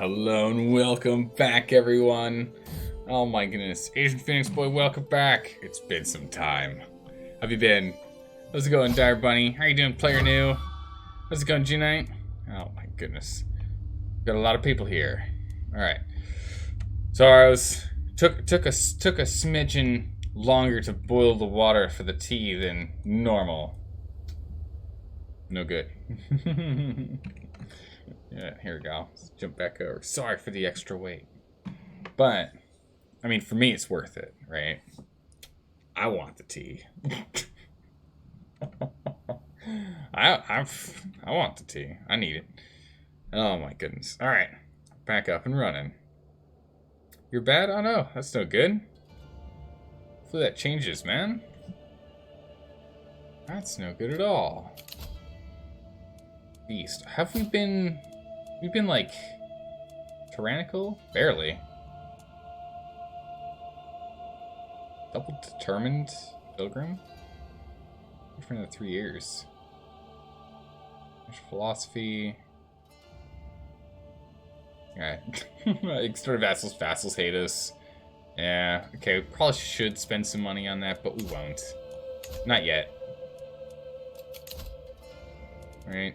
Hello and welcome back, everyone. Oh my goodness, Asian Phoenix Boy, welcome back. It's been some time. How have you been? How's it going, Dire Bunny? How you doing, player new? How's it going, G-Knight? Oh my goodness, got a lot of people here. All right, so took a smidgen longer to boil the water for the tea than normal. No good. Yeah, here we go. Let's jump back over. Sorry for the extra weight. But, I mean, for me, it's worth it, right? I want the tea. I want the tea. I need it. Oh, my goodness. All right. Back up and running. You're bad? Oh, no. That's no good. Hopefully that changes, man. That's no good at all. Beast. Have we been... We've been, like, tyrannical? Barely. Double determined pilgrim? For another 3 years. There's philosophy. Alright. Extorted vassals. Vassals hate us. Yeah. Okay, we probably should spend some money on that, but we won't. Not yet. Alright.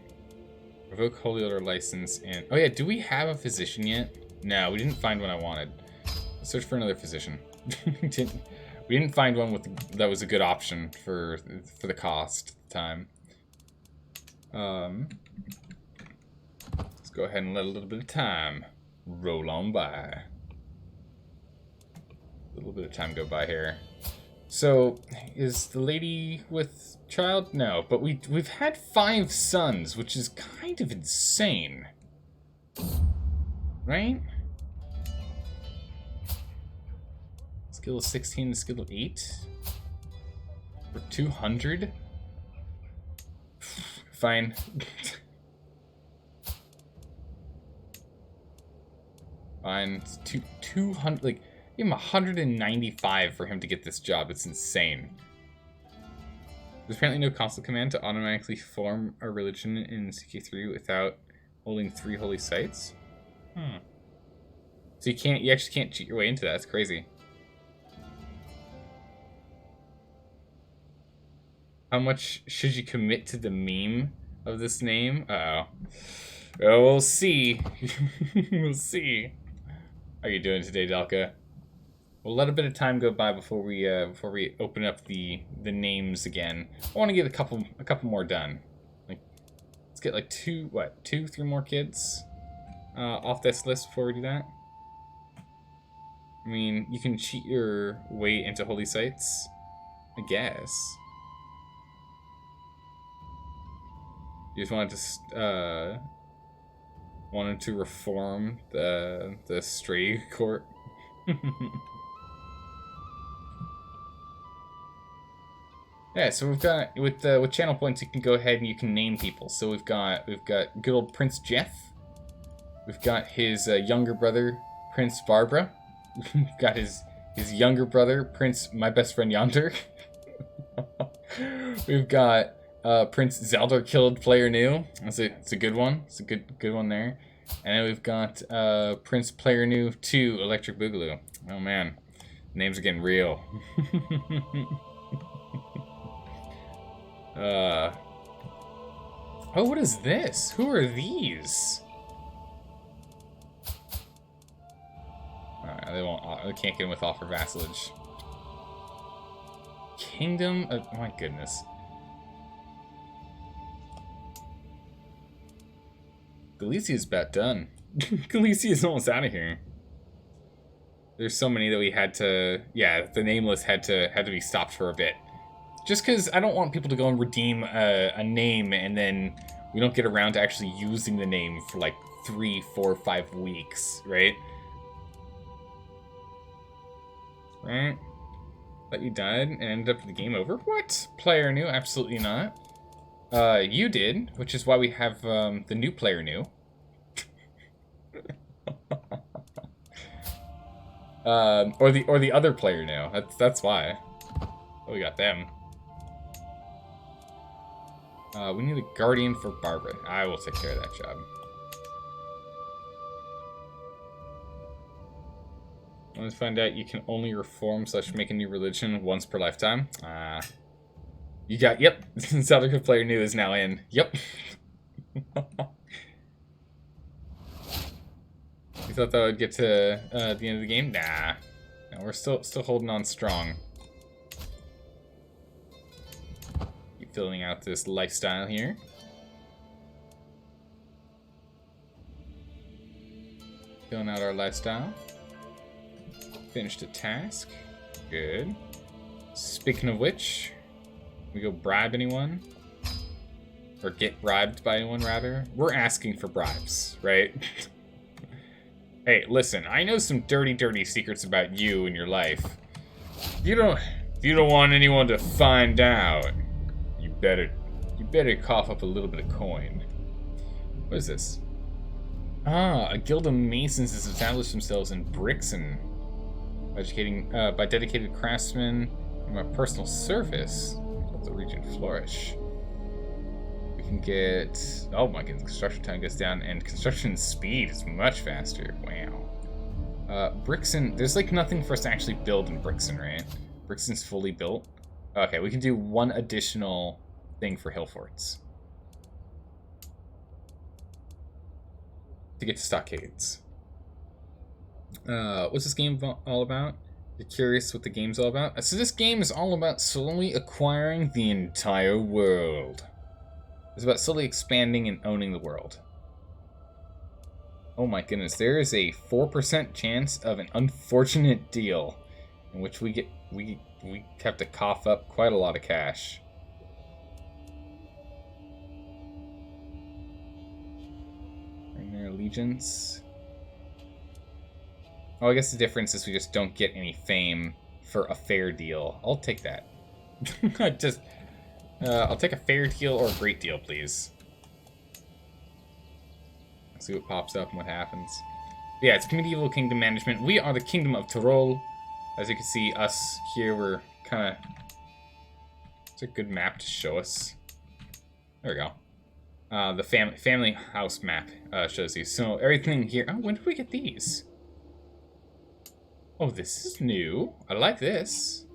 Revoke Holy Order license and... Oh yeah, do we have a physician yet? No, we didn't find one I wanted. Let's search for another physician. We didn't find one that was a good option for the cost at the time. Let's go ahead and let a little bit of time roll on by. A little bit of time go by here. So, is the lady with child? No, but we've had 5 sons, which is kind of insane. Right? Skill of 16 to skill of 8? For 200? Fine. Fine. It's 200, like... Give him 195 for him to get this job. It's insane. There's apparently no console command to automatically form a religion in CK3 without holding 3 holy sites. So you actually can't cheat your way into that. That's crazy. How much should you commit to the meme of this name? Uh-oh. Well, we'll see. We'll see. How are you doing today, Delka? We'll let a bit of time go by before we open up the names again. I want to get a couple more done. Like, let's get like 2, 3 more kids off this list before we do that. I mean, you can cheat your way into holy sites, I guess. You just wanted to reform the stray court. Yeah, so we've got with channel points you can go ahead and you can name people. So we've got good old Prince Jeff. We've got his younger brother Prince Barbara. We've got his younger brother Prince My Best Friend Yonder. We've got Prince Zelda Killed Player New. It's a good one. It's a good one there. And then we've got Prince Player New 2 Electric Boogaloo. Oh man, names are getting real. Oh, what is this? Who are these? They can't get in with offer vassalage. Kingdom of, oh my goodness. Galicia's about done. Galicia's almost out of here. There's so many that we had to, yeah, the nameless had to be stopped for a bit. Just because I don't want people to go and redeem a name and then we don't get around to actually using the name for like 3, 4, 5 weeks, right? Right? But you died and ended up with the game over? What? Player new? Absolutely not. You did, which is why we have the new player new. Or the other player new. That's why. Oh, we got them. We need a guardian for Barbara. I will take care of that job. Let's find out you can only reform / make a new religion once per lifetime. You got, yep. Zelda player new is now in. Yep. You thought that would get to the end of the game? Nah. No, we're still holding on strong. Keep filling out this lifestyle here. Filling out our lifestyle. Finished a task. Good. Speaking of which, we go bribe anyone? Or get bribed by anyone, rather? We're asking for bribes, right? Hey, listen, I know some dirty, dirty secrets about you and your life. If you don't want anyone to find out, you better cough up a little bit of coin. What is this? A guild of masons has established themselves in Brixen, by dedicated craftsmen from a personal service. Let the region flourish. We can get, oh my goodness, construction time goes down, and construction speed is much faster. Wow. Brixen, there's like nothing for us to actually build in Brixen, right? Brixen's fully built. Okay, we can do one additional thing for hill forts. To get to stockades. What's this game all about? You're curious what the game's all about? So this game is all about slowly acquiring the entire world. It's about slowly expanding and owning the world. Oh my goodness, there is a 4% chance of an unfortunate deal in which we have to cough up quite a lot of cash. And their allegiance. Oh, I guess the difference is we just don't get any fame for a fair deal. I'll take that. I'll take a fair deal or a great deal, please. Let's see what pops up and what happens. Yeah, it's medieval kingdom management. We are the Kingdom of Tyrol. As you can see, us here, we're kind of... It's a good map to show us. There we go. The family house map shows you. So everything here... Oh, when did we get these? Oh, this is new. I like this.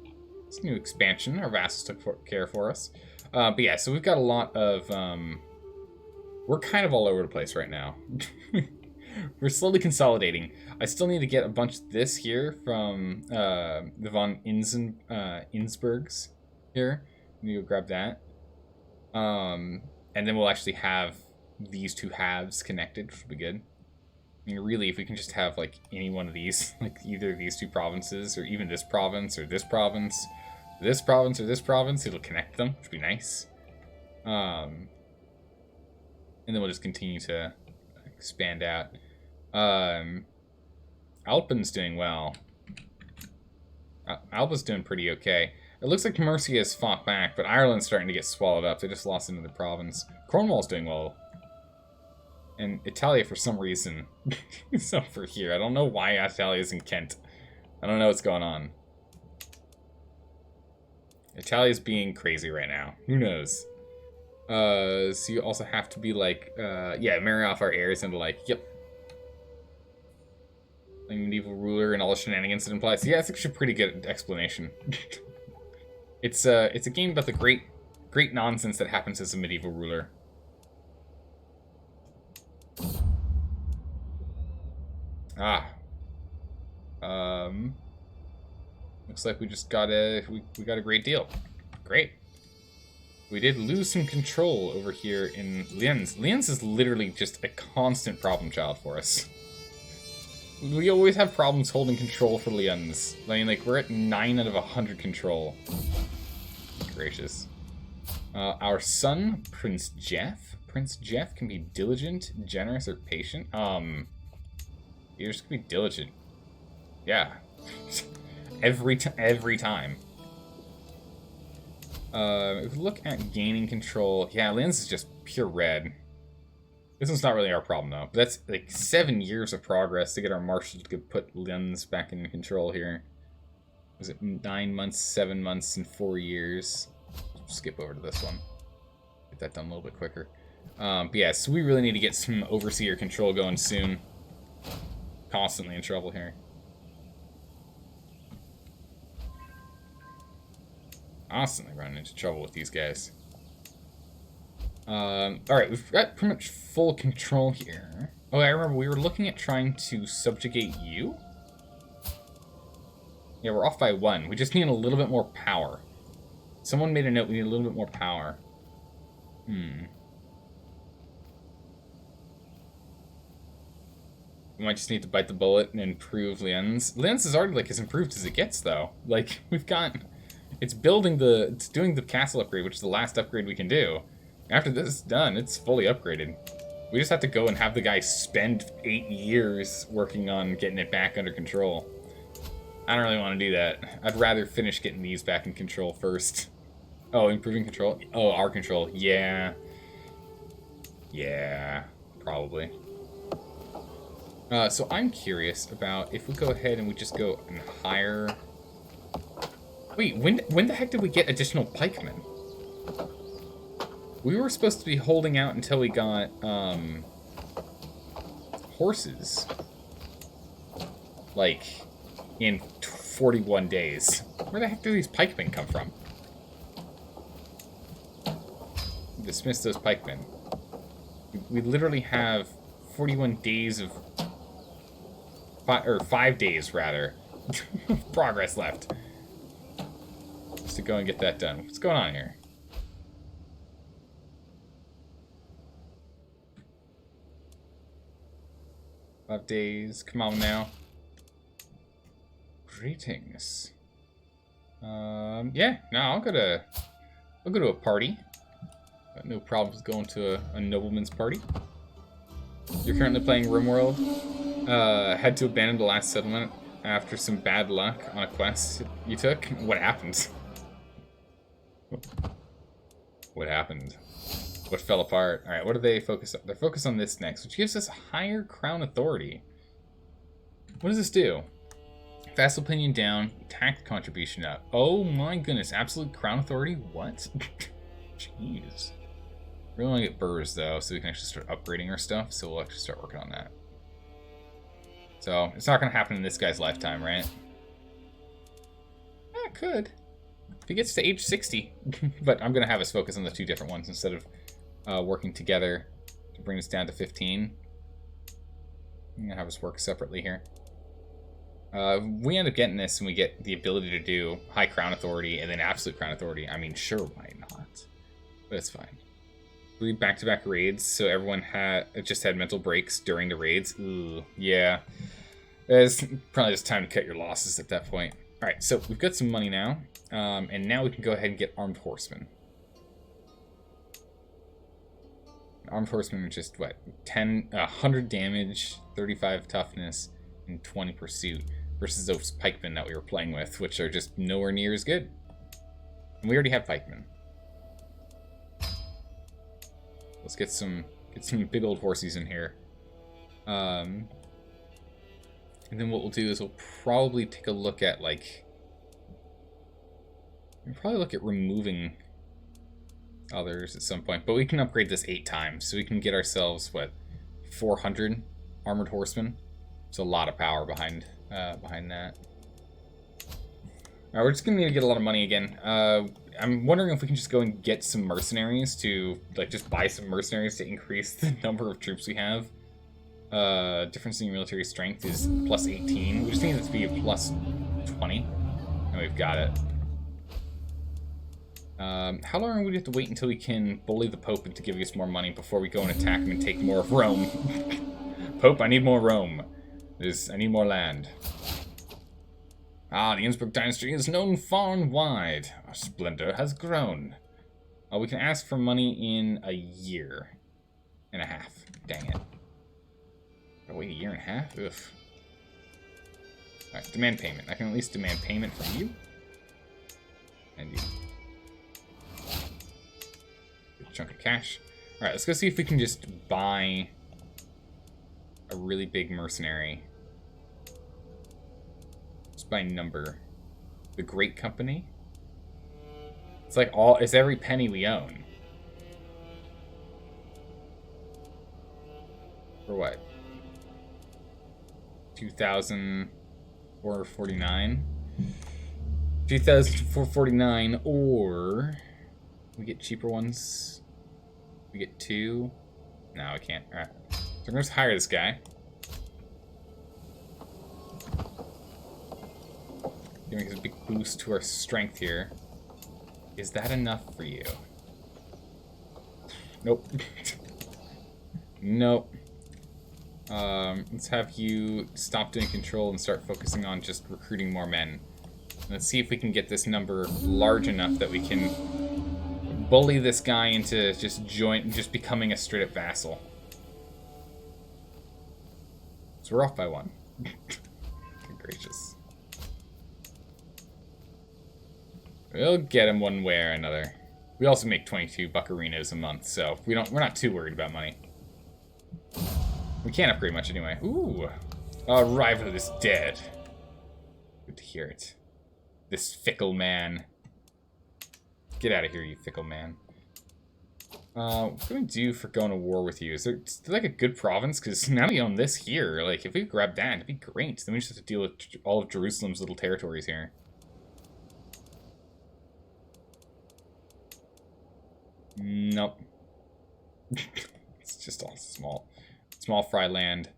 It's a new expansion. Our vassals took care for us. But yeah, so we've got a lot of... We're kind of all over the place right now. We're slowly consolidating. I still need to get a bunch of this here from the von Innsbrucks here. I need to go grab that. And then we'll actually have these two halves connected, which will be good. I mean, really, if we can just have, like, any one of these, like, either of these two provinces, or even this province, or this province, this province, or this province, it'll connect them, which would be nice. And then we'll just continue to expand out. Alpen's doing well. Alba's doing pretty okay. It looks like Mercia has fought back, but Ireland's starting to get swallowed up. They just lost into the province. Cornwall's doing well. And Italia, for some reason, is over here. I don't know why Italia's in Kent. I don't know what's going on. Italia's being crazy right now. Who knows? So you also have to be like, yeah, marry off our heirs into like, yep. Like medieval ruler and all the shenanigans it implies. Yeah, it's actually a pretty good explanation. It's a game about the great nonsense that happens as a medieval ruler. Looks like we just got we got a great deal. Great. We did lose some control over here in Lienz. Lienz is literally just a constant problem child for us. We always have problems holding control for Lienz. I mean, like, we're at 9 out of 100 control. Gracious. Our son, Prince Jeff. Prince Jeff can be diligent, generous, or patient. You're just gonna be diligent. Yeah. every time. If we look at gaining control, yeah, Lienz is just pure red. This one's not really our problem, though. But that's like 7 years of progress to get our marshal to put Lienz back in control here. Was it 9 months, 7 months, and 4 years? Skip over to this one. Get that done a little bit quicker. But yeah, so we really need to get some overseer control going soon. Constantly in trouble here. Constantly running into trouble with these guys. Alright, we've got pretty much full control here. Oh, I remember we were looking at trying to subjugate you? Yeah, we're off by 1. We just need a little bit more power. Someone made a note, we need a little bit more power. We might just need to bite the bullet and improve Lienz. Lienz is already, like, as improved as it gets, though. Like, we've got... It's doing the castle upgrade, which is the last upgrade we can do. After this is done, it's fully upgraded. We just have to go and have the guy spend 8 years working on getting it back under control. I don't really want to do that. I'd rather finish getting these back in control first. Oh, improving control? Oh, our control. Yeah. Yeah, probably. So I'm curious about if we go ahead and we just go and hire... Wait, when the heck did we get additional pikemen? We were supposed to be holding out until we got, horses. Like, in 41 days. Where the heck do these pikemen come from? Dismiss those pikemen. We literally have 41 days of... 5 days, rather, progress left. Just to go and get that done. What's going on here? Five days. Come on now. Greetings. Yeah. No, I'll go to a party. Got no problems going to a nobleman's party. You're currently playing RimWorld. Had to abandon the last settlement after some bad luck on a quest you took. What happened? What happened? What fell apart? Alright, what do they focus on? They're focused on this next, which gives us higher crown authority. What does this do? Vassal opinion down, tax contribution up. Oh my goodness, absolute crown authority? What? Jeez. We really want to get burrs though, so we can actually start upgrading our stuff, so we'll actually start working on that. So, it's not going to happen in this guy's lifetime, right? Yeah, it could. If he gets to age 60. But I'm going to have us focus on the 2 different ones instead of working together to bring us down to 15. I'm going to have us work separately here. We end up getting this and we get the ability to do high crown authority and then absolute crown authority. I mean, sure, why not? But it's fine. We back-to-back raids, so everyone just had mental breaks during the raids. Ooh, yeah. It's probably just time to cut your losses at that point. Alright, so we've got some money now, and now we can go ahead and get armed horsemen. Armed horsemen are just, what, 100 damage, 35 toughness, and 20 pursuit, versus those pikemen that we were playing with, which are just nowhere near as good. And we already have pikemen. Let's get some big old horsies in here. And then what we'll do is we'll probably take a look at, like... We'll probably look at removing others at some point. But we can upgrade this 8 times. So we can get ourselves, what, 400 armored horsemen? There's a lot of power behind that. Alright, we're just going to need to get a lot of money again. I'm wondering if we can just go and get some mercenaries to, like, just buy some mercenaries to increase the number of troops we have. Difference in military strength is plus 18. We just need it to be a plus 20. And we've got it. How long do we have to wait until we can bully the Pope into giving us more money before we go and attack him and take more of Rome? Pope, I need more Rome. I need more land. Ah, the Innsbruck dynasty is known far and wide. Our splendor has grown. We can ask for money in a year and a half. Dang it. Gotta wait a year and a half? Ugh. Alright, demand payment. I can at least demand payment from you. And you. Good chunk of cash. Alright, let's go see if we can just buy a really big mercenary. By number. The Great Company. It's every penny we own. For what? 2,449? 2,449, or we get cheaper ones. We get 2. No, we can't. Alright. So we're going to hire this guy. Giving us a big boost to our strength here. Is that enough for you? Nope. Nope. Let's have you stop doing control and start focusing on just recruiting more men. Let's see if we can get this number large enough that we can bully this guy into just becoming a straight up vassal. So we're off by 1. Good gracious. We'll get him one way or another. We also make 22 buccarinos a month, so we're not too worried about money. We can't upgrade much anyway. Ooh. Our rival is dead. Good to hear it. This fickle man. Get out of here, you fickle man. What can we do for going to war with you? Is there like a good province? Because now we own this here. Like, if we grab that, it'd be great. Then we just have to deal with all of Jerusalem's little territories here. Nope. It's just all small fry land.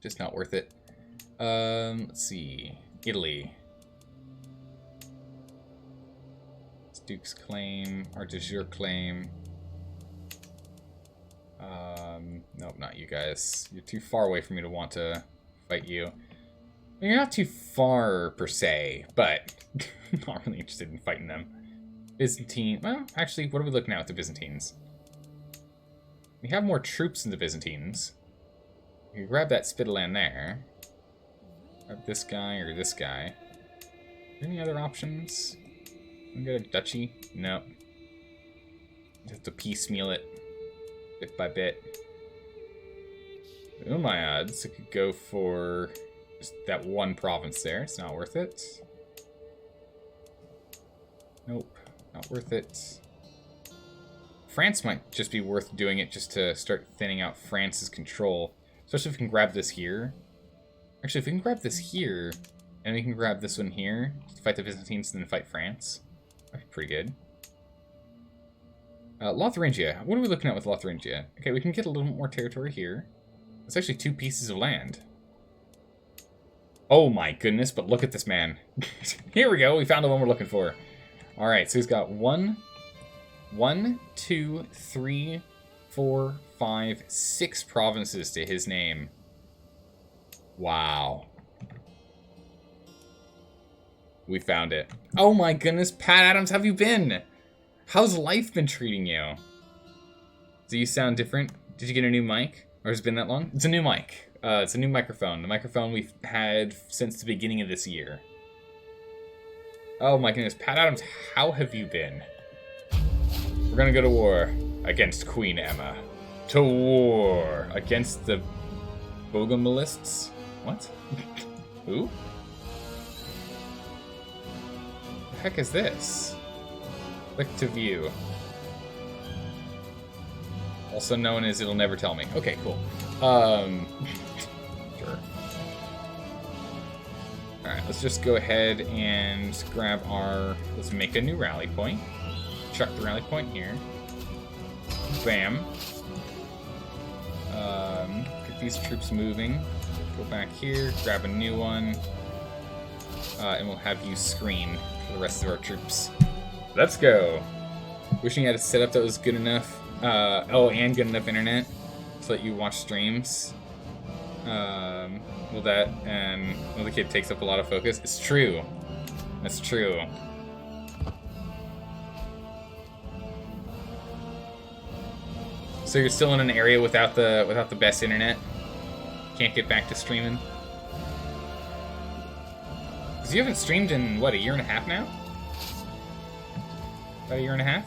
Just not worth it. Let's see. Italy. It's Duke's claim. Our de jure claim. Nope, not you guys. You're too far away for me to want to fight you. You're not too far, per se, but not really interested in fighting them. Byzantine. Well, actually, what are we looking at with the Byzantines? We have more troops than the Byzantines. We can grab that Spitaland there. Grab this guy or this guy. Any other options? We got a duchy? No. Just have to piecemeal it bit by bit. Oh my odds, I could go for just that one province there. It's not worth it. Nope. Not worth it. France might just be worth doing it just to start thinning out France's control. Especially if we can grab this here. Actually, if we can grab this here, and we can grab this one here, to fight the Byzantines and then fight France. That'd be pretty good. Lotharingia. What are we looking at with Lotharingia? Okay, we can get a little more territory here. It's actually 2 pieces of land. Oh my goodness, but look at this man. Here we go, we found the one we're looking for. Alright, so he's got 1, 2, 3, 4, 5, 6 provinces to his name. Wow. We found it. Oh my goodness, Pat Adams, how have you been? How's life been treating you? Do you sound different? Did you get a new mic? Or has it been that long? It's a new mic. It's a new microphone. The microphone we've had since the beginning of this year. Oh my goodness, Pat Adams, how have you been? We're gonna go to war against Queen Emma. To war against the Bogomolists? What? Who? The heck is this? Click to view. Also known as It'll Never Tell Me. Okay, cool. Sure. Alright, let's just go ahead and grab our... Let's make a new rally point. Chuck the rally point here. Bam. Get these troops moving. Go back here, grab a new one. And we'll have you screen for the rest of our troops. Let's go. Wishing I had a setup that was good enough. And good enough internet to let you watch streams. Well, that and the kid takes up a lot of focus. It's true. That's true. So you're still in an area without the best internet? Can't get back to streaming? Because you haven't streamed in, what, a year and a half now? About a year and a half?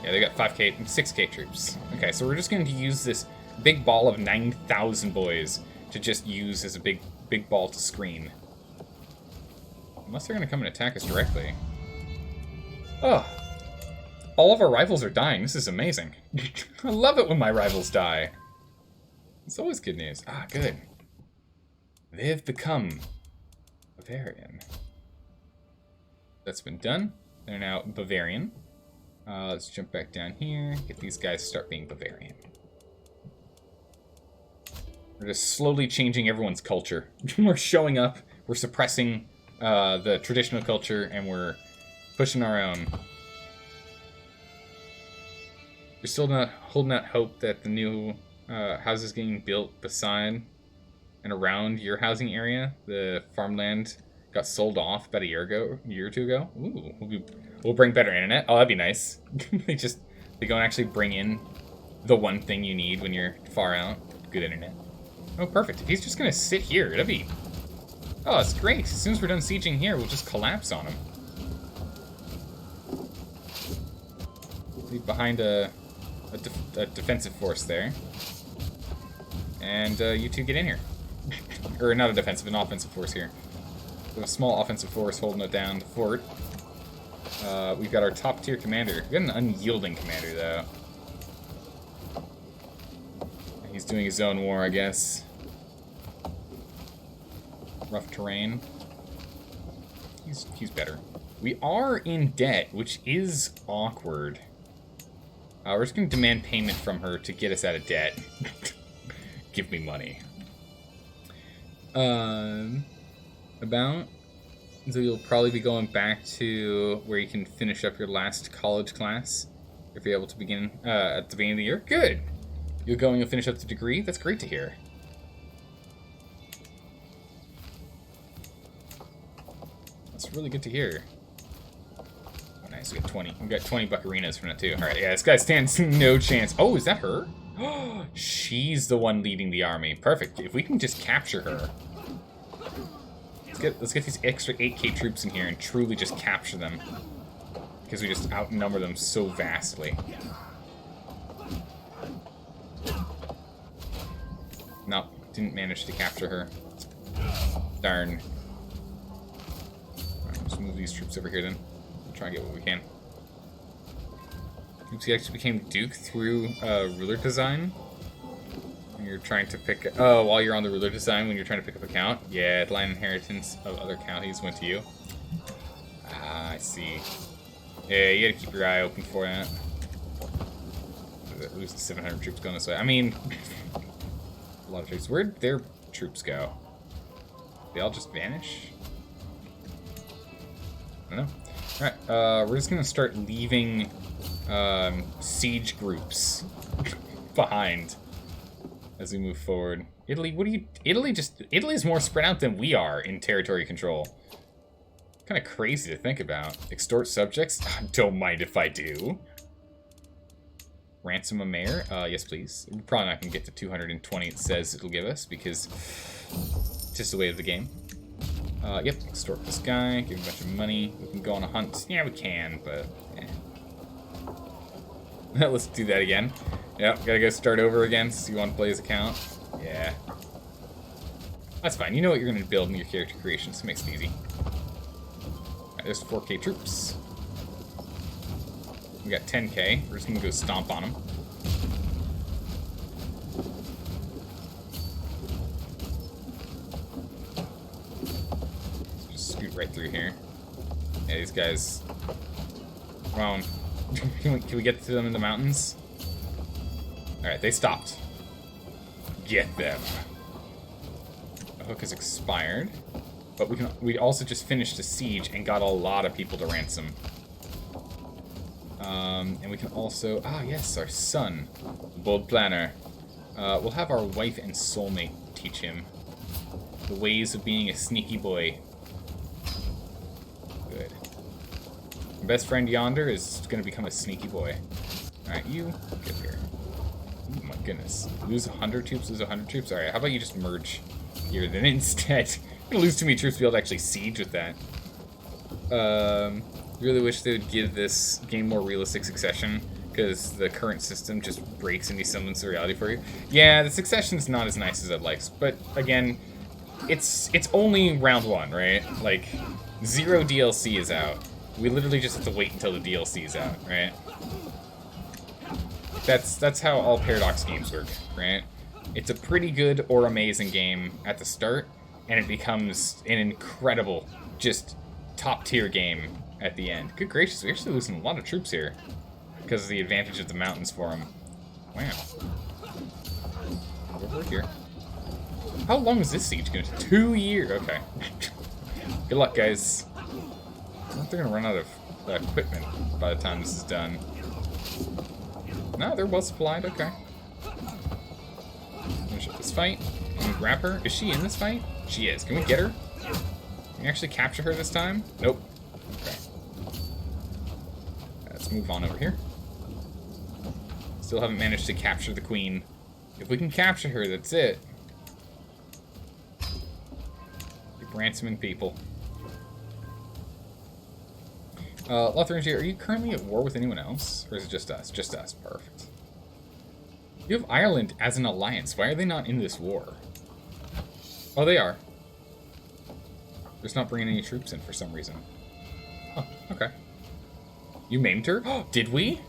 Yeah, they got 5K, 6K troops. Okay, so we're just going to use this big ball of 9,000 boys to just use as a big ball to screen. Unless they're going to come and attack us directly. Oh, all of our rivals are dying. This is amazing. I love it when my rivals die. It's always good news. Ah, good. They have become Bavarian. That's been done. They're now Bavarian. Let's jump back down here. Get these guys to start being Bavarian. We're just slowly changing everyone's culture. We're showing up. We're suppressing the traditional culture, and we're pushing our own. We're still not holding out hope that the new houses getting built beside and around your housing area, the farmland, got sold off about a year or two ago. Ooh, we'll bring better internet. Oh, that'd be nice. they go and actually bring in the one thing you need when you're far out. Good internet. Oh, perfect. If he's just gonna sit here, that'd be... Oh, that's great. As soon as we're done sieging here, we'll just collapse on him. Leave behind a defensive force there. And you two get in here. Or not a defensive, an offensive force here. We have a small offensive force holding it down the fort. We've got our top tier commander. We've got an unyielding commander, though. He's doing his own war, I guess. Rough terrain. He's better. We are in debt, which is awkward. We're just going to demand payment from her to get us out of debt. Give me money. So you'll probably be going back to where you can finish up your last college class. If you're able to begin at the beginning of the year. Good! You'll go and you'll finish up the degree. That's great to hear. That's really good to hear. Oh, nice. We got 20. We got 20 buccarinas from that too. All right, yeah, this guy stands no chance. Oh, is that her? She's the one leading the army. Perfect. If we can just capture her. Let's get these extra 8k troops in here and truly just capture them. Because we just outnumber them so vastly. Nope, didn't manage to capture her. Darn. Alright, let's move these troops over here then. We'll try and get what we can. Oops, he actually became Duke through ruler design. When you're trying to pick... Oh, while you're on the ruler design, when you're trying to pick up a count? Yeah, line inheritance of other counties went to you. Ah, I see. Yeah, you gotta keep your eye open for that. Losing 700 troops going this way. I mean... a lot of troops. Where'd their troops go? They all just vanish? I don't know. Alright, we're just gonna start leaving siege groups behind as we move forward. Italy, what do you... Italy's more spread out than we are in territory control. Kind of crazy to think about. Extort subjects? Don't mind if I do. Ransom a mayor? Yes, please. We're probably not going to get to 220 it says it'll give us, because it's just the way of the game. Yep, extort this guy, give him a bunch of money. We can go on a hunt. Yeah, we can, but... Eh. Let's do that again. Yep, gotta go start over again since you want to play his account. Yeah. That's fine. You know what you're going to build in your character creation, so it makes it easy. Alright, there's 4k troops. We got 10k. We're just going to go stomp on them. Just scoot right through here. Yeah, these guys... Come on. Can we get to them in the mountains? Alright, they stopped. Get them. The hook has expired. But we also just finished a siege and got a lot of people to ransom. And we can also... Ah, yes, our son. Bold planner. We'll have our wife and soulmate teach him the ways of being a sneaky boy. Good. My best friend yonder is going to become a sneaky boy. Alright, you get here. Oh my goodness. Lose 100 troops, lose 100 troops? Alright, how about you just merge here then instead? I'm going to lose too many troops to be able to actually siege with that. Really wish they would give this game more realistic succession, because the current system just breaks any semblance of reality for you. Yeah, the succession's not as nice as I'd like, but again, it's only round one, right? Like, 0 DLC is out. We literally just have to wait until the DLC is out, right? That's how all Paradox games work, right? It's a pretty good or amazing game at the start, and it becomes an incredible, just top-tier game at the end. Good gracious, we're actually losing a lot of troops here because of the advantage of the mountains for them. Wow. Over here. How long is this siege going to? 2 years. Okay. Good luck, guys. I think they're going to run out of equipment by the time this is done. No, they're well supplied. Okay. Finish up this fight. Can we grab her? Is she in this fight? She is. Can we get her? Can we actually capture her this time? Nope. Okay. Let's move on over here. Still haven't managed to capture the queen. If we can capture her, that's it. Keep ransoming people. Lotharingia, are you currently at war with anyone else? Or is it just us? Just us. Perfect. You have Ireland as an alliance. Why are they not in this war? Oh, they are. They're just not bringing any troops in for some reason. Oh, okay. You maimed her? Oh, did we?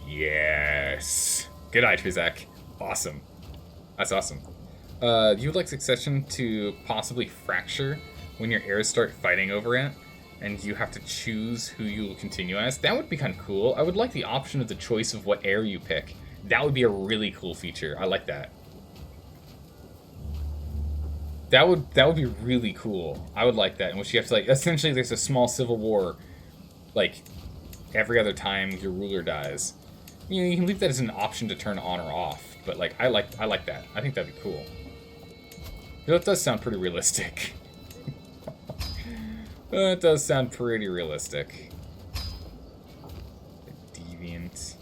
Yes. Good eye, Trizak. Awesome. That's awesome. You would like succession to possibly fracture when your heirs start fighting over it, and you have to choose who you will continue as. That would be kind of cool. I would like the option of the choice of what heir you pick. That would be a really cool feature. I like that. That would be really cool. I would like that, in which you have to, like, essentially there's a small civil war, like, every other time your ruler dies. You know, you can leave that as an option to turn on or off, but, like, I like that. I think that'd be cool. That does sound pretty realistic. It does sound pretty realistic. A deviant.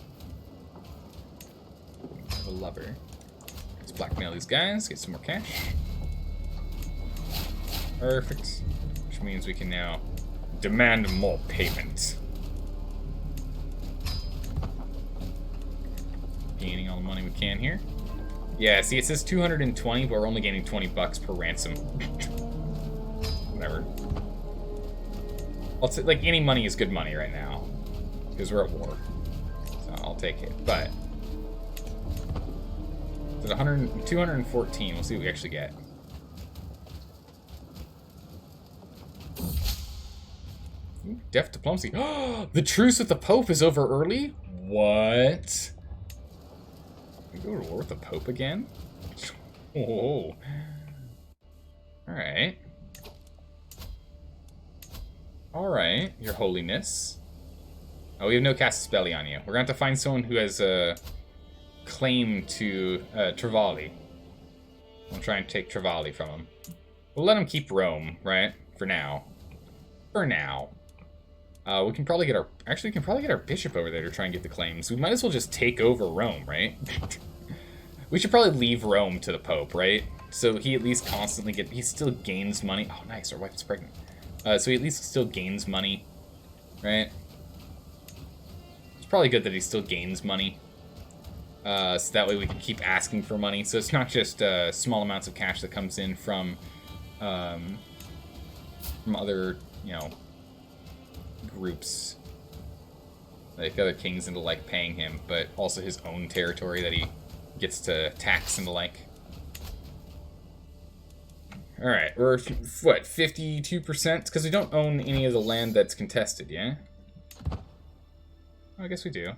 A lover. Let's blackmail these guys, get some more cash. Perfect. Which means we can now demand more payment. Gaining all the money we can here. Yeah, see, it says 220, but we're only gaining 20 bucks per ransom. Whatever. Like, any money is good money right now. Because we're at war. So I'll take it. But so 214, we'll see what we actually get. Ooh, deft diplomacy. The truce with the Pope is over early? What? We go to war with the Pope again? Oh. Alright. Alright, Your Holiness. Oh, we have no Casus Belli on you. We're going to have to find someone who has a claim to Trevali. We'll try and take Trevali from him. We'll let him keep Rome, right? For now. For now. We can probably get our... Actually, we can probably get our bishop over there to try and get the claims. We might as well just take over Rome, right? We should probably leave Rome to the Pope, right? So he at least constantly he still gains money. Oh, nice. Our wife is pregnant. So he at least still gains money, right? It's probably good that he still gains money. So that way we can keep asking for money. So it's not just small amounts of cash that comes in from other, you know, groups, like other kings and the like, paying him, but also his own territory that he gets to tax and the like. Alright, we're, what, 52%? Because we don't own any of the land that's contested, yeah? Oh, I guess we do.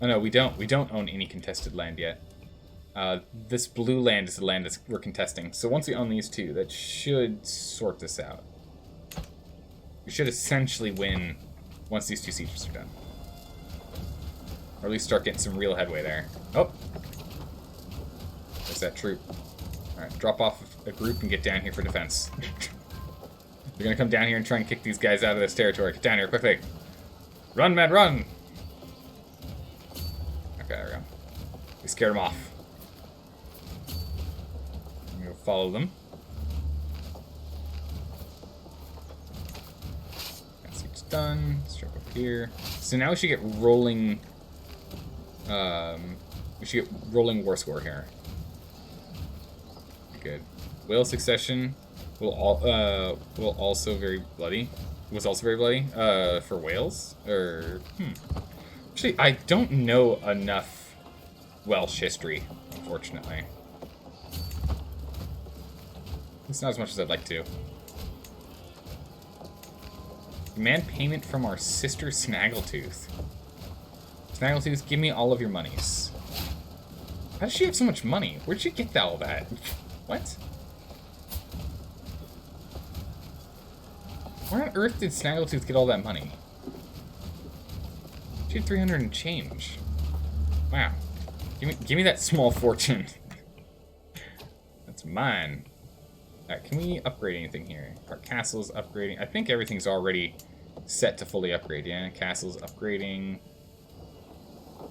Oh no, we don't. We don't own any contested land yet. This blue land is the land that we're contesting. So once we own these two, that should sort this out. We should essentially win once these two sieges are done. Or at least start getting some real headway there. Oh! There's that troop. Alright, drop off a group and get down here for defense. We're gonna come down here and try and kick these guys out of this territory. Get down here, quickly! Run, man, run! Okay, there we go. We scared them off. I'm gonna follow them. That's it's done. Let's jump up here. So now we should get rolling. We should get rolling war score here. Good. Whale succession will also very bloody. Was also very bloody. For Wales or Actually, I don't know enough Welsh history, unfortunately. It's not as much as I'd like to. Demand payment from our sister Snaggletooth. Snaggletooth, give me all of your monies. How does she have so much money? Where'd she get all that? What? Where on earth did Snaggletooth get all that money? She had 300 and change. Wow. Give me that small fortune. That's mine. Alright, can we upgrade anything here? Our castle's upgrading. I think everything's already set to fully upgrade, yeah? Castle's upgrading. Oh,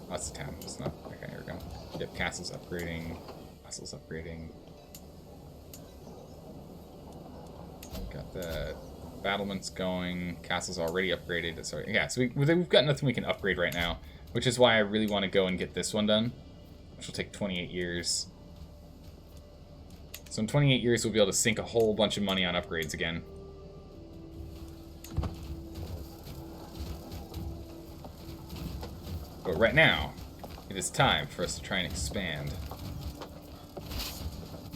that's the town. It's not. Okay, here we go. Yep, castle's upgrading. Castle's upgrading. Got the battlements going. Castle's already upgraded. Sorry. Yeah, so we've got nothing we can upgrade right now, which is why I really want to go and get this one done, which will take 28 years. So in 28 years, we'll be able to sink a whole bunch of money on upgrades again. But right now, it is time for us to try and expand.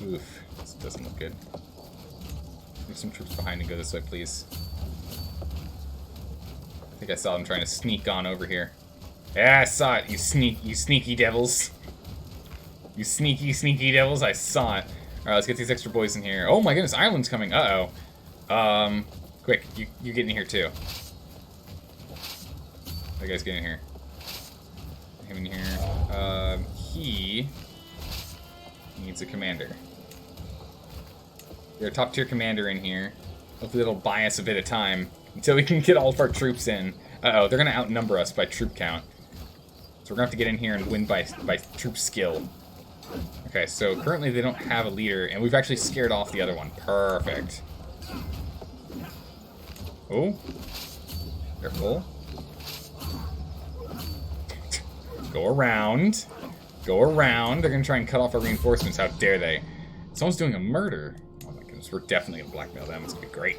Oof, this doesn't look good. Leave some troops behind and go this way, please. I think I saw them trying to sneak on over here. Yeah, I saw it, you sneaky devils. You sneaky devils, I saw it. Alright, let's get these extra boys in here. Oh my goodness, Ireland's coming. Uh-oh. Quick, you get in here too. You guys get in here. Him in here. He needs a commander. Get our top tier commander in here. Hopefully that'll buy us a bit of time until we can get all of our troops in. Uh-oh, they're gonna outnumber us by troop count. So we're gonna have to get in here and win by troop skill. Okay, so currently they don't have a leader, and we've actually scared off the other one. Perfect. Oh. Careful. Go around. Go around. They're gonna try and cut off our reinforcements. How dare they? Someone's doing a murder. Oh my goodness, we're definitely gonna blackmail them. It's gonna be great.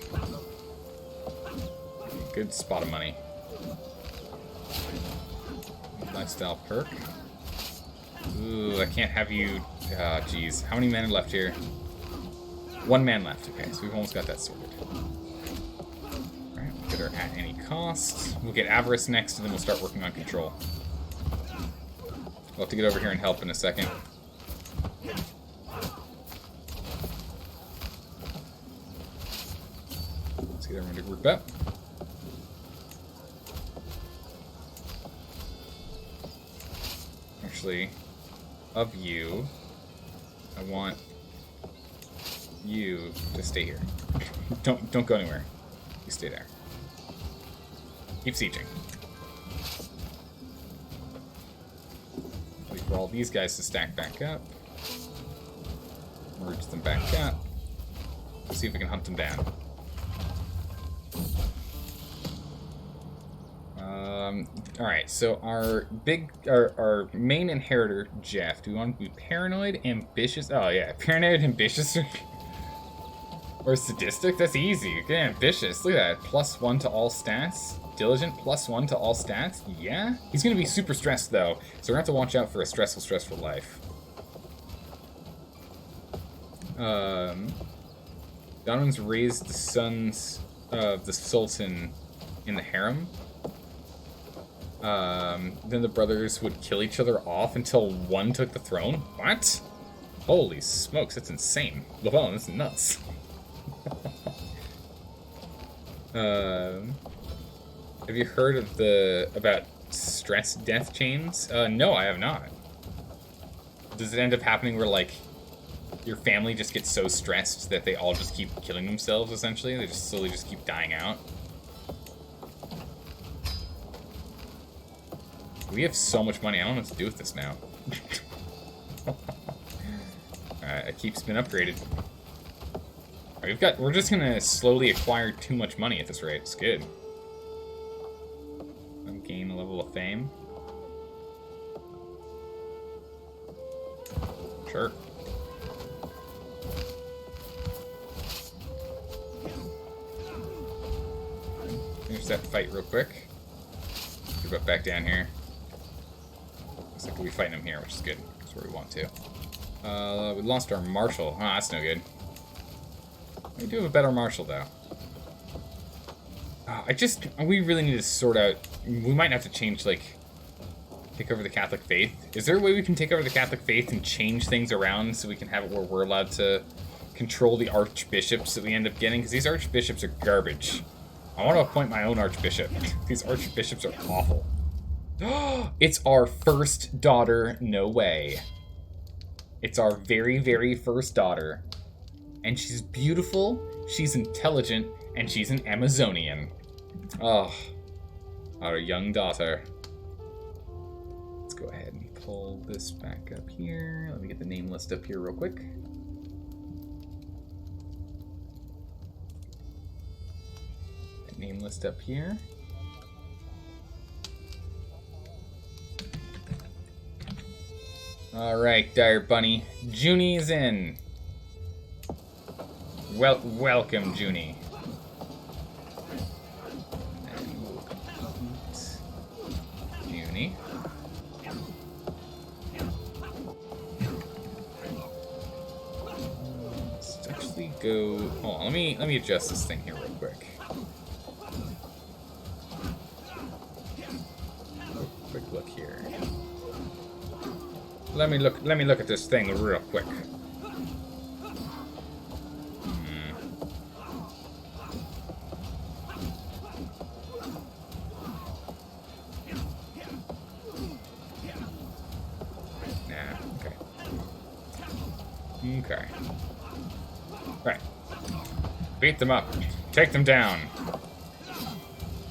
Good spot of money. Lifestyle perk. Ooh, I can't have you... Ah, jeez. How many men are left here? 1 man left. Okay, so we've almost got that sorted. Alright, we'll get her at any cost. We'll get Avarice next, and then we'll start working on control. We'll have to get over here and help in a second. Let's get everyone to group up. Actually, of you, I want you to stay here. Don't go anywhere. You stay there. Keep sieging. Wait for all these guys to stack back up. Merge them back up. Let's see if we can hunt them down. Alright, so our main inheritor, Jeff, do we want to be paranoid, ambitious? Oh yeah, paranoid, ambitious, or sadistic? That's easy. Get ambitious. Look at that. +1 to all stats. Diligent, +1 to all stats. Yeah? He's gonna be super stressed though, so we're gonna have to watch out for a stressful life. Donovan's raised the sons of the Sultan in the harem. Then the brothers would kill each other off until one took the throne? What? Holy smokes, that's insane. Llewellyn, that's nuts. Have you heard of about stress death chains? No, I have not. Does it end up happening where, like, your family just gets so stressed that they all just keep killing themselves, essentially? They just slowly just keep dying out? We have so much money, I don't know what to do with this now. Alright, it keeps being upgraded. Right, we're just gonna slowly acquire too much money at this rate. It's good. Gain a level of fame. Sure. Finish that fight real quick. Get back down here. Looks like we'll be fighting him here, which is good. That's where we want to. We lost our marshal. Ah, that's no good. We do have a better marshal, though. We really need to sort out, we might have to change, like, take over the Catholic faith. Is there a way we can take over the Catholic faith and change things around so we can have it where we're allowed to control the archbishops that we end up getting? Because these archbishops are garbage. I want to appoint my own archbishop. These archbishops are awful. It's our first daughter. No way. It's our very, very first daughter. And she's beautiful, she's intelligent, and she's an Amazonian. Oh, our young daughter. Let's go ahead and pull this back up here. Let me get the name list up here real quick. That name list up here. Alright, Dire Bunny. Junie is in. Welcome, Junie. Junie. Let's actually go. Hold on, let me adjust this thing here real quick. Quick look here. Let me look at this thing real quick. Okay. Right. Beat them up. Take them down.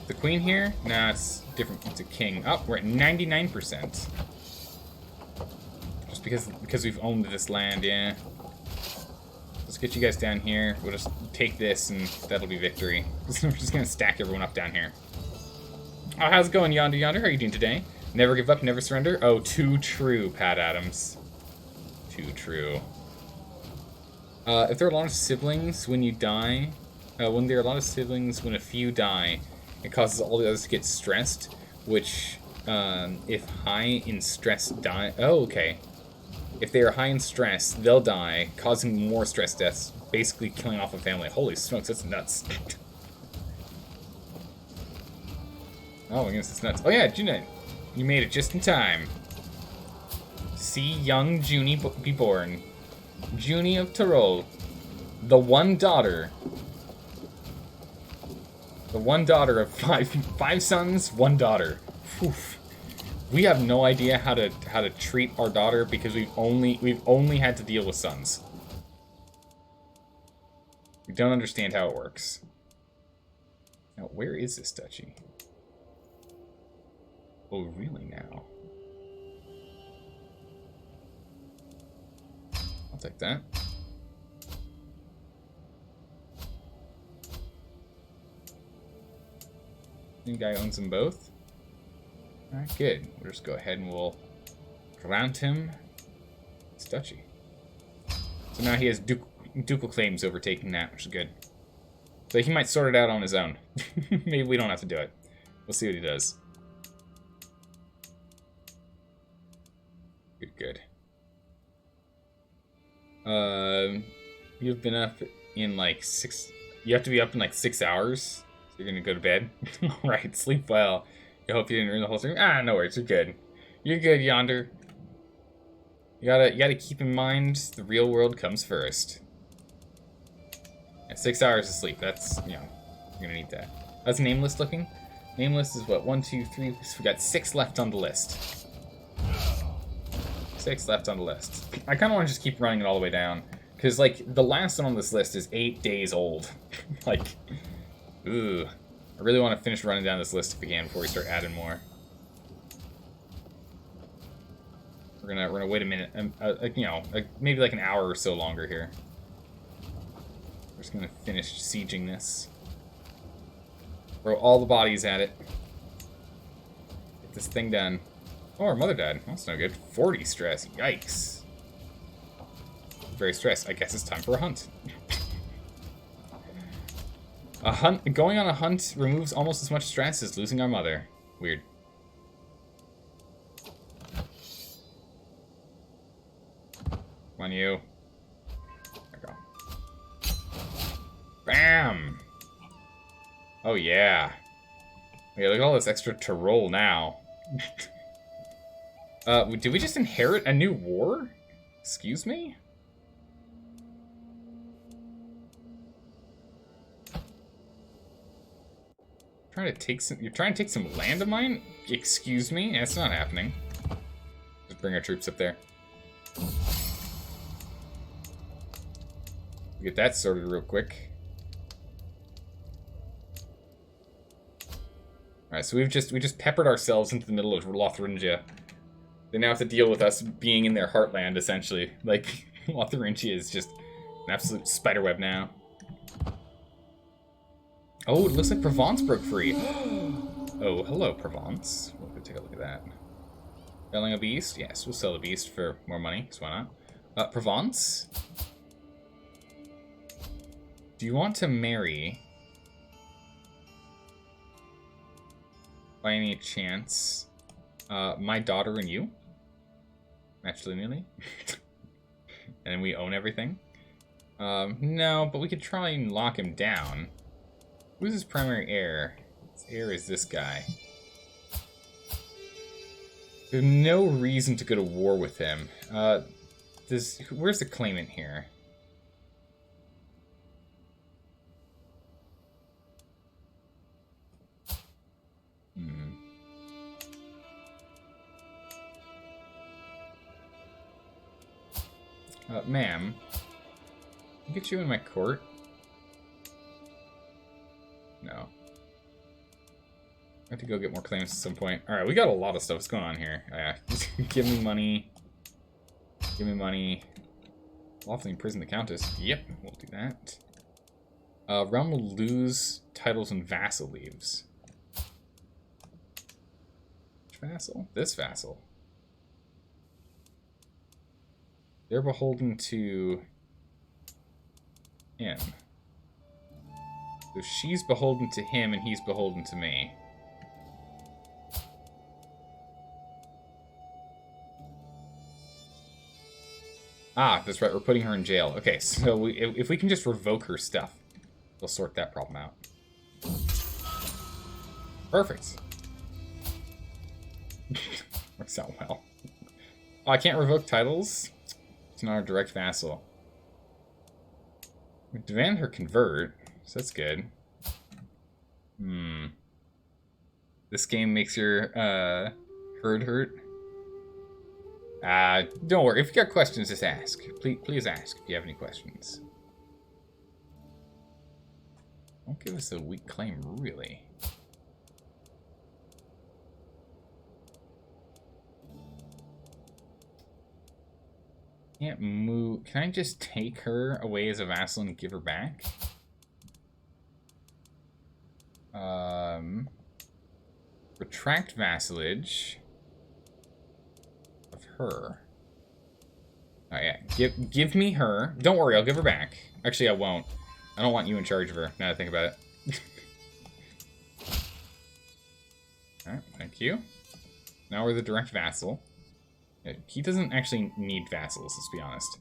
The queen here? Nah, it's different. It's a king. Oh, we're at 99%. Just because we've owned this land, yeah. Let's get you guys down here. We'll just take this and that'll be victory. We're just gonna stack everyone up down here. Oh, how's it going, Yonder? How are you doing today? Never give up, never surrender? Oh, too true, Pat Adams. Too true. If there are a lot of siblings when you die, when there are a lot of siblings when a few die, it causes all the others to get stressed, which, if high in stress die... Oh, okay. If they are high in stress, they'll die, causing more stress deaths, basically killing off a family. Holy smokes, that's nuts. Oh my goodness, that's nuts. Oh yeah, Junie, you made it just in time. See young Junie be born. Junie of Tyrol, the one daughter of five sons, one daughter. Oof. We have no idea how to treat our daughter because we've only had to deal with sons. We don't understand how it works. Now, where is this duchy? Oh, really now? I'll take that. New guy owns them both. Alright, good. We'll just go ahead and we'll grant him his duchy. So now he has ducal claims over taking that, which is good. So he might sort it out on his own. Maybe we don't have to do it. We'll see what he does. Good. You've been up in like 6... You have to be up in like 6 hours. So you're gonna go to bed? Alright, sleep well. I hope you didn't ruin the whole thing. Ah, no worries, you're good. You're good, Yonder. You gotta keep in mind the real world comes first. And 6 hours of sleep, that's, you know, you're gonna need that. How's Nameless looking? Nameless is what, 1, 2, 3, we got 6 left on the list. 6 left on the list. I kinda wanna just keep running it all the way down. Cause like, the last one on this list is 8 days old. Like, ooh. I really want to finish running down this list if we can before we start adding more. We're gonna wait a minute, you know, maybe like an hour or so longer here. We're just gonna finish sieging this. Throw all the bodies at it. Get this thing done. Oh, our mother died. That's no good. 40 stress. Yikes. Very stressed. I guess it's time for a hunt. Going on a hunt removes almost as much stress as losing our mother. Weird. Come on, you. There we go. Bam! Oh, yeah. Yeah, look at all this extra to roll now. Did we just inherit a new war? Excuse me? You're trying to take some land of mine? Excuse me? That's not happening. Just bring our troops up there. Get that sorted real quick. Alright, so we just peppered ourselves into the middle of Lotharingia. They now have to deal with us being in their heartland, essentially. Like, Lotharingia is just an absolute spiderweb now. Oh, it looks like Provence broke free. Oh, hello, Provence. We'll go take a look at that. Selling a beast? Yes, we'll sell a beast for more money, because why not? Provence? Do you want to marry, by any chance, my daughter and you? Matrilineally? And then we own everything? No, but we could try and lock him down. Who's his primary heir? His heir is this guy. There's no reason to go to war with him. Where's the claimant here? Ma'am, can I get you in my court? No. I have to go get more claims at some point. Alright, we got a lot of stuff. What's going on here? Give me money. Give me money. Lawfully imprison the Countess. Yep, we'll do that. Realm will lose titles and vassal leaves. Which vassal? This vassal. They're beholden to him. So she's beholden to him and he's beholden to me. Ah, that's right, we're putting her in jail. Okay, so if we can just revoke her stuff, we'll sort that problem out. Perfect. Works out well. Oh, I can't revoke titles? It's not a direct vassal. We demand her convert, so that's good. This game makes your herd hurt. Don't worry. If you got questions, just ask. Please ask if you have any questions. Don't give us a weak claim, really. Can't move. Can I just take her away as a vassal and give her back? Retract vassalage of her. Oh yeah, give me her. Don't worry, I'll give her back. Actually, I won't. I don't want you in charge of her, now that I think about it. Alright, thank you. Now we're the direct vassal. He doesn't actually need vassals, let's be honest.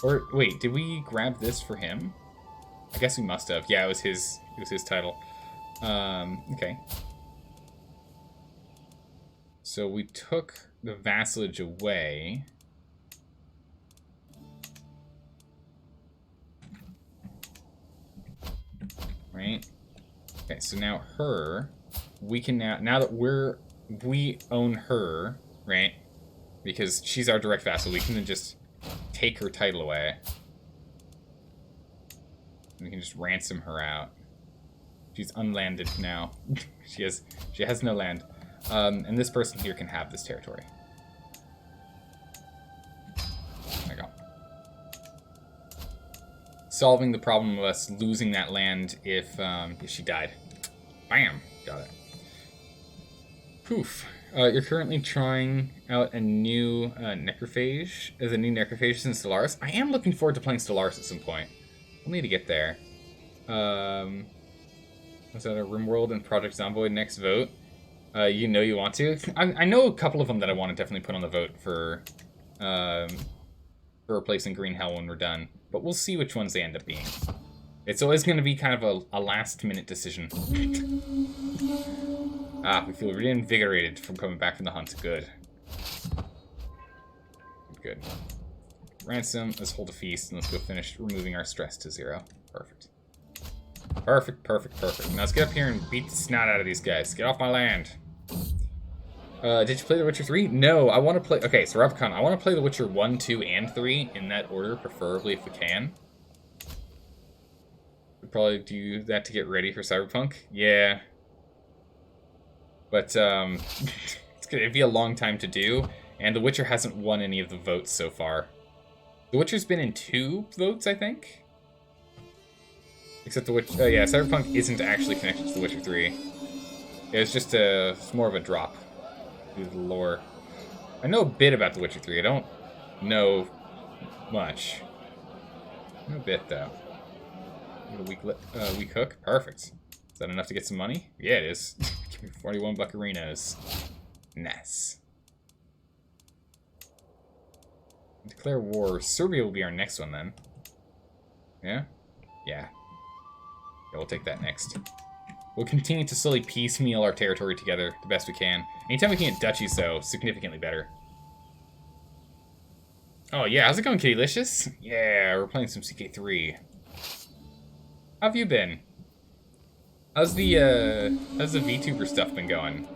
Or, wait, did we grab this for him? I guess we must have. Yeah, it was his title. Okay. So we took the vassalage away. Right? Okay, so now her, we can now that we own her, right? Because she's our direct vassal, we can then just take her title away. And we can just ransom her out. She's unlanded now. she has no land. And this person here can have this territory. There we go. Solving the problem of us losing that land if she died. Bam! Got it. Poof. You're currently trying out a new necrophage, as a new necrophage in Stellaris. I am looking forward to playing Stellaris at some point. We'll need to get there. Was that a RimWorld and Project Zomboid next vote? You know you want to. I know a couple of them that I want to definitely put on the vote for replacing Green Hell when we're done. But we'll see which ones they end up being. It's always going to be kind of a last-minute decision. We feel reinvigorated from coming back from the hunt. Good. Good. Ransom, let's hold a feast, and let's go finish removing our stress to 0. Perfect. Perfect, perfect, perfect. Now let's get up here and beat the snot out of these guys. Get off my land. Did you play The Witcher 3? No, I want to play... Okay, so Repcon, I want to play The Witcher 1, 2, and 3 in that order, preferably if we can. We'd probably do that to get ready for Cyberpunk. Yeah. But, it'd be a long time to do, and The Witcher hasn't won any of the votes so far. The Witcher's been in 2 votes, I think? Except The Witcher... Oh, yeah, Cyberpunk isn't actually connected to The Witcher 3. It was just it's more of a drop. Due to the lore. I know a bit about The Witcher 3. I don't know much. I know a bit, though. Get a weak hook. Perfect. Is that enough to get some money? Yeah, it is. Give me 41 buccarinos. Nice. Declare war. Serbia will be our next one, then. Yeah? Yeah. We'll take that next. We'll continue to slowly piecemeal our territory together the best we can. Anytime we can get duchies, though, significantly better. Oh, yeah. How's it going, Kittylicious? Yeah, we're playing some CK3. How have you been? How's the VTuber stuff been going?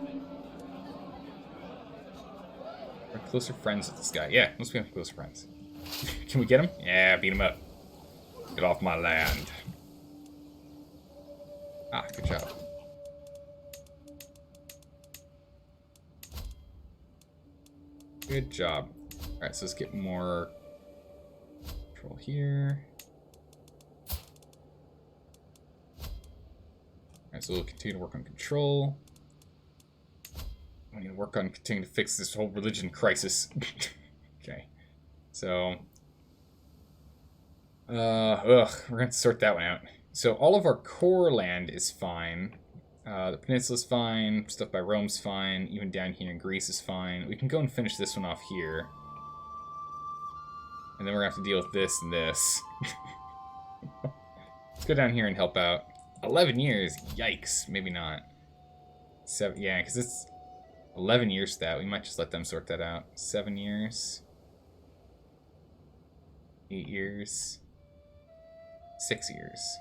We're closer friends with this guy. Yeah, let's be closer friends. Can we get him? Yeah, beat him up. Get off my land. Ah, good job. Good job. Alright, so let's get more control here. Alright, so we'll continue to work on control. We need to work on continuing to fix this whole religion crisis. Okay. So... we're going to sort that one out. So all of our core land is fine. The peninsula's fine. Stuff by Rome's fine. Even down here in Greece is fine. We can go and finish this one off here. And then we're going to have to deal with this and this. Let's go down here and help out. 11 years? Yikes. Maybe not. 7, yeah, because it's 11 years to that. We might just let them sort that out. 7 years. 8 years. 6 years.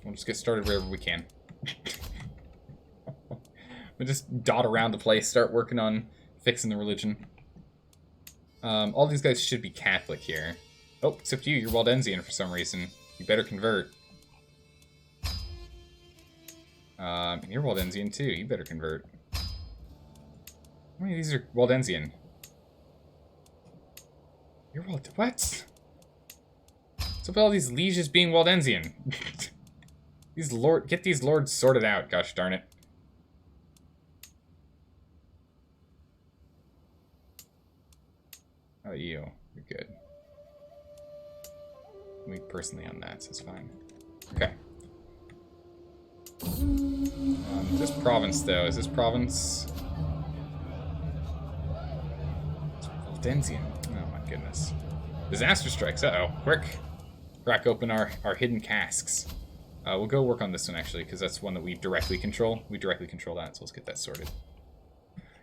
We'll just get started wherever we can. We'll just dot around the place, start working on fixing the religion. All these guys should be Catholic here. Oh, except you're Waldensian for some reason. You better convert. You're Waldensian too. You better convert. How many of these are Waldensian? You're what? What's up with all these lieges being Waldensian? Get these lords sorted out, gosh darn it. How about you? You're good. Weak personally on that, so it's fine. Okay. This province, though, is this province... It's Waldensian. Oh my goodness. Disaster strikes, uh-oh. Quick! Crack open our hidden casks. We'll go work on this one, actually, because that's one that we directly control. We directly control that, so let's get that sorted.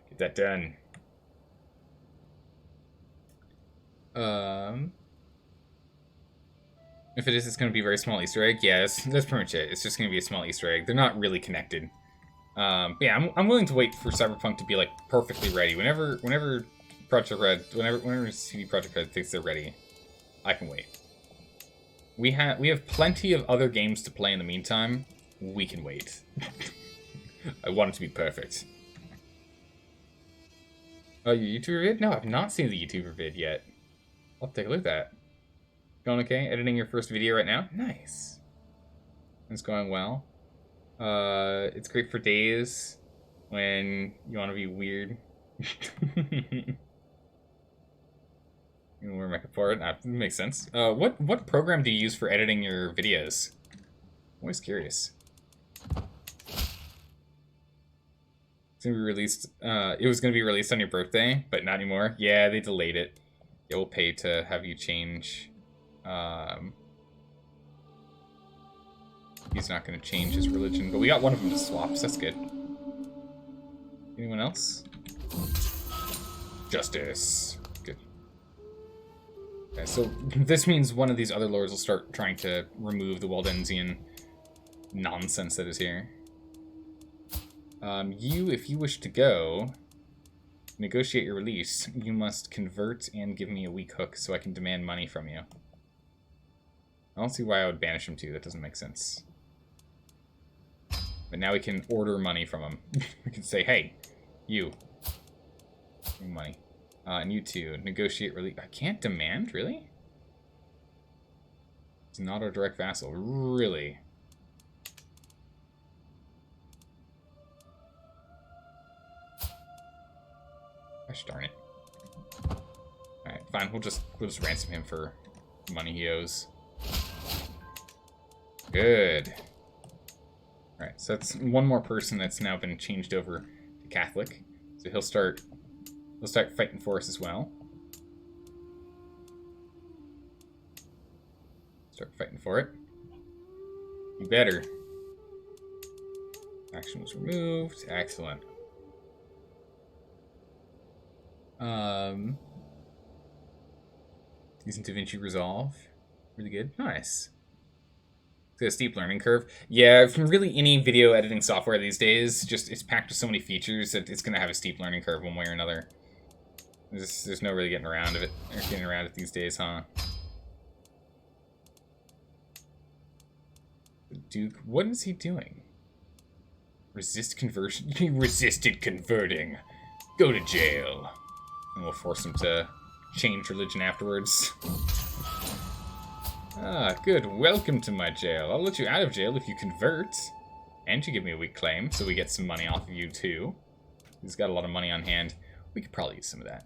Get that done. If it is, it's going to be a very small Easter egg. Yeah, that's pretty much it. It's just going to be a small Easter egg. They're not really connected. Yeah, I'm willing to wait for Cyberpunk to be, like, perfectly ready. Whenever Project Red, whenever CD Projekt Red thinks they're ready, I can wait. We have plenty of other games to play in the meantime. We can wait. I want it to be perfect. Oh, your YouTuber vid? No, I've not seen the YouTuber vid yet. I'll take a look at that. Going okay? Editing your first video right now? Nice. It's going well. It's great for days when you want to be weird. We're making for it. That makes sense. What program do you use for editing your videos? I'm always curious. It's gonna be released. It was gonna be released on your birthday, but not anymore. Yeah, they delayed it. It will pay to have you change. He's not gonna change his religion, but we got one of them to swap, so that's good. Anyone else? Justice. Good. Okay, so this means one of these other lords will start trying to remove the Waldensian nonsense that is here. You, if you wish to go, negotiate your release. You must convert and give me a weak hook so I can demand money from you. I don't see why I would banish him too. That doesn't make sense. But now we can order money from him. We can say, hey, you. Give me money. And you two, negotiate release. I can't demand? Really? It's not our direct vassal. Really? Gosh darn it. Alright, fine. We'll just ransom him for money he owes. Good. Alright, so that's one more person that's now been changed over to Catholic. So he'll start fighting for us as well. Start fighting for it. You better. Action was removed. Excellent. Decent Da Vinci Resolve. Really good. Nice. It's a steep learning curve. Yeah, from really any video editing software these days, just it's packed with so many features that it's going to have a steep learning curve one way or another. There's no really getting around it these days, huh? The Duke, what is he doing? Resist conversion? He resisted converting. Go to jail. And we'll force him to change religion afterwards. Ah, good. Welcome to my jail. I'll let you out of jail if you convert. And you give me a weak claim, so we get some money off of you, too. He's got a lot of money on hand. We could probably use some of that.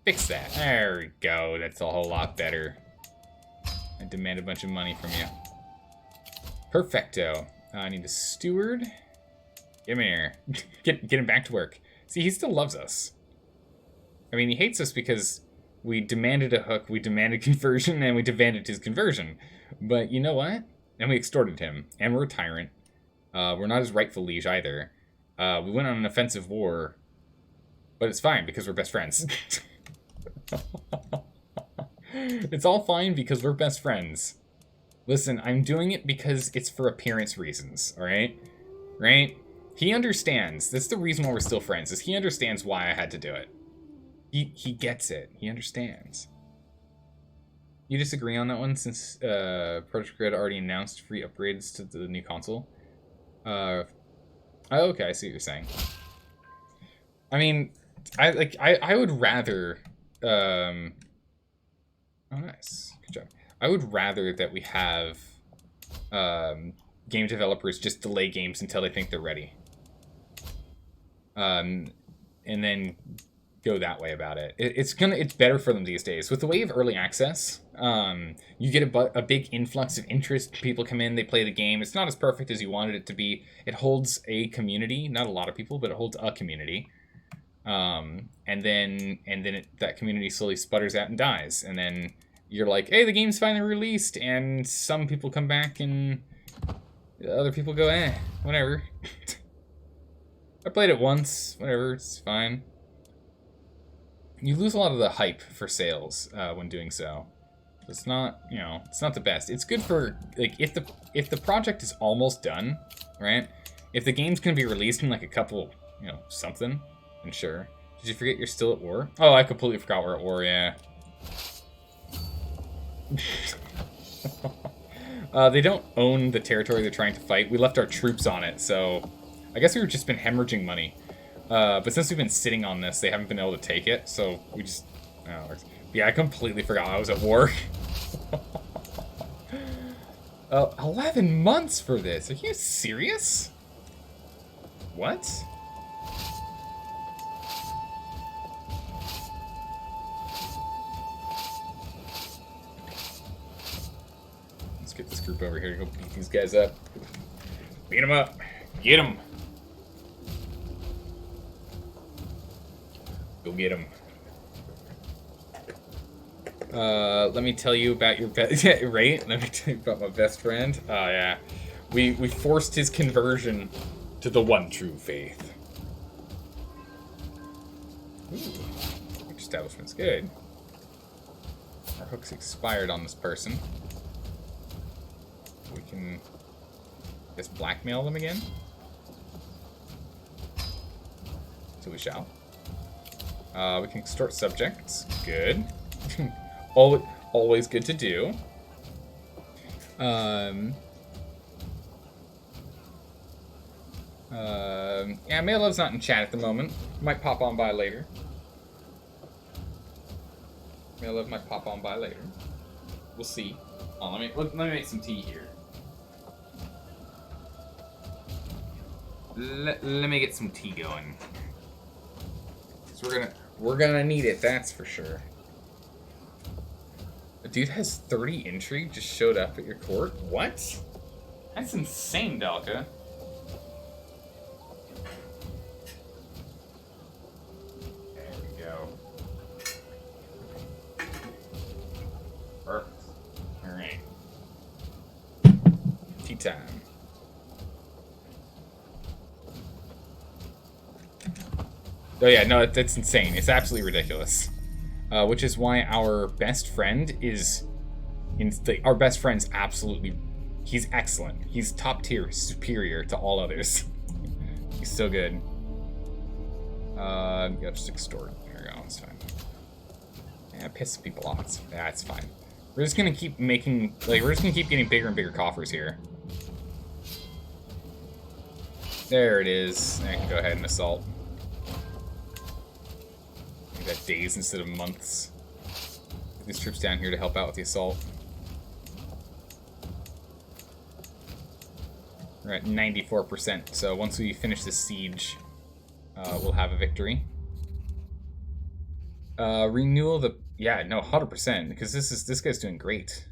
Fix that. There we go. That's a whole lot better. I demand a bunch of money from you. Perfecto. I need a steward. Get him here. Get him back to work. See, he still loves us. I mean, he hates us because we demanded a hook, we demanded conversion, and we demanded his conversion. But you know what? And we extorted him. And we're a tyrant. We're not his rightful liege either. We went on an offensive war. But it's fine because we're best friends. It's all fine because we're best friends. Listen, I'm doing it because it's for appearance reasons, alright? Right? He understands. That's the reason why we're still friends, is he understands why I had to do it. He gets it. He understands. You disagree on that one since Project Red already announced free upgrades to the new console? Oh, okay, I see what you're saying. I mean, I would rather oh nice. Good job. I would rather that we have game developers just delay games until they think they're ready. And then go that way about it. It's better for them these days. With the way of early access, you get a big influx of interest. People come in, they play the game. It's not as perfect as you wanted it to be. It holds a community, not a lot of people, but it holds a community. And then that community slowly sputters out and dies. And then you're like, hey, the game's finally released, and some people come back and other people go, whatever. I played it once, whatever, it's fine. You lose a lot of the hype for sales when doing so. It's not, it's not the best. It's good for, like, if the project is almost done, right? If the game's gonna be released in like a couple, something, then sure. Did you forget you're still at war? Oh, I completely forgot we're at war, yeah. They don't own the territory they're trying to fight. We left our troops on it, so I guess we've just been hemorrhaging money. But since we've been sitting on this, they haven't been able to take it, so we just... yeah, I completely forgot I was at war. 11 months for this? Are you serious? What? Let's get this group over here to go beat these guys up. Beat them up. Get them. get him. Let me tell you about your best... Yeah, right? Let me tell you about my best friend. Oh, yeah. We forced his conversion to the one true faith. Ooh. Establishment's good. Our hook's expired on this person. We can just blackmail them again. So we shall. We can extort subjects. Good. Always good to do. Yeah, Mailove's not in chat at the moment. Might pop on by later. Mailove might pop on by later. We'll see. Oh, let me make some tea here. Let me get some tea going. So we're gonna need it, that's for sure. A dude has 30 intrigue, just showed up at your court? What? That's insane, Dalka. There we go. Perfect. Alright. Tea time. Oh yeah, no, that's insane. It's absolutely ridiculous. Which is why our best friend is... our best friend's absolutely... He's excellent. He's top tier, superior to all others. He's so good. Yeah, just extort. There we go, it's fine. Yeah, piss people off. Yeah, it's fine. We're just gonna keep making... we're just gonna keep getting bigger and bigger coffers here. There it is. I can go ahead and assault. Got days instead of months. Get these troops down here to help out with the assault. We're at 94%, so once we finish this siege, we'll have a victory. Renewal the... Yeah, no, 100%, because this guy's doing great.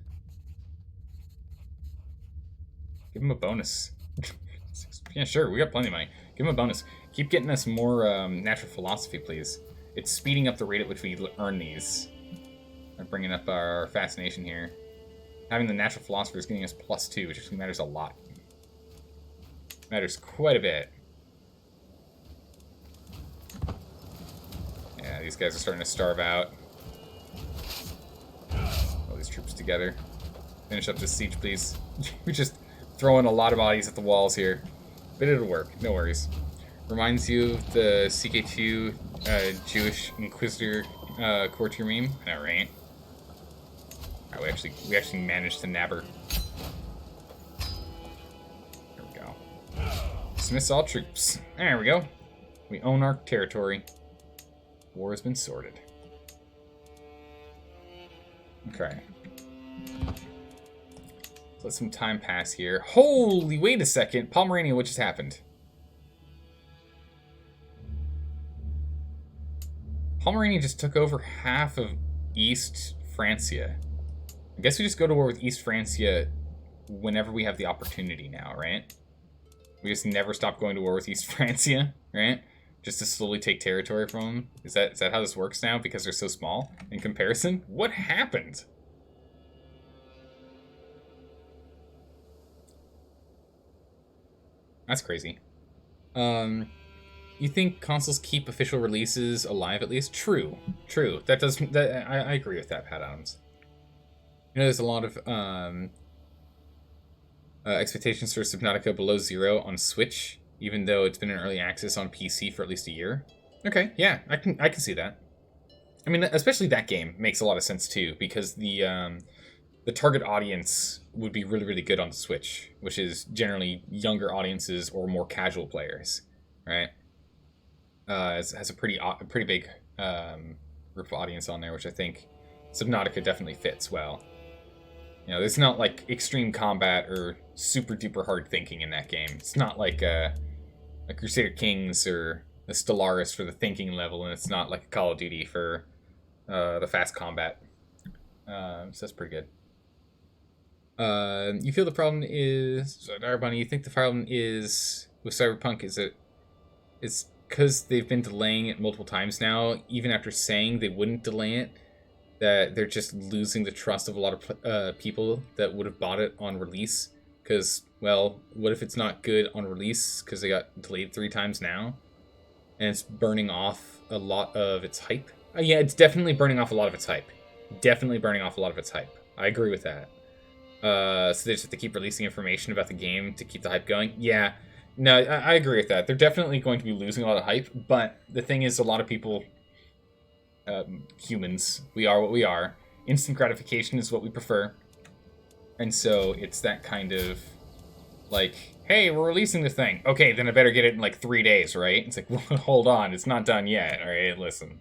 Give him a bonus. Yeah, sure, we got plenty of money. Give him a bonus. Keep getting us more natural philosophy, please. It's speeding up the rate at which we earn these. I'm bringing up our fascination here. Having the natural philosopher is getting us +2, which actually matters a lot. Matters quite a bit. Yeah, these guys are starting to starve out. All these troops together. Finish up this siege, please. We're just throwing a lot of bodies at the walls here. But it'll work, no worries. Reminds you of the CK2 Jewish Inquisitor courtier meme? I know, right? Oh, we actually managed to nab her. There we go. Dismiss all troops. There we go. We own our territory. War has been sorted. Okay. Let some time pass here. Holy, wait a second. Pomerania, what just happened? Pomerania just took over half of East Francia. I guess we just go to war with East Francia whenever we have the opportunity now, right? We just never stop going to war with East Francia, right? Just to slowly take territory from them. Is that how this works now? Because they're so small in comparison? What happened? That's crazy. You think consoles keep official releases alive at least? True. True. I agree with that, Pat Adams. You know, there's a lot of expectations for Subnautica below 0 on Switch, even though it's been in early access on PC for at least a year. Okay, yeah, I can see that. I mean, especially that game makes a lot of sense too, because the target audience would be really, really good on the Switch, which is generally younger audiences or more casual players, right? Has a pretty big group of audience on there, which I think Subnautica definitely fits well. You know, there's not like extreme combat or super duper hard thinking in that game. It's not like a Crusader Kings or a Stellaris for the thinking level, and it's not like a Call of Duty for the fast combat. So that's pretty good. You feel the problem is... So, Darbunny, you think the problem is with Cyberpunk is because they've been delaying it multiple times now, even after saying they wouldn't delay it, that they're just losing the trust of a lot of people that would have bought it on release. Because, well, what if it's not good on release because they got delayed 3 times now? And it's burning off a lot of its hype? Yeah, it's definitely burning off a lot of its hype. Definitely burning off a lot of its hype. I agree with that. So they just have to keep releasing information about the game to keep the hype going? Yeah. No, I agree with that. They're definitely going to be losing a lot of hype, but the thing is, a lot of people, humans, we are what we are. Instant gratification is what we prefer. And so it's that kind of, like, hey, we're releasing the thing. Okay, then I better get it in, like, 3 days, right? It's like, well, hold on, it's not done yet, all right? Listen.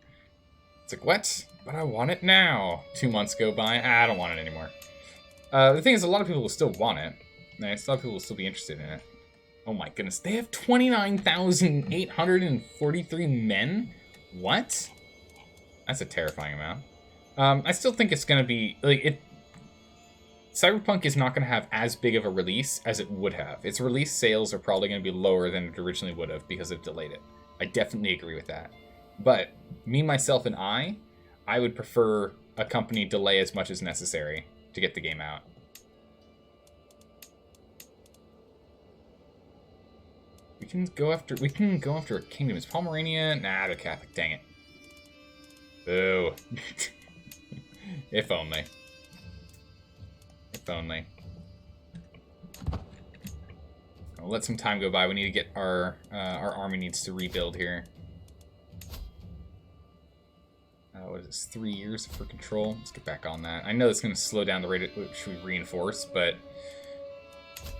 It's like, what? But I want it now. 2 months go by. I don't want it anymore. The thing is, a lot of people will still want it. Nice. A lot of people will still be interested in it. Oh my goodness, they have 29,843 men? What? That's a terrifying amount. I still think it's gonna be, like, Cyberpunk is not gonna have as big of a release as it would have. Its release sales are probably gonna be lower than it originally would have because it delayed it. I definitely agree with that. But, me, myself, and I would prefer a company delay as much as necessary to get the game out. We can go after a kingdom. Is Pomerania? Nah, they're Catholic, dang it. Boo. If only. If only. I'll let some time go by. We need to get our army needs to rebuild here. What is this? 3 years for control? Let's get back on that. I know it's going to slow down the rate at which we reinforce, but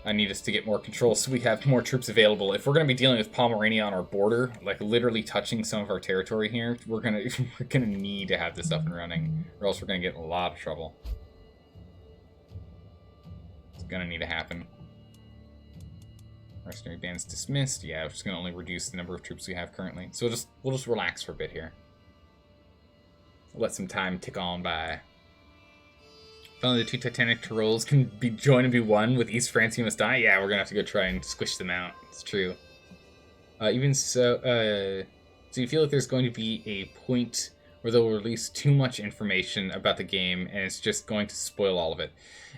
I need us to get more control so we have more troops available. If we're going to be dealing with Pomerania on our border, like literally touching some of our territory here, we're gonna need to have this up and running, or else we're gonna get in a lot of trouble. It's gonna need to happen. Mercenary bands dismissed. Yeah, it's gonna only reduce the number of troops we have currently. So we'll just relax for a bit here. Let some time tick on by. Finally, the 2 Titanic Tyrols can be joined and be one with East France. You must die. Yeah, we're gonna have to go try and squish them out. It's true. Even so, so you feel like there's going to be a point where they'll release too much information about the game, and it's just going to spoil all of it.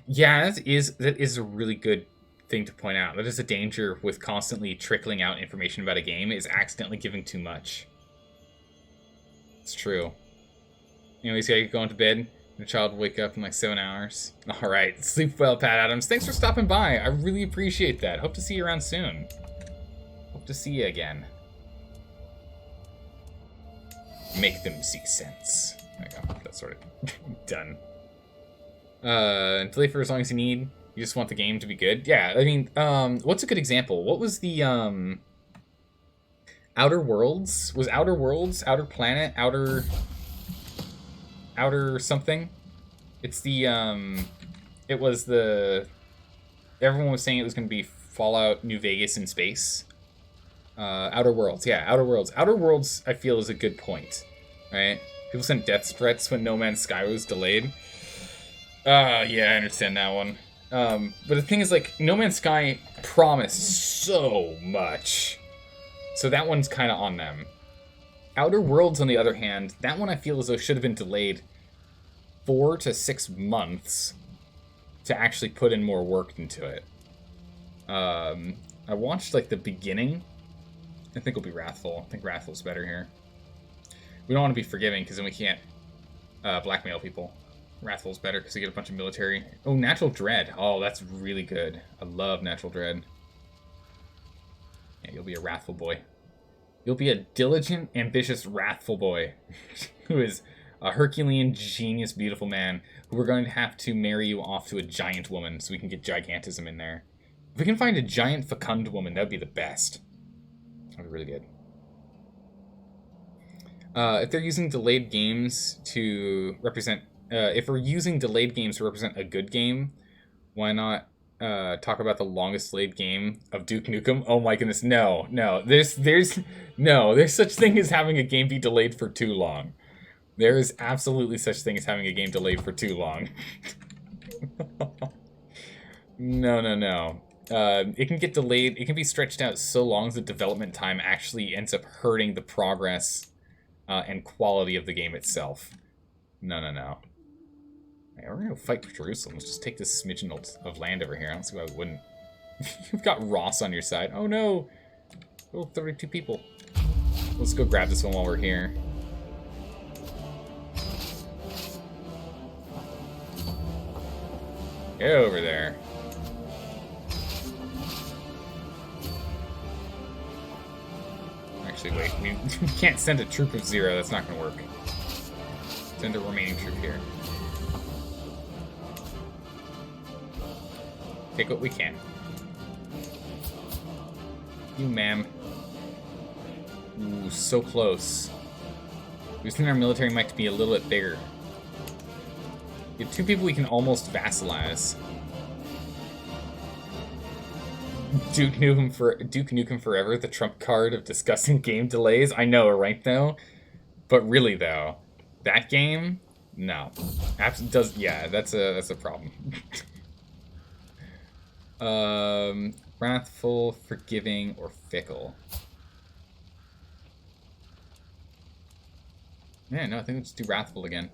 Yeah, that is a really good thing to point out. That is a danger with constantly trickling out information about a game, is accidentally giving too much. It's true. Anyways, gotta get going to bed. Your child will wake up in like 7 hours. Alright, sleep well, Pat Adams. Thanks for stopping by. I really appreciate that. Hope to see you around soon. Hope to see you again. Make them see sense. There you go. That's sort of done. Delay for as long as you need. You just want the game to be good? Yeah, I mean, what's a good example? What was the, Outer Worlds? Was Outer Worlds? Outer Planet? Outer something? It's the, it was the, everyone was saying it was going to be Fallout New Vegas in space. Outer Worlds, yeah, Outer Worlds. Outer Worlds, I feel, is a good point, right? People sent death threats when No Man's Sky was delayed. Yeah, I understand that one. But the thing is, like, No Man's Sky promised so much. So that one's kind of on them. Outer Worlds, on the other hand, that one I feel as though should have been delayed 4 to 6 months to actually put in more work into it. I watched, like, the beginning. I think it'll be Wrathful. I think Wrathful's better here. We don't want to be forgiving, because then we can't blackmail people. Wrathful's better, because you get a bunch of military. Oh, Natural Dread. Oh, that's really good. I love Natural Dread. Yeah, you'll be a Wrathful boy. You'll be a diligent, ambitious, wrathful boy who is a Herculean, genius, beautiful man who we're going to have to marry you off to a giant woman so we can get gigantism in there. If we can find a giant, fecund woman, that would be the best. That would be really good. If they're using delayed games to represent... if we're using delayed games to represent a good game, why not talk about the longest delayed game of Duke Nukem? Oh my goodness, no. There's such thing as having a game be delayed for too long. There is absolutely such thing as having a game delayed for too long. No. It can get delayed. It can be stretched out so long as the development time actually ends up hurting the progress and quality of the game itself. No. Right, we're gonna go fight for Jerusalem. Let's just take this smidgen of land over here. I don't see why we wouldn't. You've got Ross on your side. Oh no! Oh, 32 people. Let's go grab this one while we're here. Get over there. Actually, wait. We can't send a troop of 0. That's not going to work. Send a remaining troop here. Take what we can. You, ma'am. Ooh, so close. We just need our military might to be a little bit bigger. We have 2 people we can almost vassalize. Duke Nukem Forever, the trump card of discussing game delays. I know, right, though? But really, though, that game? No. Yeah, that's a problem. Wrathful, forgiving, or fickle. Yeah, no, I think we'll just do Wrathful again.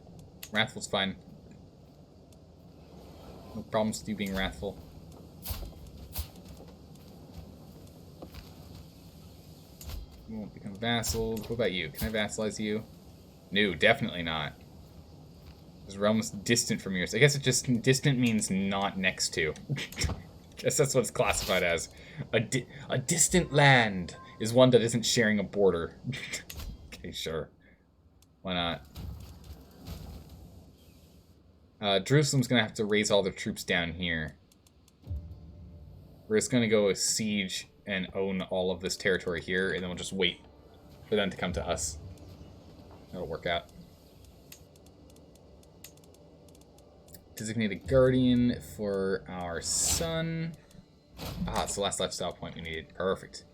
Wrathful's fine. No problems with you being wrathful. You won't become vassal. What about you? Can I vassalize you? No, definitely not. Because we're almost distant from yours. I guess it just distant means not next to. Guess that's what it's classified as. A distant land is one that isn't sharing a border. Okay, sure. Why not? Jerusalem's gonna have to raise all their troops down here. We're just gonna go siege and own all of this territory here, and then we'll just wait for them to come to us. That'll work out. Designate a guardian for our son. Ah, it's the last lifestyle point we needed. Perfect.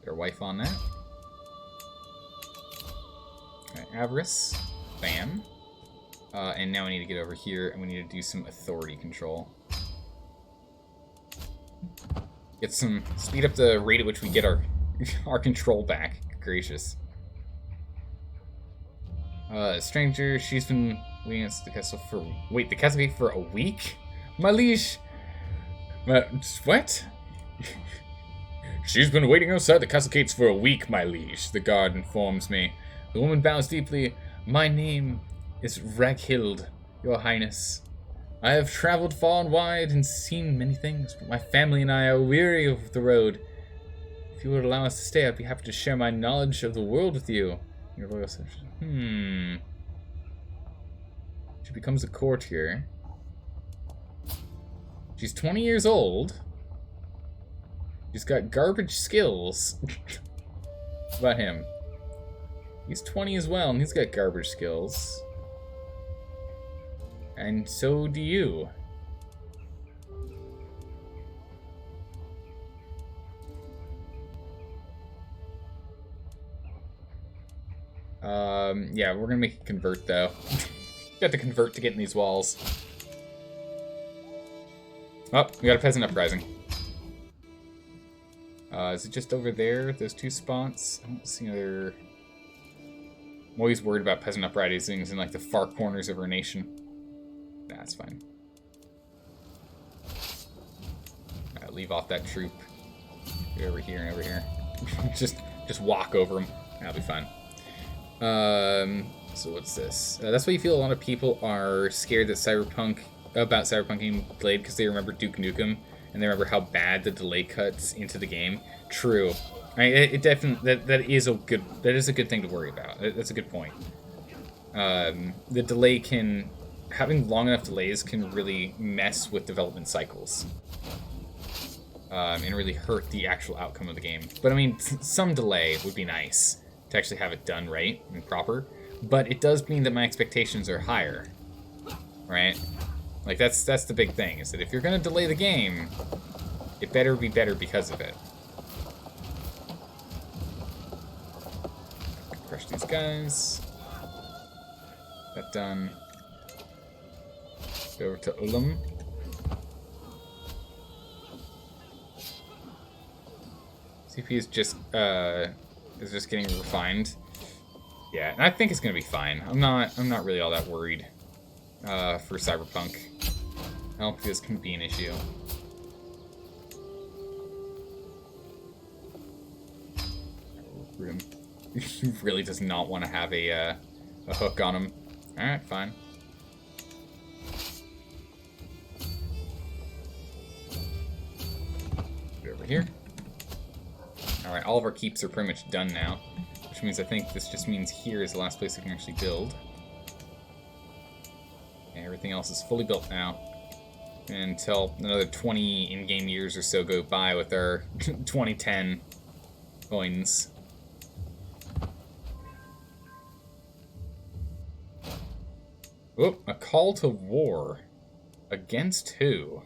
Get our wife on that. Alright, avarice. Bam. And now we need to get over here, and we need to do some authority control. Get some... Speed up the rate at which we get our control back. Gracious. Stranger, she's been waiting at the castle for... Wait, the castle gate for a week? My liege! What? She's been waiting outside the castle gates for a week, my liege, the guard informs me. The woman bows deeply. My name is Raghild, your highness. I have traveled far and wide and seen many things, but my family and I are weary of the road. If you would allow us to stay, I'd be happy to share my knowledge of the world with you. Your loyal subject. She becomes a courtier. She's 20 years old. She's got garbage skills. What about him? He's 20 as well, and he's got garbage skills. And so do you. Yeah, we're gonna make it convert, though. Got to convert to get in these walls. Oh, we got a Peasant Uprising. Is it just over there, those 2 spots? I don't see other... I'm always worried about Peasant Uprisings in, like, the far corners of our nation. That's fine. Leave off that troop. Get over here and over here. just walk over them. That'll be fine. So what's this? That's why you feel a lot of people are scared that about Cyberpunk being delayed because they remember Duke Nukem and they remember how bad the delay cuts into the game. True. It definitely that is a good thing to worry about. That's a good point. The delay having long enough delays can really mess with development cycles. And really hurt the actual outcome of the game. But I mean, some delay would be nice to actually have it done right and proper. But it does mean that my expectations are higher, right? Like that's the big thing, is that if you're gonna delay the game, it better be better because of it. Crush these guys. That done. Go over to Ulam. CP is just getting refined. Yeah, and I think it's gonna be fine. I'm not really all that worried for Cyberpunk. I don't think this can be an issue. He really does not want to have a hook on him. All right, fine. Put it over here. All right, all of our keeps are pretty much done now, which means I think this just means here is the last place we can actually build. And everything else is fully built now. Until another 20 in-game years or so go by with our 2010 coins. Oh, a call to war. Against who?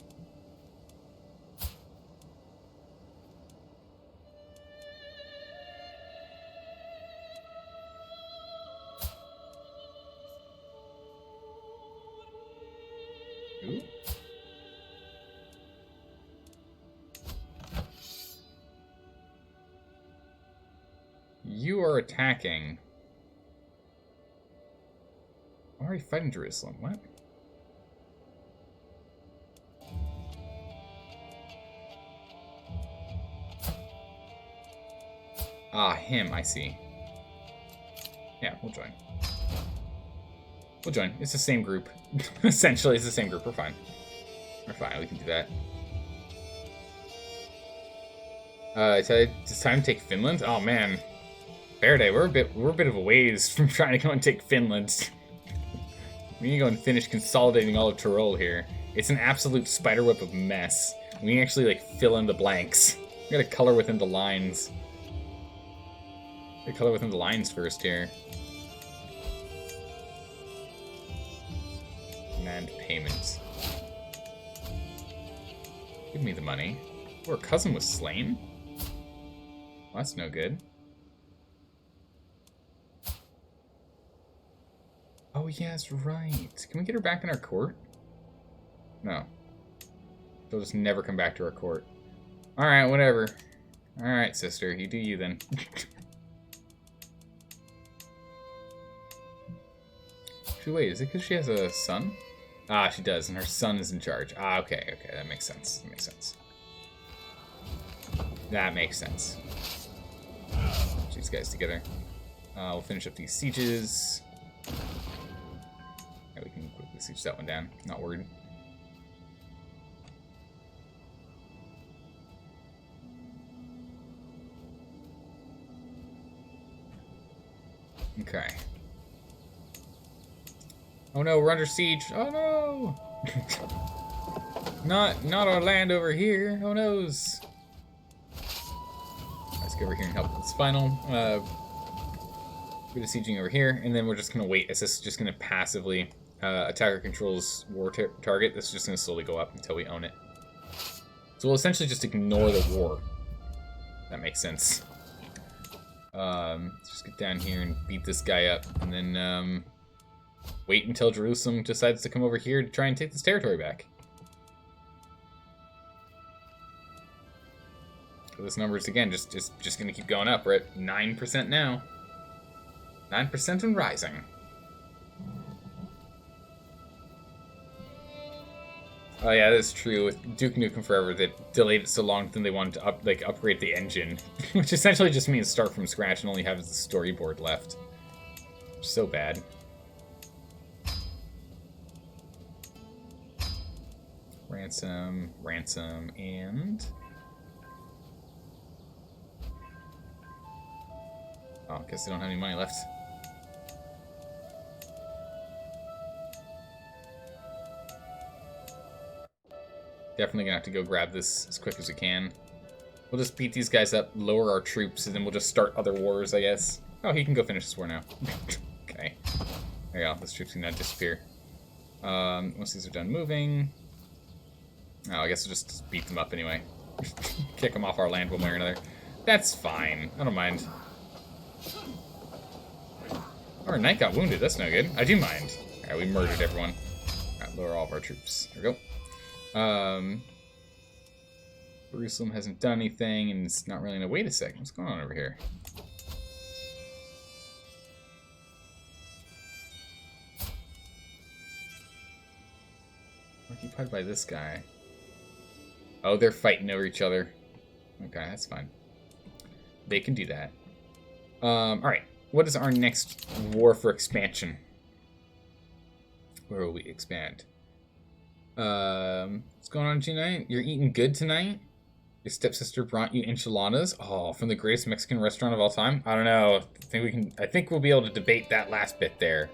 Ooh. You are attacking. Why are you fighting Jerusalem? What? Ah, him, I see. Yeah, we'll join. We'll join. It's the same group. Essentially, it's the same group. We're fine. We're fine. We can do that. It's time to take Finland? Oh, man. Fair day. We're a bit of a ways from trying to go and take Finland. We need to go and finish consolidating all of Tyrol here. It's an absolute spiderweb of mess. We can actually, like, fill in the blanks. We gotta color within the lines. Color within the lines first here. Demand payment. Give me the money. Oh, our cousin was slain? Well, that's no good. Oh, yeah, that's right. Can we get her back in our court? No. She'll just never come back to our court. Alright, whatever. Alright, sister. You do you then. Wait, is it because she has a son? Ah, she does, and her son is in charge. Ah, okay, okay, that makes sense. That makes sense. That makes sense. Put these guys together. We'll finish up these sieges. Yeah, we can quickly siege that one down. Not worried. Okay. Oh no, we're under siege. Oh no! Not our land over here. Oh noes. Let's go over here and help with this final. We're sieging over here, and then we're just gonna wait. It's just gonna passively attacker controls war target. This is just gonna slowly go up until we own it. So we'll essentially just ignore the war. That makes sense. Let's just get down here and beat this guy up, and then wait until Jerusalem decides to come over here to try and take this territory back. So this number is, again, just going to keep going up. We're at 9% now. 9% and rising. Oh yeah, that's true. With Duke Nukem Forever, they delayed it so long that they wanted to upgrade the engine, which essentially just means start from scratch and only have the storyboard left. So bad. Ransom, and... Oh, I guess they don't have any money left. Definitely gonna have to go grab this as quick as we can. We'll just beat these guys up, lower our troops, and then we'll just start other wars, I guess. Oh, he can go finish this war now. Okay. There you go. Those troops can now disappear. Once these are done moving... Oh, I guess we'll just beat them up anyway. Kick them off our land one way or another. That's fine. I don't mind. Our knight got wounded. That's no good. I do mind. Alright, we murdered everyone. Alright, lower all of our troops. There we go. Jerusalem hasn't done anything, and it's not really... Wait a second, what's going on over here? Occupied by this guy. Oh, they're fighting over each other. Okay, that's fine. They can do that. Alright. What is our next war for expansion? Where will we expand? What's going on tonight? You're eating good tonight? Your stepsister brought you enchiladas? Oh, from the greatest Mexican restaurant of all time? I don't know. I think we'll be able to debate that last bit there.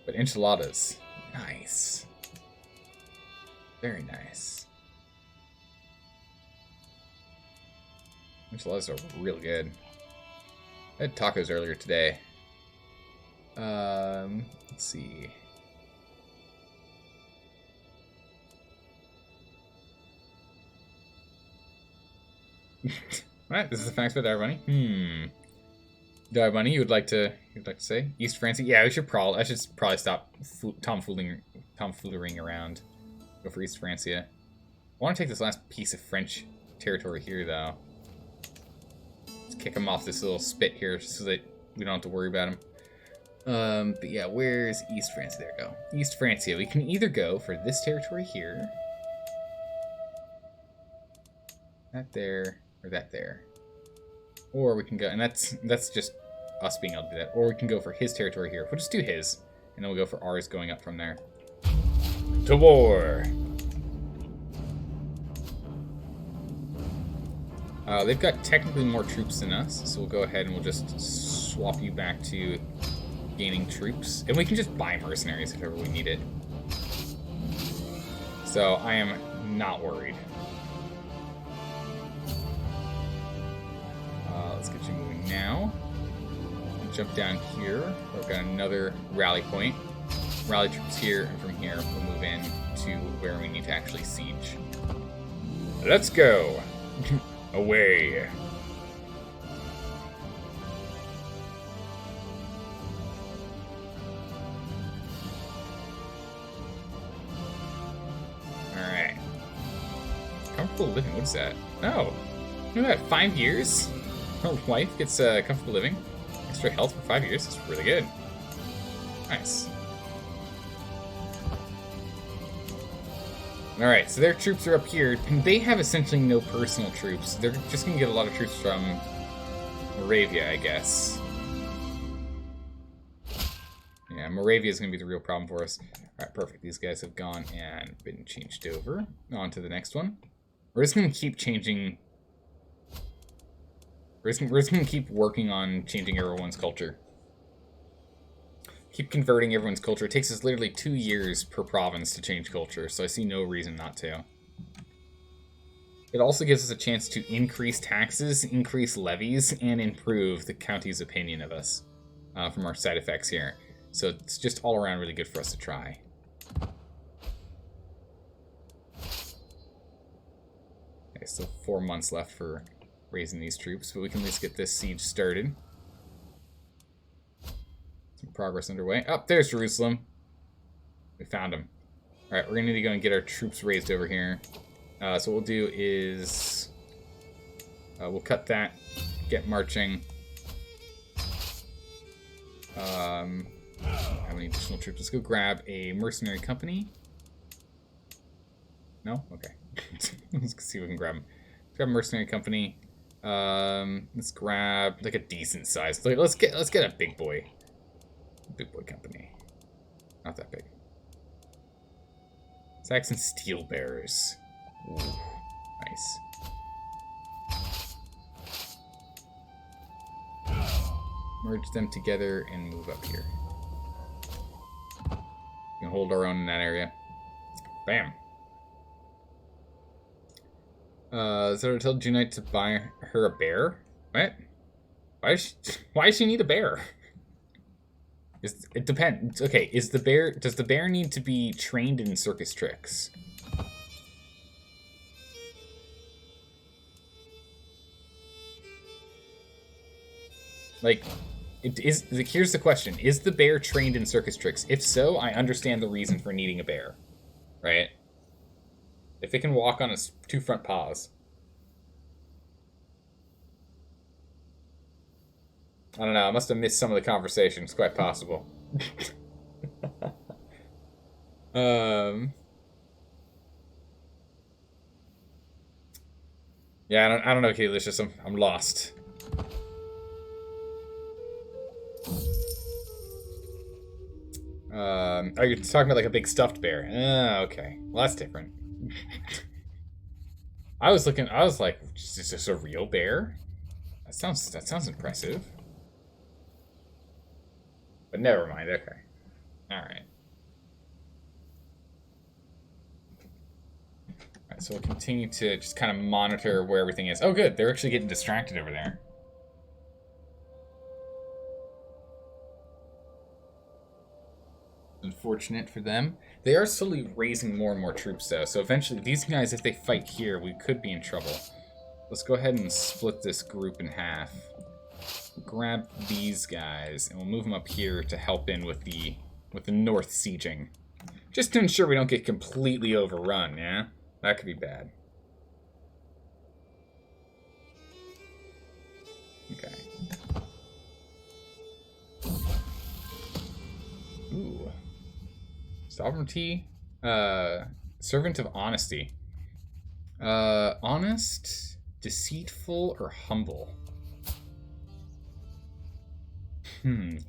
But enchiladas. Nice. Very nice. Enchiladas are real good. I had tacos earlier today. Let's see. What? This is the facts about Dire Bunny? Dire Bunny, you'd like to say? East France? Yeah, I should probably stop tomfoolering around. Go for East Francia. I want to take this last piece of French territory here, though. Let's kick him off this little spit here, so that we don't have to worry about him. But yeah, where's East Francia? There we go. East Francia. We can either go for this territory here, that there, or that there, or we can go, and that's just us being able to do that. Or we can go for his territory here. We'll just do his, and then we'll go for ours going up from there. To war. They've got technically more troops than us, so we'll go ahead and we'll just swap you back to gaining troops. And we can just buy mercenaries if ever we need it. So I am not worried. Let's get you moving now. We'll jump down here. We've got another rally point. Rally troops here, and from here we'll move in to where we need to actually siege. Let's go! Away! Alright. Comfortable living, what's that? Oh! Look at that, 5 years? Our wife gets comfortable living. Extra health for 5 years, that's really good. Nice. Alright, so their troops are up here, and they have essentially no personal troops. They're just going to get a lot of troops from Moravia, I guess. Yeah, Moravia is going to be the real problem for us. Alright, perfect. These guys have gone and been changed over. On to the next one. We're just going to keep changing... We're just going to keep working on changing everyone's culture. Keep converting everyone's culture. It takes us literally 2 years per province to change culture, so I see no reason not to. It also gives us a chance to increase taxes, increase levies, and improve the county's opinion of us from our side effects here. So it's just all around really good for us to try. Okay, still 4 months left for raising these troops, but we can at least get this siege started. Some progress underway. Oh, there's Jerusalem. We found him. Alright, we're going to need to go and get our troops raised over here. So what we'll do is... we'll cut that. Get marching. How many additional troops? Let's go grab a mercenary company. No? Okay. Let's see if we can grab them. Let's grab a mercenary company. Let's grab like a decent size. Let's get a big boy. Big boy company. Not that big. Saxon Steel Bearers. Ooh, nice. Merge them together and move up here. We can hold our own in that area. Bam. So I told Junite to buy her a bear? What? Why does she need a bear? It depends. Okay, does the bear need to be trained in circus tricks? Like, here's the question. Is the bear trained in circus tricks? If so, I understand the reason for needing a bear. Right? If it can walk on its 2 front paws. I don't know, I must have missed some of the conversation. It's quite possible. Yeah, I don't know, Kalicious. I'm lost. Oh, you're talking about like a big stuffed bear. Okay. Well, that's different. I was like, is this a real bear? That sounds impressive. But never mind, okay. Alright. Alright, so we'll continue to just kind of monitor where everything is. Oh good, they're actually getting distracted over there. Unfortunate for them. They are slowly raising more and more troops, though. So eventually, these guys, if they fight here, we could be in trouble. Let's go ahead and split this group in half. Grab these guys, and we'll move them up here to help in with the north sieging. Just to ensure we don't get completely overrun, yeah? That could be bad. Okay. Ooh. Sovereignty, servant of honesty. Honest, deceitful, or humble?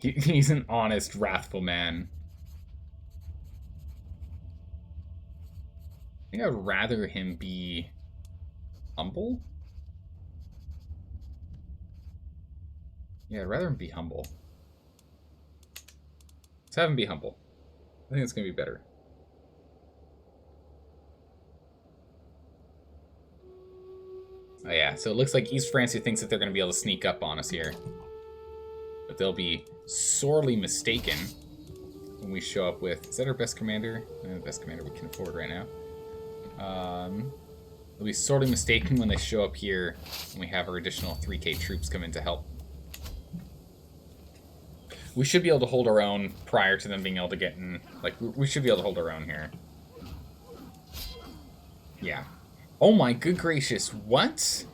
He's an honest, wrathful man. I think I'd rather him be humble. Yeah, I'd rather him be humble. Let's have him be humble. I think it's going to be better. Oh yeah, so it looks like East Francia thinks that they're going to be able to sneak up on us here. But they'll be sorely mistaken when we show up with... Is that our best commander? The best commander we can afford right now. They'll be sorely mistaken when they show up here and we have our additional 3k troops come in to help. We should be able to hold our own prior to them being able to get in. Like, we should be able to hold our own here. Yeah. Oh my good gracious, what?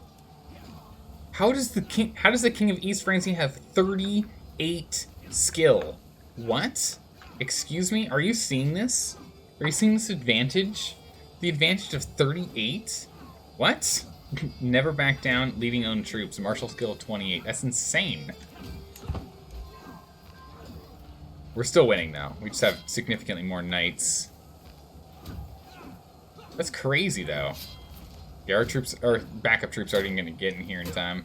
How does the king of East Francia have 38 skill? What? Excuse me? Are you seeing this? Are you seeing this advantage? The advantage of 38? What? Never back down, leaving own troops. Martial skill of 28. That's insane. We're still winning, though. We just have significantly more knights. That's crazy, though. Yeah, our backup troops aren't even going to get in here in time.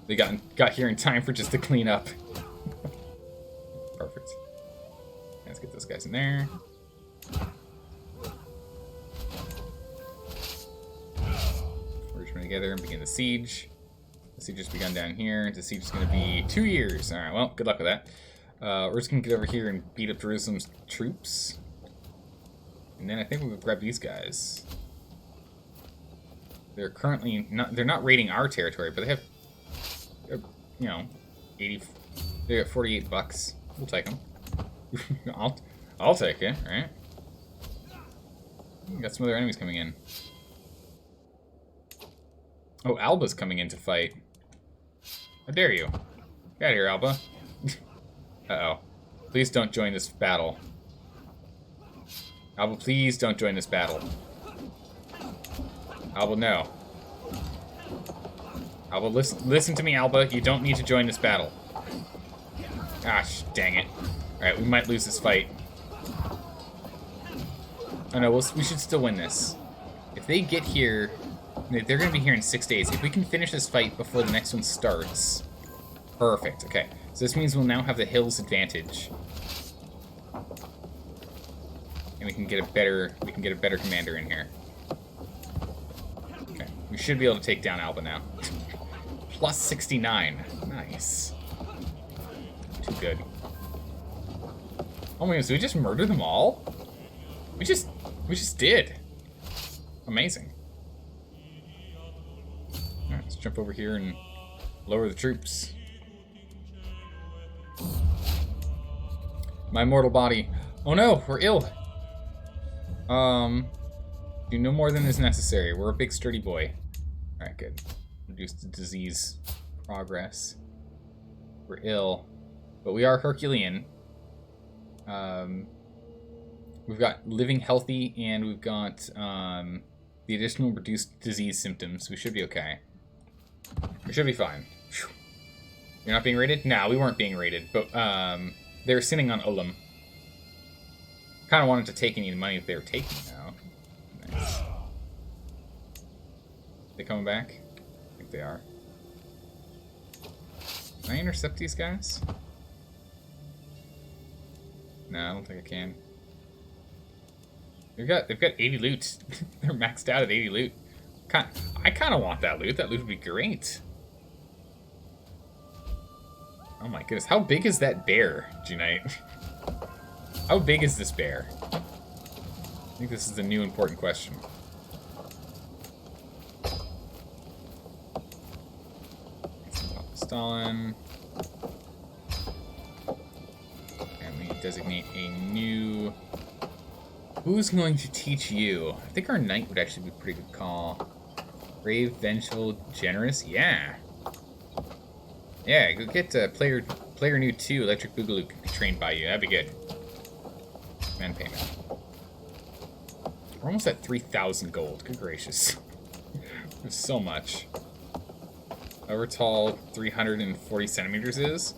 They got here in time for just to clean up. Perfect. Let's get those guys in there. Merge them together and begin the siege. The siege has begun down here. The siege is going to be 2 years. Alright, well, good luck with that. We're just going to get over here and beat up Jerusalem's troops. And then I think we'll grab these guys. They're currently they're not raiding our territory, but they have, you know, 80, they got 48 bucks. We'll take them. I'll take it, right? Got some other enemies coming in. Oh, Alba's coming in to fight. How dare you? Get out of here, Alba. Uh-oh. Please don't join this battle. Alba, please don't join this battle. Alba, no. Alba, listen to me, Alba. You don't need to join this battle. Gosh, dang it. Alright, we might lose this fight. Oh no, we should still win this. If they get here, they're going to be here in 6 days. If we can finish this fight before the next one starts... Perfect, okay. So this means we'll now have the hills advantage. And we can get a better commander in here. Okay. We should be able to take down Alba now. Plus 69. Nice. Too good. Oh my goodness, did we just murder them all? We just did. Amazing. Alright, let's jump over here and lower the troops. My mortal body. Oh no, we're ill. Do no more than is necessary. We're a big sturdy boy. Alright, good. Reduce the disease progress. We're ill. But we are Herculean. We've got living healthy, and we've got the additional reduced disease symptoms. We should be okay. We should be fine. Whew. You're not being raided? No, we weren't being raided, but they're sitting on Ullum. Kind of wanted to take any of the money that they were taking now. Nice. They coming back? I think they are. Can I intercept these guys? No, I don't think I can. They've got 80 loot. They're maxed out at 80 loot. I kind of want that loot. That loot would be great. Oh my goodness. How big is that bear, Junite? How big is this bear? I think this is the new important question. Stalin. And we designate a new... Who's going to teach you? I think our knight would actually be a pretty good call. Brave, vengeful, generous? Yeah. Yeah, go get player new 2, Electric Boogaloo could be trained by you. That'd be good. Man payment. We're almost at 3,000 gold. Good gracious. There's so much. However tall 340 centimeters is.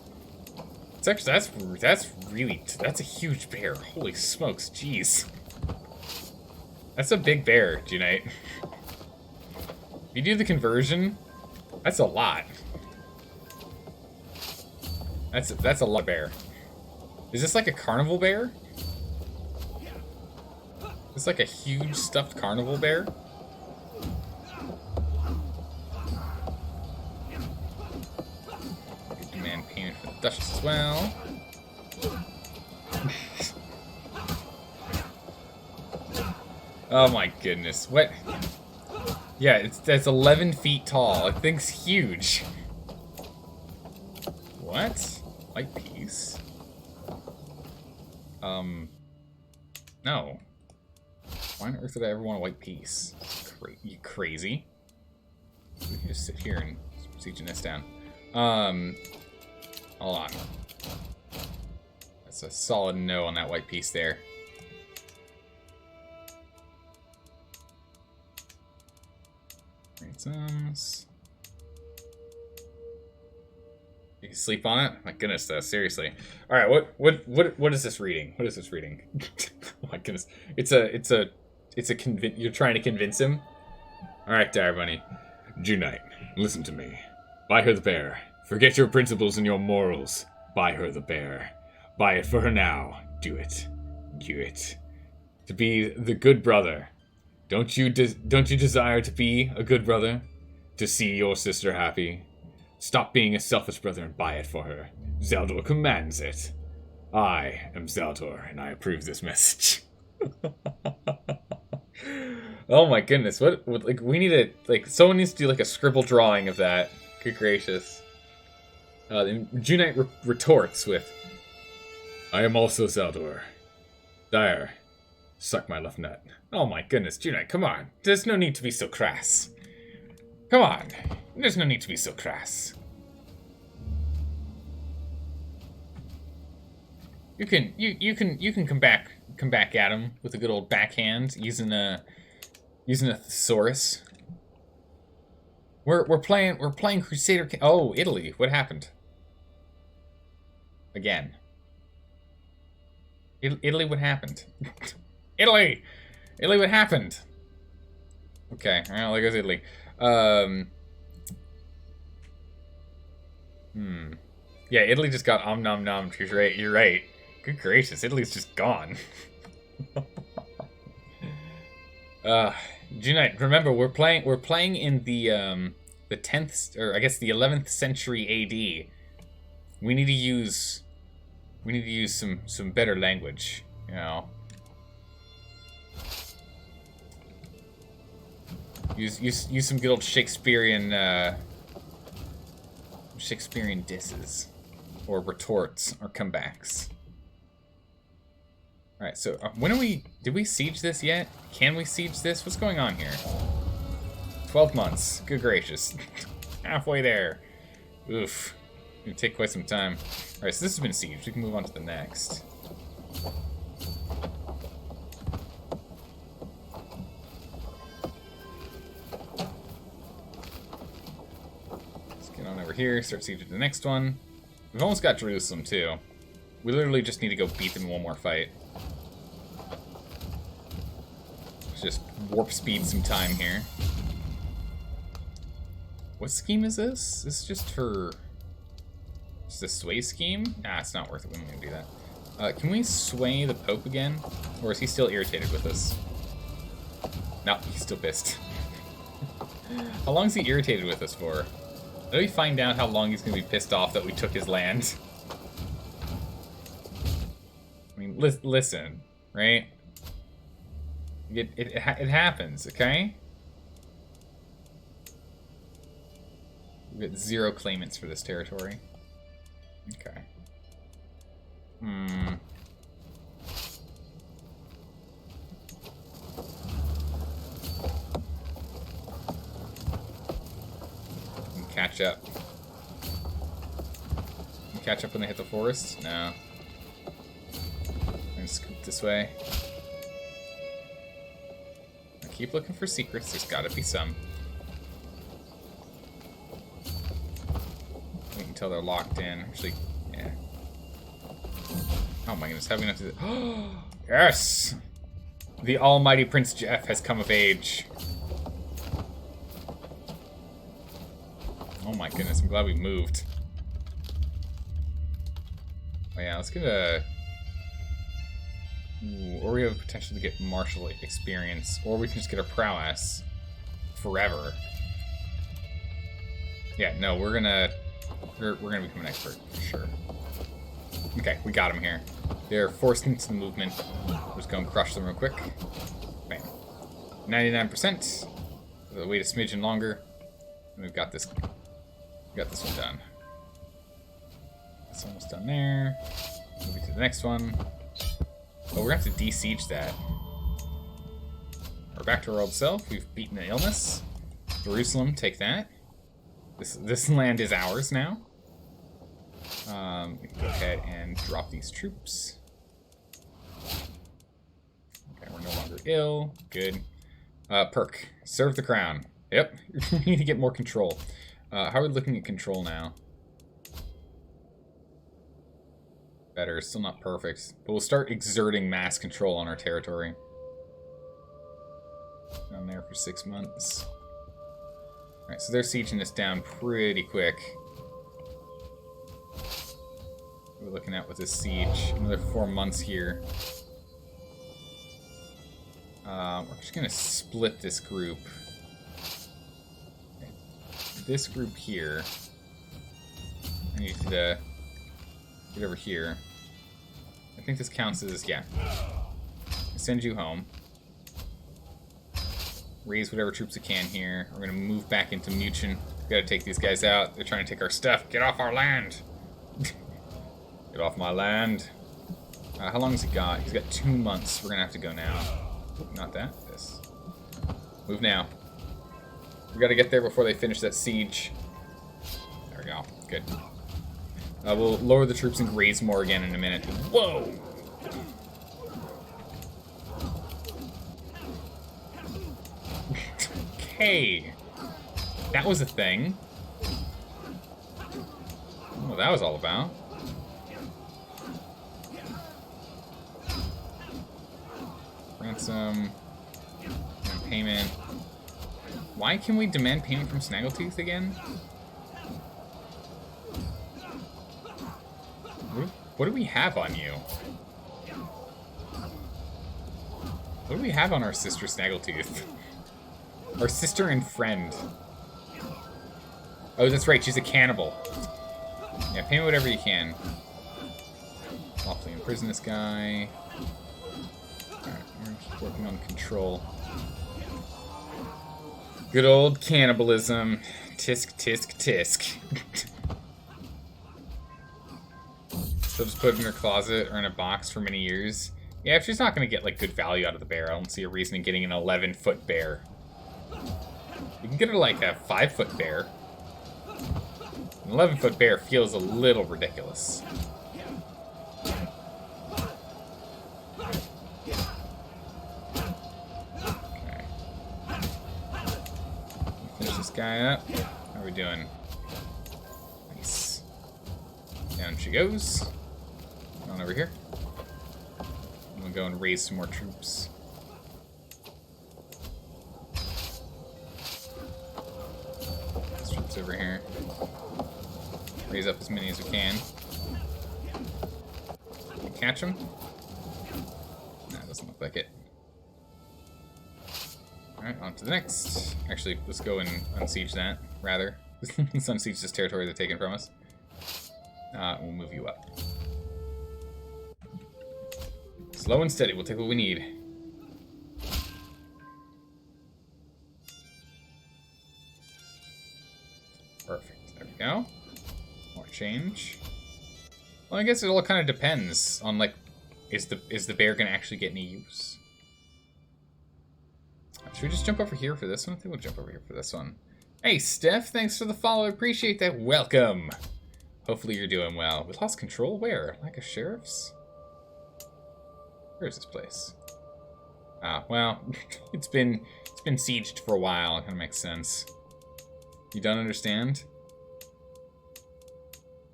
It's actually, that's a huge bear. Holy smokes, jeez. That's a big bear, Junite. If you do the conversion, that's a lot. That's a lot of bear. Is this like a carnival bear? It's like a huge stuffed carnival bear? Demand payment for the Duchess as well. Oh my goodness, what? Yeah, that's 11 feet tall. That thing's huge. What? White piece? No. Why on earth would I ever want a white piece? You crazy? We can just sit here and siege this down. Hold on. That's a solid no on that white piece there. Ransoms. You can sleep on it? My goodness, though, seriously. All right, what is this reading? What is this reading? Oh my goodness, it's a you're trying to convince him. All right, Dire Bunny. Junite, listen to me. Buy her the bear. Forget your principles and your morals. Buy her the bear. Buy it for her now. Do it. Do it. To be the good brother. Don't you desire to be a good brother? To see your sister happy? Stop being a selfish brother and buy it for her. Zeldor commands it. I am Zeldor, and I approve this message. Oh my goodness, what like, we need to, like, someone needs to do, like, a scribble drawing of that. Good gracious. Then Junite retorts with, I am also Zeldor. Dire, suck my left nut. Oh my goodness, Junite, come on. There's no need to be so crass. Come on. There's no need to be so crass. You can come back at him with a good old backhand using a thesaurus. We're playing Crusader. Oh, Italy. What happened? Again. Italy, what happened? Italy, what happened? Okay, all right, there goes Italy. Yeah, Italy just got nom nom. You're right. Good gracious, Italy's just gone. Junite, remember we're playing in the 10th, or I guess the 11th century AD. We need to use some better language, you know. Use some good old Shakespearean disses, or retorts, or comebacks. All right, so did we siege this yet? Can we siege this? What's going on here? 12 months. Good gracious. Halfway there. Oof. Gonna take quite some time. Alright, so this has been sieged. We can move on to the next. Let's get on over here, start sieging the next one. We've almost got Jerusalem, too. We literally just need to go beat them in one more fight. Let's just warp speed some time here. What scheme is this? This is just for... Is this sway scheme? Nah, it's not worth it. We don't need to do that. Can we sway the Pope again? Or is he still irritated with us? No, he's still pissed. How long is he irritated with us for? Let me find out how long he's going to be pissed off that we took his land. I mean, listen, right? It happens, okay? We get 0 claimants for this territory. Okay. Catch up. Can catch up when they hit the forest? No. I'm gonna scoop this way. I keep looking for secrets. There's gotta be some. Wait until they're locked in. Actually, yeah. Oh my goodness, how are we gonna do that? Oh, yes! The almighty Prince Jeff has come of age. Oh my goodness, I'm glad we moved. Oh yeah, let's get a... Ooh, or we have potential to get martial experience, or we can just get a prowess forever. Yeah, no, we're gonna become an expert, for sure. Okay, we got him here. They're forced into the movement. We'll just go and crush them real quick. Bam. 99%. We'll wait a smidgen longer. And we've got this. We got this one done. It's almost done there. Moving to the next one. Oh, we're gonna have to de-siege that. We're back to our old self. We've beaten the illness. Jerusalem, take that. This land is ours now. We can go ahead and drop these troops. Okay, we're no longer ill. Good. Perk. Serve the crown. Yep. We need to get more control. How are we looking at control now? Better. Still not perfect. But we'll start exerting mass control on our territory. Down there for 6 months. Alright, so they're sieging us down pretty quick. We're looking at with this siege. Another 4 months here. We're just going to split this group. Okay. This group here. I need to get over here. I think this counts as, yeah. Send you home. Raise whatever troops we can here. We're going to move back into Muchen. We've got to take these guys out. They're trying to take our stuff. Get off our land! Get off my land. How long has he got? He's got 2 months. We're going to have to go now. Not that. This. Move now. We got to get there before they finish that siege. There we go. Good. We'll lower the troops and graze more again in a minute. Whoa! Okay. That was a thing. What that was all about. Ransom. And payment. Why can we demand payment from Snaggletooth again? What do we have on you? What do we have on our sister Snaggletooth? Our sister and friend. Oh, that's right, she's a cannibal. Yeah, pay me whatever you can. Lawfully imprison this guy. Alright, we're gonna keep working on control. Good old cannibalism. Tisk, tisk, tisk. She'll just put it in her closet or in a box for many years. Yeah, if she's not going to get, like, good value out of the bear, I don't see a reason in getting an 11-foot bear. You can get her, like, a 5-foot bear. An 11-foot bear feels a little ridiculous. Okay. Finish this guy up. How are we doing? Nice. Down she goes. On over here. I'm gonna go and raise some more troops. Troops over here. Raise up as many as we can. Catch them? Nah, doesn't look like it. Alright, on to the next. Actually, let's go and unsiege that, rather. Let's unsiege this territory they're taking from us. We'll move you up. Slow and steady, we'll take what we need. Perfect, there we go. More change. Well, I guess it all kind of depends on, like, is the bear gonna actually get any use? Should we just jump over here for this one? I think we'll jump over here for this one. Hey, Steph, thanks for the follow. I appreciate that. Welcome. Hopefully you're doing well. We lost control? Where? Like a sheriff's? Where is this place? Ah, well, it's been sieged for a while. It kind of makes sense. You don't understand?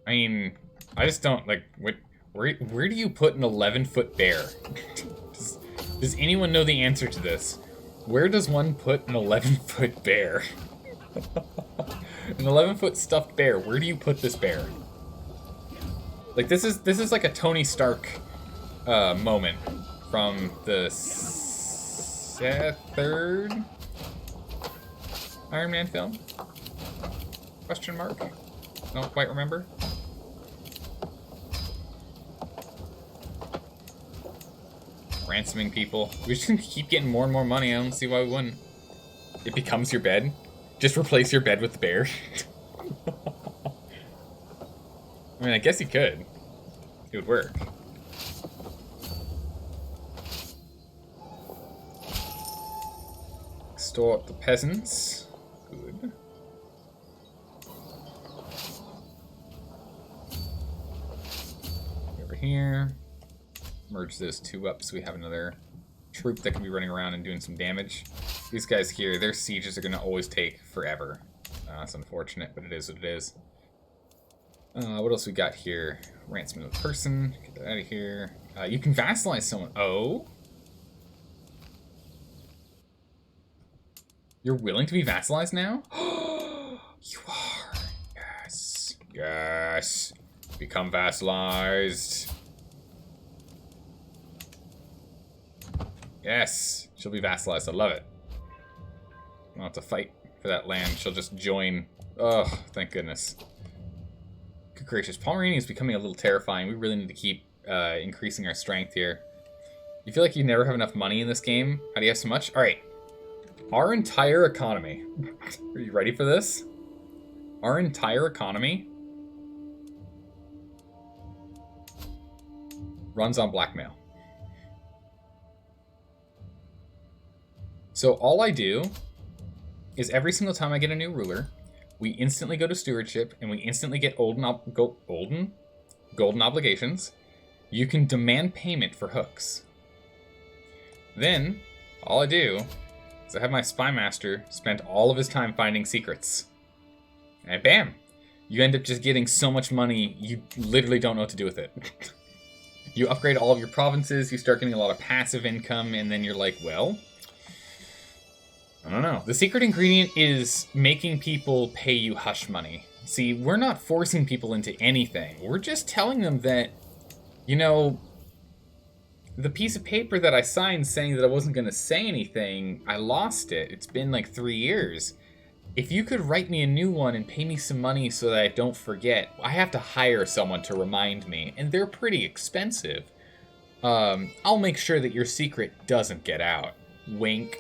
I mean, I just don't, like, where do you put an 11-foot bear? Does anyone know the answer to this? Where does one put an 11-foot bear? An 11-foot stuffed bear. Where do you put this bear? Like, this is like a Tony Stark moment from the third Iron Man film? Question mark? Don't quite remember. Ransoming people. We just keep getting more and more money. I don't see why we wouldn't. It becomes your bed. Just replace your bed with the bear. I mean, I guess you could. It would work. Extort the peasants. Good. Over here. Merge those two up so we have another troop that can be running around and doing some damage. These guys here, their sieges are going to always take forever. It's unfortunate, but it is what it is. What else we got here? Ransom of a person. Get that out of here. You can vassalize someone. Oh? You're willing to be vassalized now? You are. Yes. Yes. Become vassalized. Yes. She'll be vassalized. I love it. I don't have to fight for that land. She'll just join. Oh, thank goodness. Good gracious. Pomerania is becoming a little terrifying. We really need to keep increasing our strength here. You feel like you never have enough money in this game? How do you have so much? Alright. Our entire economy. Are you ready for this? Our entire economy runs on blackmail. So all I do is every single time I get a new ruler, we instantly go to stewardship and we instantly get golden obligations. You can demand payment for hooks. Then all I do is I have my spy master spend all of his time finding secrets. And bam! You end up just getting so much money, you literally don't know what to do with it. You upgrade all of your provinces, you start getting a lot of passive income, and then you're like, well, I don't know. The secret ingredient is making people pay you hush money. See, we're not forcing people into anything. We're just telling them that, you know, the piece of paper that I signed saying that I wasn't going to say anything, I lost it. It's been like 3 years. If you could write me a new one and pay me some money so that I don't forget, I have to hire someone to remind me, and they're pretty expensive. I'll make sure that your secret doesn't get out. Wink.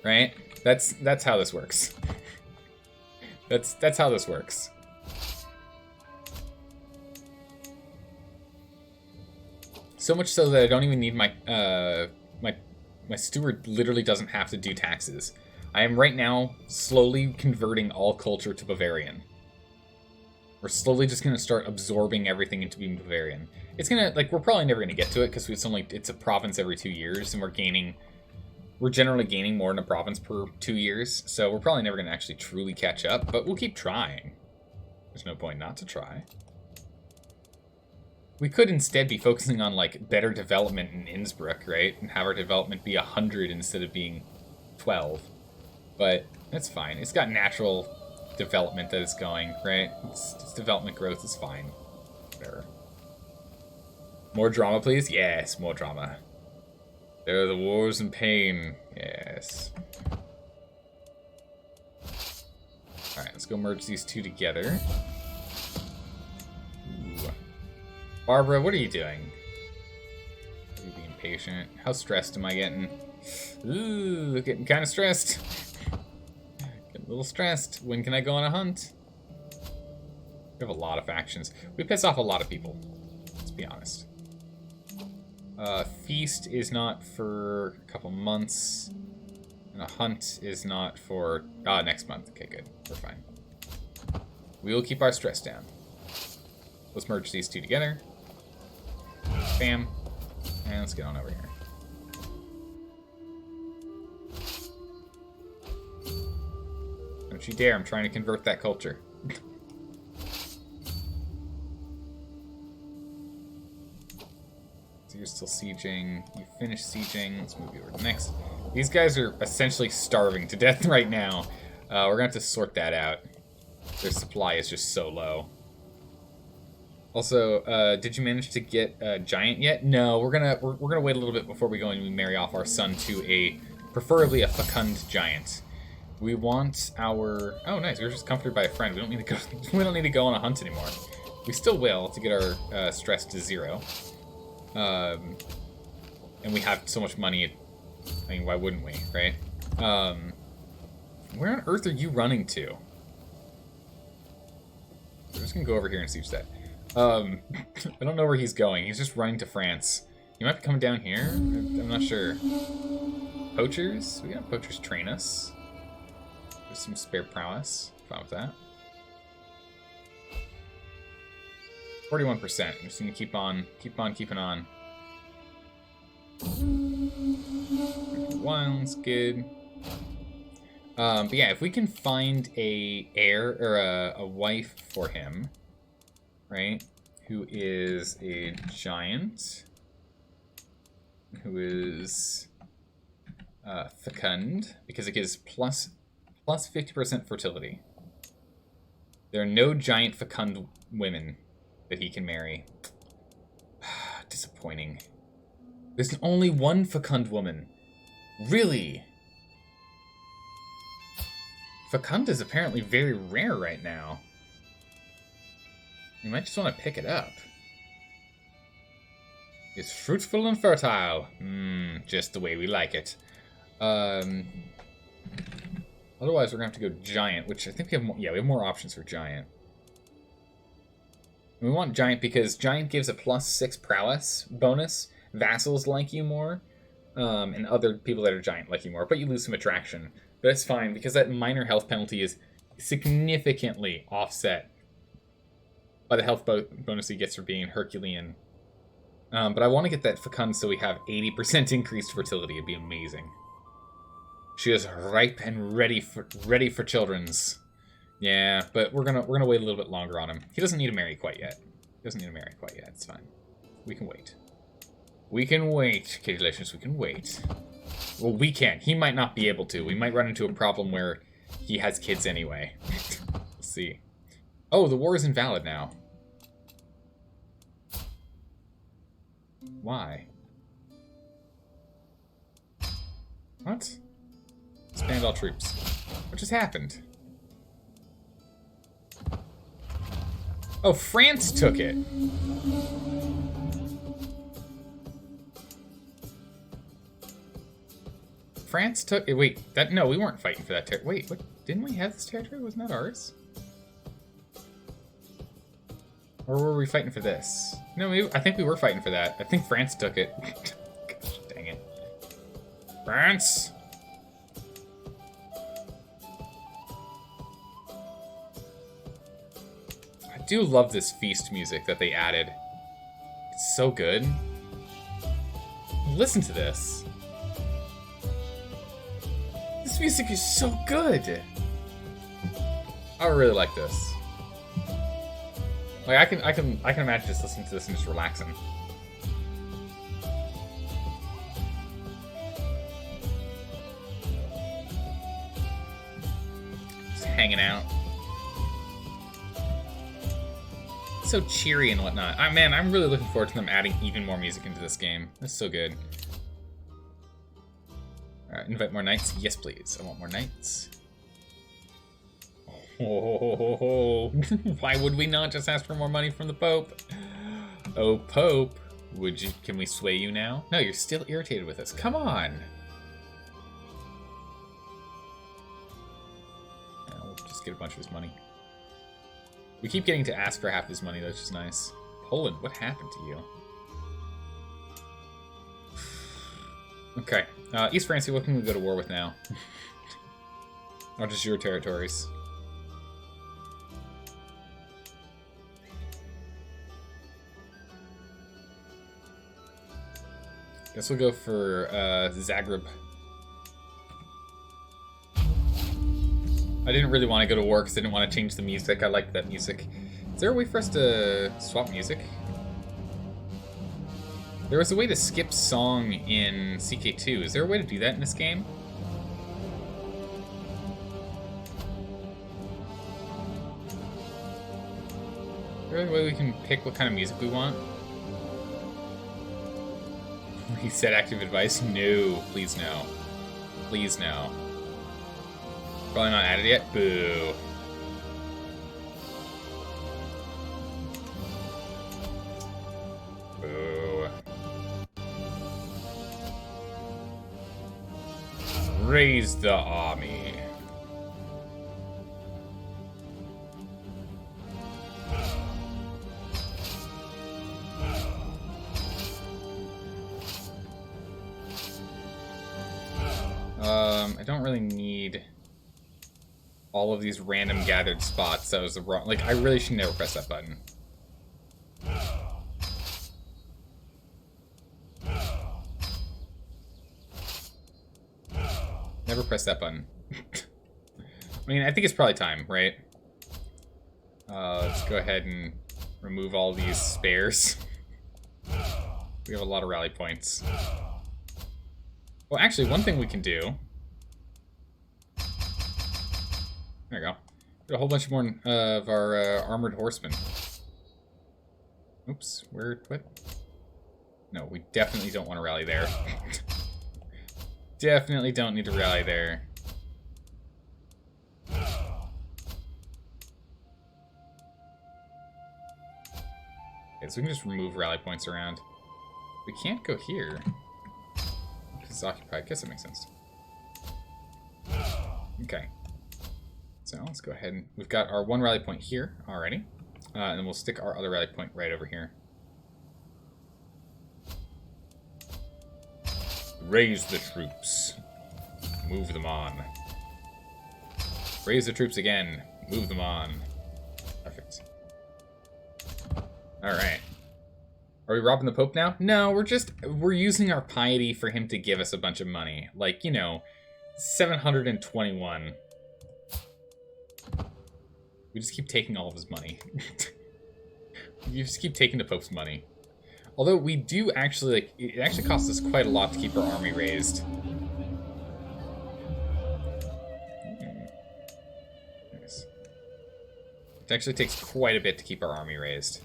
Right? That's how this works. That's how this works. So much so that I don't even need my my steward literally doesn't have to do taxes. I am right now slowly converting all culture to Bavarian. We're slowly just going to start absorbing everything into being Bavarian. It's going to, like, we're probably never going to get to it because it's a province every 2 years, and we're generally gaining more in a province per 2 years, so we're probably never going to actually truly catch up, but we'll keep trying. There's no point not to try. We could instead be focusing on, like, better development in Innsbruck, right? And have our development be 100 instead of being 12. But that's fine. It's got natural development that is going, right? Its development growth is fine. Whatever. More drama, please? Yes, more drama. There are the wars and pain. Yes. Alright, let's go merge these two together. Ooh. Barbara, what are you doing? Are you being patient? How stressed am I getting? Ooh, getting kind of stressed. Getting a little stressed. When can I go on a hunt? We have a lot of factions. We piss off a lot of people. Let's be honest. Feast is not for a couple months. And a hunt is not for... next month. Okay, good. We're fine. We will keep our stress down. Let's merge these two together. Bam. And let's get on over here. Don't you dare, I'm trying to convert that culture. So you're still sieging. You finished sieging. Let's move you over to next. These guys are essentially starving to death right now. We're going to have to sort that out. Their supply is just so low. Also, did you manage to get a giant yet? No, we're gonna wait a little bit before we go and we marry off our son to preferably a fecund giant. We want our... Oh, nice. We're just comforted by a friend. We don't need to go. We don't need to go on a hunt anymore. We still will to get our stress to 0. And we have so much money. I mean, why wouldn't we, right? Where on earth are you running to? We're just gonna go over here and siege that. I don't know where he's going. He's just running to France. He might be coming down here. I'm not sure. Poachers? We got poachers train us. There's some spare prowess. Fine with that. 41%. I'm just gonna keep on keeping on. Wild's good. But yeah, if we can find a heir or a wife for him, right? Who is a giant, who is fecund, because it gives plus 50% fertility. There are no giant fecund women that he can marry. Disappointing. There's only one fecund woman. Really? Fecund is apparently very rare right now. You might just want to pick it up. It's fruitful and fertile. Just the way we like it. Otherwise, we're going to have to go giant, which I think we have more, yeah, we have more options for giant. And we want giant because giant gives a +6 prowess bonus. Vassals like you more, and other people that are giant like you more, but you lose some attraction. But it's fine, because that minor health penalty is significantly offset by the health bonus he gets for being Herculean. But I want to get that fecund so we have 80% increased fertility. It'd be amazing. She is ripe and ready for children's. Yeah, but we're gonna wait a little bit longer on him. He doesn't need to marry quite yet. It's fine. We can wait. We can wait, Kitty Delicious, we can wait. Well, we can. He might not be able to. We might run into a problem where he has kids anyway. We'll see. Oh, the war is invalid now. Why? What? Expand all troops. What just happened? Oh, France took it. France took... Wait, no, we weren't fighting for that territory. Wait, what? Didn't we have this territory? Wasn't that ours? Or were we fighting for this? No, I think we were fighting for that. I think France took it. Gosh, dang it. France! do love this feast music that they added. It's so good. Listen to this. This music is so good. I really like this. Like I can imagine just listening to this and just relaxing. Just hanging out. So cheery and whatnot. Man, I'm really looking forward to them adding even more music into this game. That's so good. Alright, invite more knights. Yes, please. I want more knights. Oh, why would we not just ask for more money from the Pope? Oh, Pope, can we sway you now? No, you're still irritated with us. Come on. We'll just get a bunch of his money. We keep getting to ask for half his money, that's just nice. Poland, what happened to you? Okay, East France, what can we go to war with now? Or just your territories? Guess we'll go for Zagreb. I didn't really want to go to war because I didn't want to change the music. I liked that music. Is there a way for us to swap music? There was a way to skip song in CK2. Is there a way to do that in this game? Is there a way we can pick what kind of music we want? Reset active advice? No, please no. Please no. Probably not added yet? Boo. Boo. Raise the army. I don't really need all of these random gathered spots. That was the wrong... Like, I really should never press that button. Never press that button. I mean, I think it's probably time, right? Let's go ahead and remove all these spares. We have a lot of rally points. Well, actually, one thing we can do... There you go. Got a whole bunch more of our armored horsemen. Oops, what? No, we definitely don't want to rally there. Definitely don't need to rally there. Okay, so we can just remove rally points around. We can't go here. Because it's occupied. I guess that makes sense. Okay. So let's go ahead and... We've got our one rally point here already. And then we'll stick our other rally point right over here. Raise the troops. Move them on. Raise the troops again. Move them on. Perfect. Alright. Are we robbing the Pope now? No, we're using our piety for him to give us a bunch of money. Like, you know, 721. We just keep taking all of his money. You just keep taking the Pope's money. Although we do actually, like, it actually costs us quite a lot to keep our army raised. Nice. It actually takes quite a bit to keep our army raised.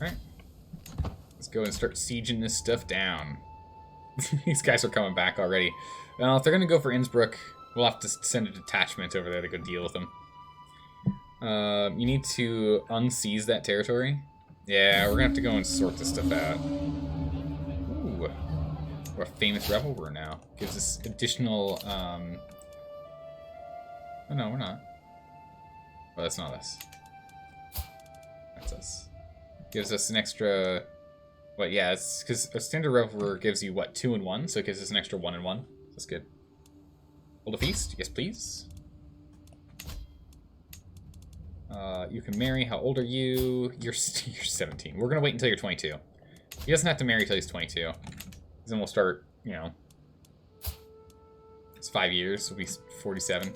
Alright. Let's go and start sieging this stuff down. These guys are coming back already. Well, if they're going to go for Innsbruck, we'll have to send a detachment over there to go deal with them. You need to unseize that territory. Yeah, we're going to have to go and sort this stuff out. Ooh. We're a famous revelrer now. Gives us additional... Oh, no, we're not. Oh, that's not us. That's us. Gives us an extra... What, yeah, it's because a standard revelrer gives you, what, 2 and 1? So it gives us an extra 1 and 1. That's good. Hold a feast. Yes, please. You can marry. How old are you? You're 17. We're going to wait until you're 22. He doesn't have to marry until he's 22. Then we'll start, you know. It's 5 years. We'll be 47. You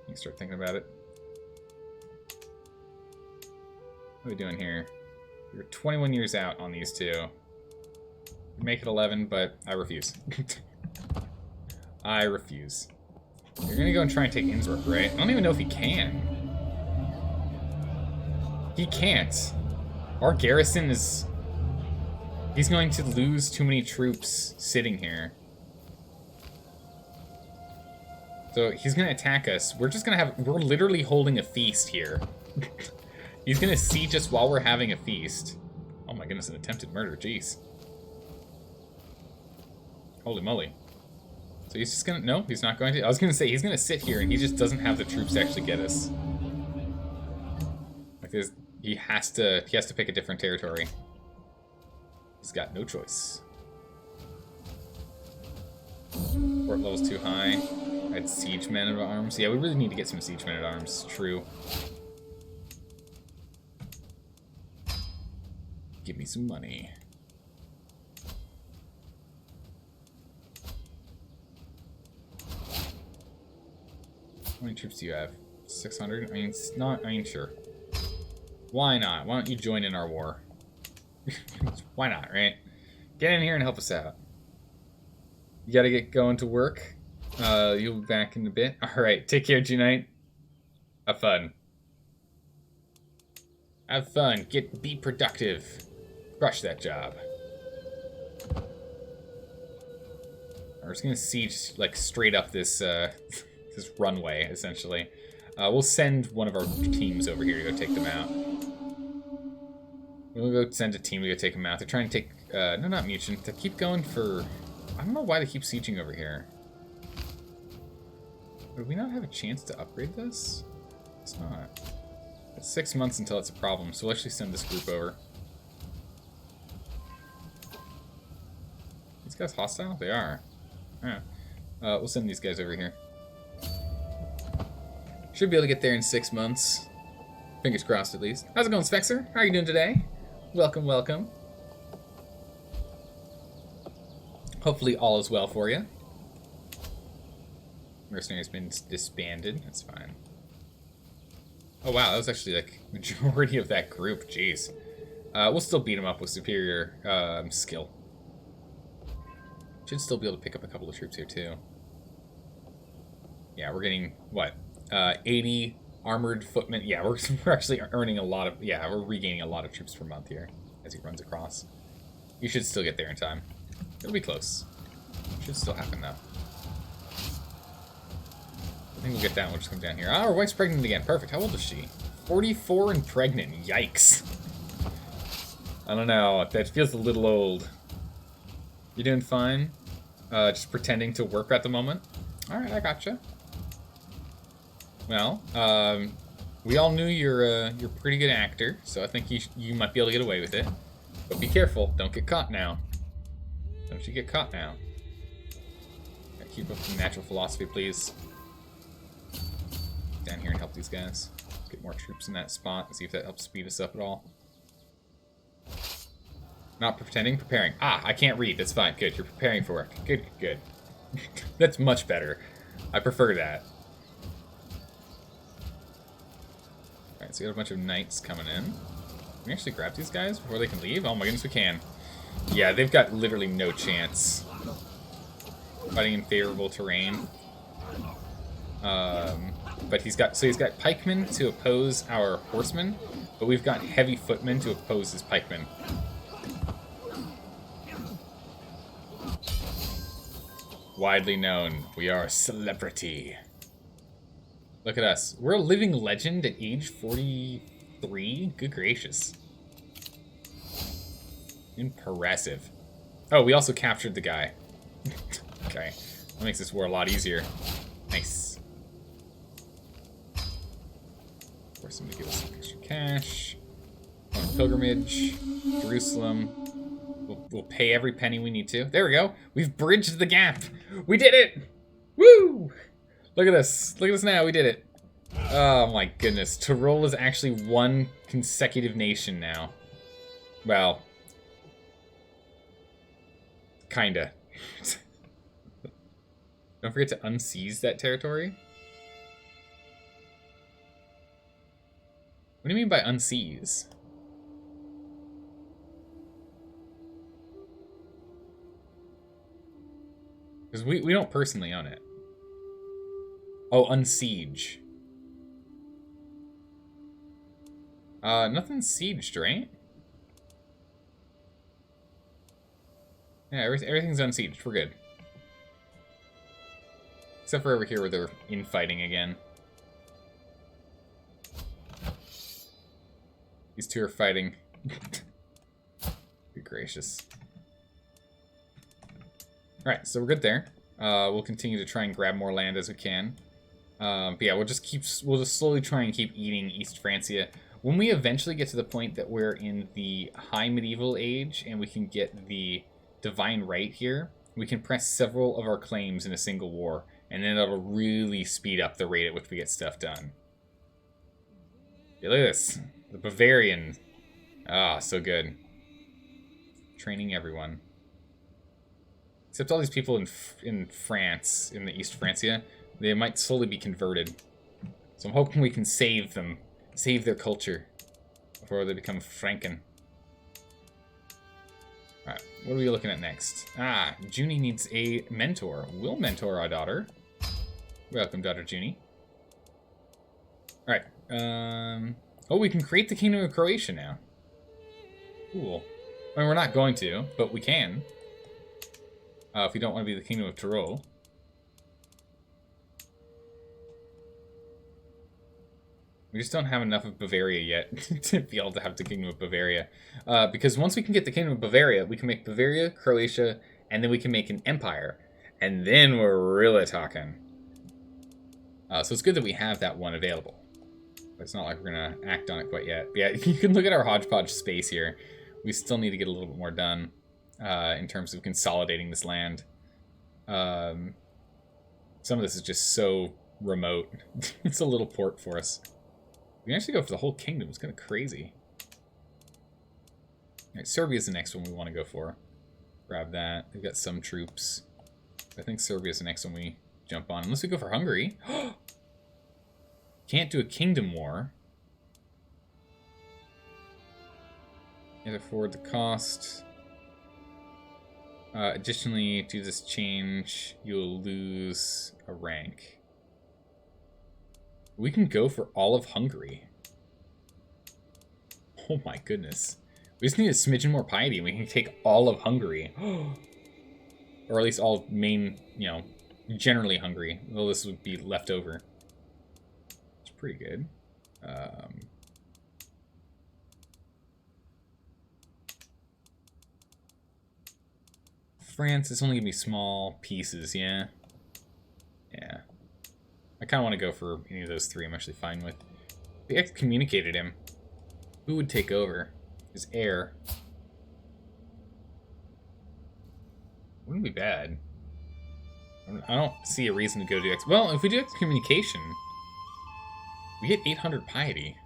can start thinking about it. What are we doing here? We're 21 years out on these two. We make it 11, but I refuse. I refuse. You're gonna go and try and take Innsbruck, right? I don't even know if he can. He can't. Our garrison is... He's going to lose too many troops sitting here. So he's gonna attack us. We're just gonna have... We're literally holding a feast here. He's gonna siege us while we're having a feast. Oh my goodness, an attempted murder, jeez. Holy moly. So he's just gonna... No, he's not going to. I was gonna say, he's gonna sit here and he just doesn't have the troops to actually get us. Like there's... He has to pick a different territory. He's got no choice. Fort level's too high. I had siege men at arms. Yeah, we really need to get some siege men at arms. True. Give me some money. How many troops do you have? 600? I mean, it's not... I mean, sure. Why not? Why don't you join in our war? Why not, right? Get in here and help us out. You gotta get going to work. You'll be back in a bit. Alright, take care, G-Knight. Have fun. Have fun. Be productive. Crush that job. We're just gonna siege, like, straight up this, this runway, essentially. We'll send one of our teams over here to go take them out. We'll go send a team to go take them out. They're trying to take... no, not Mutant. They keep going for... I don't know why they keep sieging over here. Would we not have a chance to upgrade this? It's not. It's 6 months until it's a problem, so we'll actually send this group over. These guys hostile? They are. Yeah. We'll send these guys over here. Should be able to get there in 6 months. Fingers crossed, at least. How's it going, Spexer? How are you doing today? Welcome, welcome. Hopefully all is well for you. Mercenary's been disbanded. That's fine. Oh, wow. That was actually, like, majority of that group. Jeez. We'll still beat them up with superior skill. Should still be able to pick up a couple of troops here, too. Yeah, we're getting, what? 80 armored footmen. Yeah, we're actually earning a lot of... Yeah, we're regaining a lot of troops per month here as he runs across. You should still get there in time. It'll be close. Should still happen, though. I think we'll get that one. We'll just come down here. Ah, our wife's pregnant again. Perfect. How old is she? 44 and pregnant. Yikes. I don't know. That feels a little old. You doing fine? Just pretending to work at the moment? Alright, I gotcha. Well, we all knew you're a pretty good actor, so I think you might be able to get away with it. But be careful. Don't get caught now. Don't you get caught now. Gotta keep up the natural philosophy, please. Down here and help these guys. Get more troops in that spot and see if that helps speed us up at all. Not pretending, preparing. Ah, I can't read. That's fine. Good. You're preparing for work. Good, good. That's much better. I prefer that. Alright, so we got a bunch of knights coming in. Can we actually grab these guys before they can leave? Oh my goodness, we can. Yeah, they've got literally no chance. Fighting in favorable terrain. But he's got pikemen to oppose our horsemen, but we've got heavy footmen to oppose his pikemen. Widely known, we are a celebrity. Look at us. We're a living legend at age 43? Good gracious. Impressive. Oh, we also captured the guy. Okay. That makes this war a lot easier. Nice. Force him to give us some extra cash. On pilgrimage. Jerusalem. We'll pay every penny we need to. There we go. We've bridged the gap. We did it! Woo! Look at us. Look at us now. We did it. Oh my goodness. Tyrol is actually one consecutive nation now. Well, kinda. Don't forget to unseize that territory. What do you mean by unseize? Because we don't personally own it. Oh, unsiege. Nothing's sieged, right? Yeah, everything's unsieged. We're good. Except for over here where they're infighting again. These two are fighting. Be gracious. Alright, so we're good there. We'll continue to try and grab more land as we can. But yeah, we'll just slowly try and keep eating East Francia. When we eventually get to the point that we're in the high medieval age and we can get the divine right here, we can press several of our claims in a single war, and then it'll really speed up the rate at which we get stuff done. Yeah, look at this. The Bavarian. Ah, so good. Training everyone. Except all these people in France, in the East Francia, they might slowly be converted. So I'm hoping we can save them. Save their culture before they become Franken. Alright, what are we looking at next? Ah, Junie needs a mentor. We'll mentor our daughter. Welcome, daughter Junie. Alright, oh, we can create the Kingdom of Croatia now. Cool. I mean, we're not going to, but we can. If we don't want to be the Kingdom of Tyrol. We just don't have enough of Bavaria yet to be able to have the Kingdom of Bavaria. Because once we can get the Kingdom of Bavaria, we can make Bavaria, Croatia, and then we can make an empire. And then we're really talking. So it's good that we have that one available. But it's not like we're going to act on it quite yet. But yeah, you can look at our hodgepodge space here. We still need to get a little bit more done in terms of consolidating this land. Some of this is just so remote. It's a little port for us. We can actually go for the whole kingdom. It's kind of crazy. Alright, Serbia's the next one we want to go for. Grab that. They've got some troops. I think Serbia's the next one we jump on. Unless we go for Hungary. Can't do a kingdom war. Can't afford the cost. Additionally, to this change, you'll lose a rank. We can go for all of Hungary. Oh my goodness. We just need a smidgen more piety and we can take all of Hungary. Or at least all main, generally Hungary. Though this would be left over. It's pretty good. France is only going to be small pieces, yeah? Yeah. I kind of want to go for any of those three. I'm actually fine with. They excommunicated him. Who would take over? His heir. Wouldn't be bad. I don't see a reason to go do well, if we do excommunication, we get 800 piety.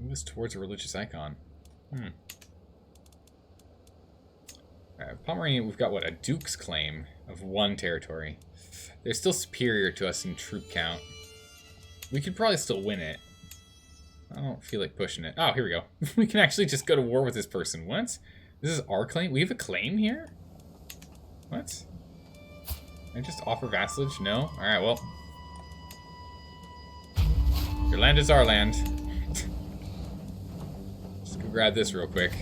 Move us towards a religious icon. Pomerania, we've got, what, a duke's claim of 1 territory. They're still superior to us in troop count. We could probably still win it. I don't feel like pushing it. Oh, here we go. We can actually just go to war with this person. What? This is our claim? We have a claim here? What? Can I just offer vassalage? No? Alright, well. Your land is our land. Just go grab this real quick.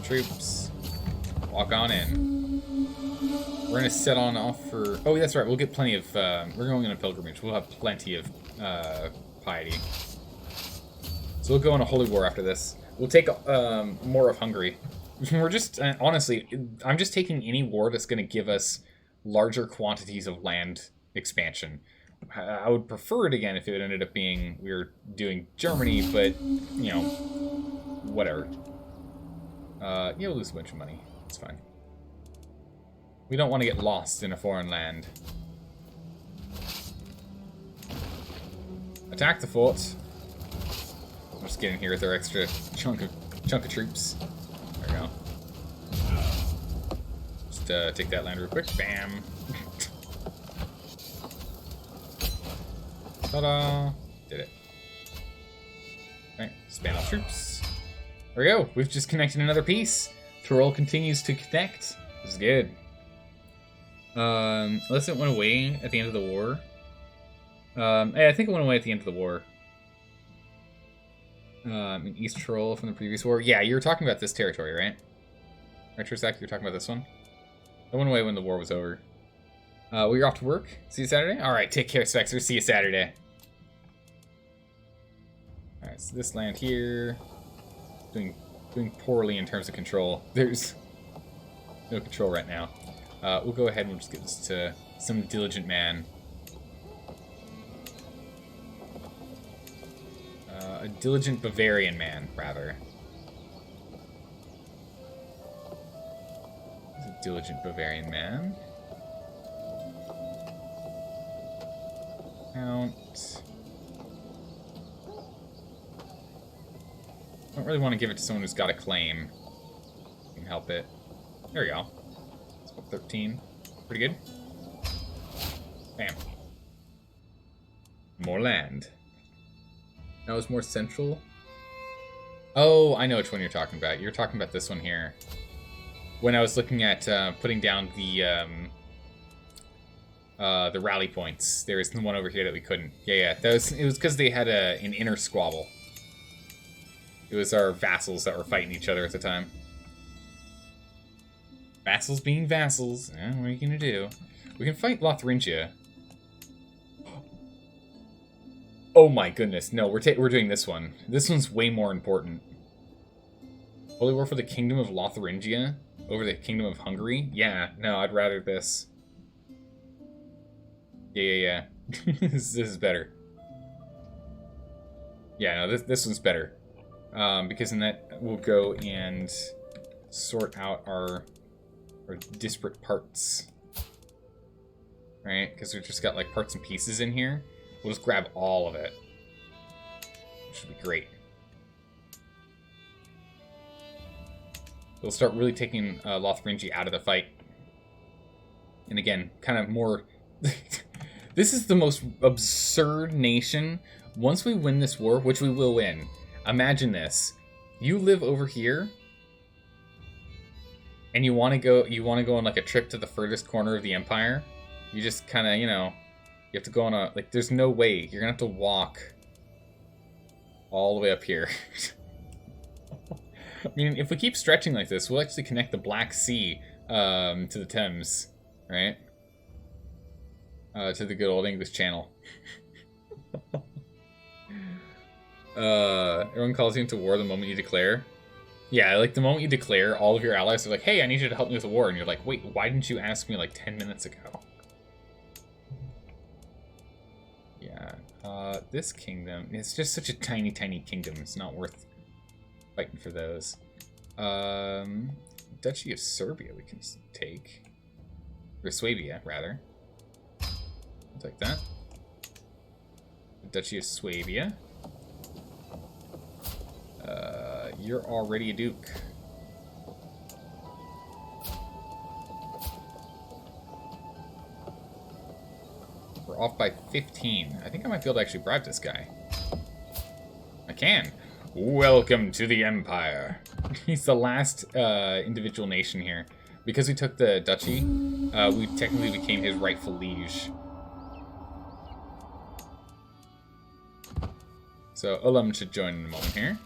Troops, walk on in. We're gonna set on off for. Oh, that's right. We'll get plenty of. We're going on a pilgrimage. We'll have plenty of piety. So we'll go on a holy war after this. We'll take more of Hungary. We're just honestly, I'm just taking any war that's gonna give us larger quantities of land expansion. I would prefer it again if it ended up being we were doing Germany, but whatever. You'll lose a bunch of money. It's fine. We don't want to get lost in a foreign land. Attack the fort. We'll just get in here with our extra chunk of troops. There we go. Just take that land real quick. Bam. Ta-da! Did it. Alright, span all troops. There we go. We've just connected another piece. Tyrol continues to connect. This is good. Unless it went away at the end of the war. Yeah, I think it went away at the end of the war. In East Tyrol from the previous war. Yeah, you were talking about this territory, right? Right, Trisak, you were talking about this one? It went away when the war was over. Well, you're off to work. See you Saturday? Alright, take care, Spexer. See you Saturday. Alright, so this land here... Doing poorly in terms of control. There's no control right now. We'll go ahead and we'll just get this to some diligent man. A diligent Bavarian man, rather. He's a diligent Bavarian man. Count. I don't really want to give it to someone who's got a claim. Can help it. There we go. It's about 13. Pretty good. Bam. More land. That was more central. Oh, I know which one you're talking about. You're talking about this one here. When I was looking at putting down the rally points, there was the one over here that we couldn't. Yeah. It was because they had an inner squabble. It was our vassals that were fighting each other at the time. Vassals being vassals. What are you gonna do? We can fight Lotharingia. Oh my goodness, no, we're doing this one. This one's way more important. Holy War for the Kingdom of Lotharingia over the Kingdom of Hungary? Yeah, no, I'd rather this. Yeah. This is better. Yeah, no, this one's better. Because in that we'll go and sort out our disparate parts. Right? Because we've just got like parts and pieces in here. We'll just grab all of it. Which should be great. We'll start really taking Lotharingia out of the fight. And again, kind of more... This is the most absurd nation. Once we win this war, which we will win, imagine this. You live over here, and you want to go on like a trip to the furthest corner of the empire. You just kind of, you have to go on a, like, there's no way. You're going to have to walk all the way up here. I mean, if we keep stretching like this, we'll actually connect the Black Sea to the Thames, right? To the good old English Channel. Everyone calls you into war the moment you declare. Yeah, like the moment you declare, all of your allies are like, hey, I need you to help me with the war. And you're like, wait, why didn't you ask me like 10 minutes ago? Yeah, this kingdom, it's just such a tiny, tiny kingdom. It's not worth fighting for those. Duchy of Serbia we can take. Or Swabia, rather. I'll take that. The Duchy of Swabia. You're already a duke. We're off by 15. I think I might be able to actually bribe this guy. I can. Welcome to the Empire. He's the last individual nation here. Because we took the duchy, we technically became his rightful liege. So Ulam should join in a moment here.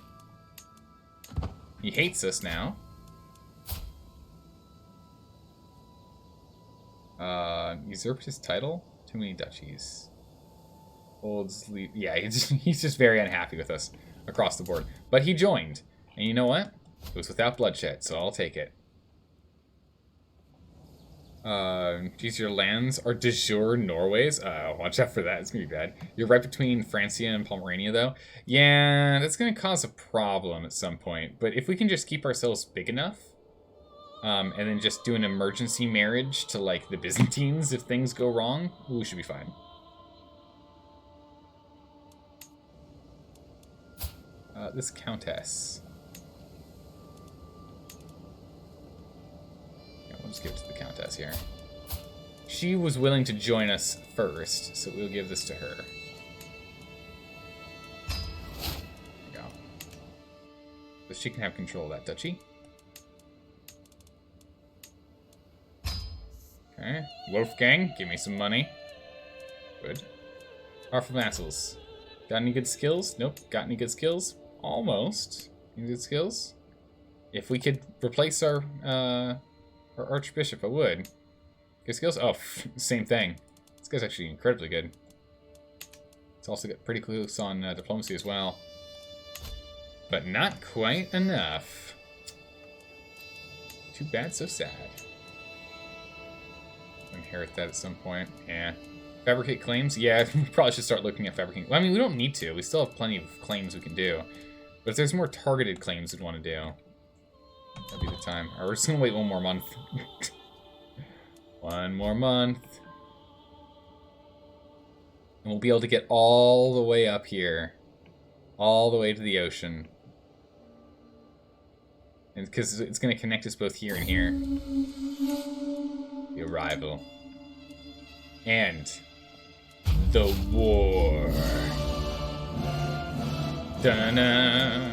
He hates us now. Usurped his title? Too many duchies. Holds yeah, he's just very unhappy with us across the board. But he joined. And you know what? It was without bloodshed, so I'll take it. Geez, your lands are de jure Norway's. Watch out for that. It's gonna be bad. You're right between Francia and Pomerania, though. Yeah, that's gonna cause a problem at some point. But if we can just keep ourselves big enough, and then just do an emergency marriage to, like, the Byzantines if things go wrong, we should be fine. This countess. We'll just give it to the Countess here. She was willing to join us first, so we'll give this to her. There we go. So she can have control of that duchy. Okay. Wolfgang, give me some money. Good. Powerful vassals. Got any good skills? Nope. Got any good skills? Almost. Any good skills? If we could replace our Archbishop, I would. Good skills? Oh, same thing. This guy's actually incredibly good. It's also got pretty close on diplomacy as well. But not quite enough. Too bad, so sad. Inherit that at some point. Yeah. Fabricate claims? Yeah, we probably should start looking at fabricating. Well, I mean, we don't need to. We still have plenty of claims we can do. But if there's more targeted claims we'd want to do, that'd be the time. Or we're just gonna wait one more month. One more month. And we'll be able to get all the way up here. All the way to the ocean. And because it's gonna connect us both here and here. The arrival. And the war. Da-na-na.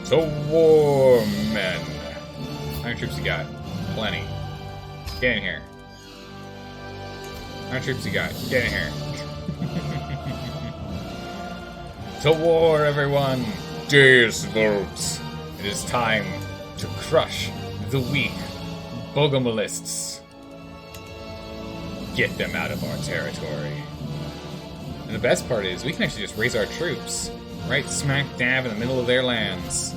The war men. How many troops you got? Plenty. Get in here. How many troops you got? Get in here. To war, everyone! Deus Volks! It is time to crush the weak Bogomolists. Get them out of our territory. And the best part is, we can actually just raise our troops right smack dab in the middle of their lands.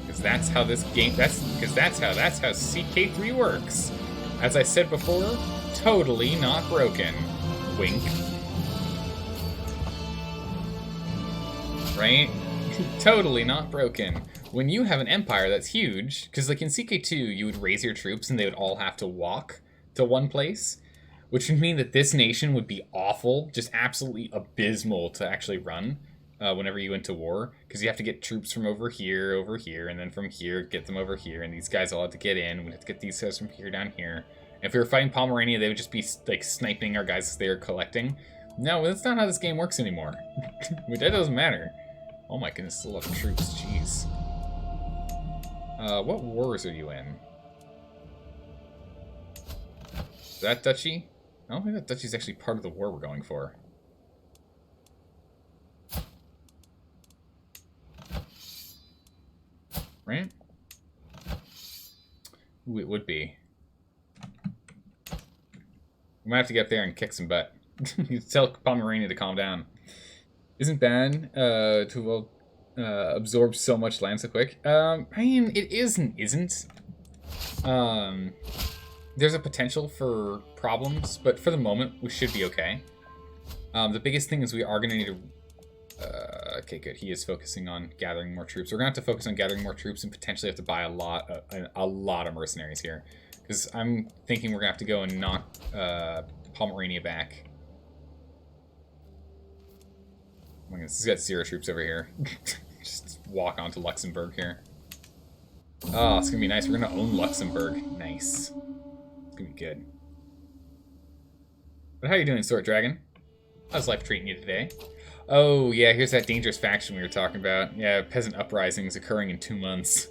Because that's how this game, that's how CK3 works. As I said before, totally not broken. Wink. Right? Totally not broken. When you have an empire that's huge, because like in CK2, you would raise your troops and they would all have to walk to one place, which would mean that this nation would be awful, just absolutely abysmal to actually run whenever you went to war, because you have to get troops from over here, and then from here, get them over here, and these guys all have to get in, we have to get these guys from here down here. And if we were fighting Pomerania, they would just be like sniping our guys as they were collecting. No, that's not how this game works anymore. Which that doesn't matter. Oh my goodness, still a lot of troops, jeez. What wars are you in? Is that duchy? I don't think that duchy's actually part of the war we're going for. Right? Ooh, it would be. We might have to get up there and kick some butt. You tell Pomerania to calm down. Isn't bad to absorb so much land so quick. I mean, it is and isn't. There's a potential for problems, but for the moment, we should be okay. The biggest thing is we are going to need to... okay, good. He is focusing on gathering more troops. We're going to have to focus on gathering more troops and potentially have to buy a lot of mercenaries here. Because I'm thinking we're going to have to go and knock Pomerania back. Oh my goodness, he's got 0 troops over here. Just walk onto Luxembourg here. Oh, it's going to be nice. We're going to own Luxembourg. Nice. It's going to be good. But how are you doing, Sword Dragon? How's life treating you today? Oh, yeah, here's that dangerous faction we were talking about. Yeah, Peasant Uprisings occurring in 2 months.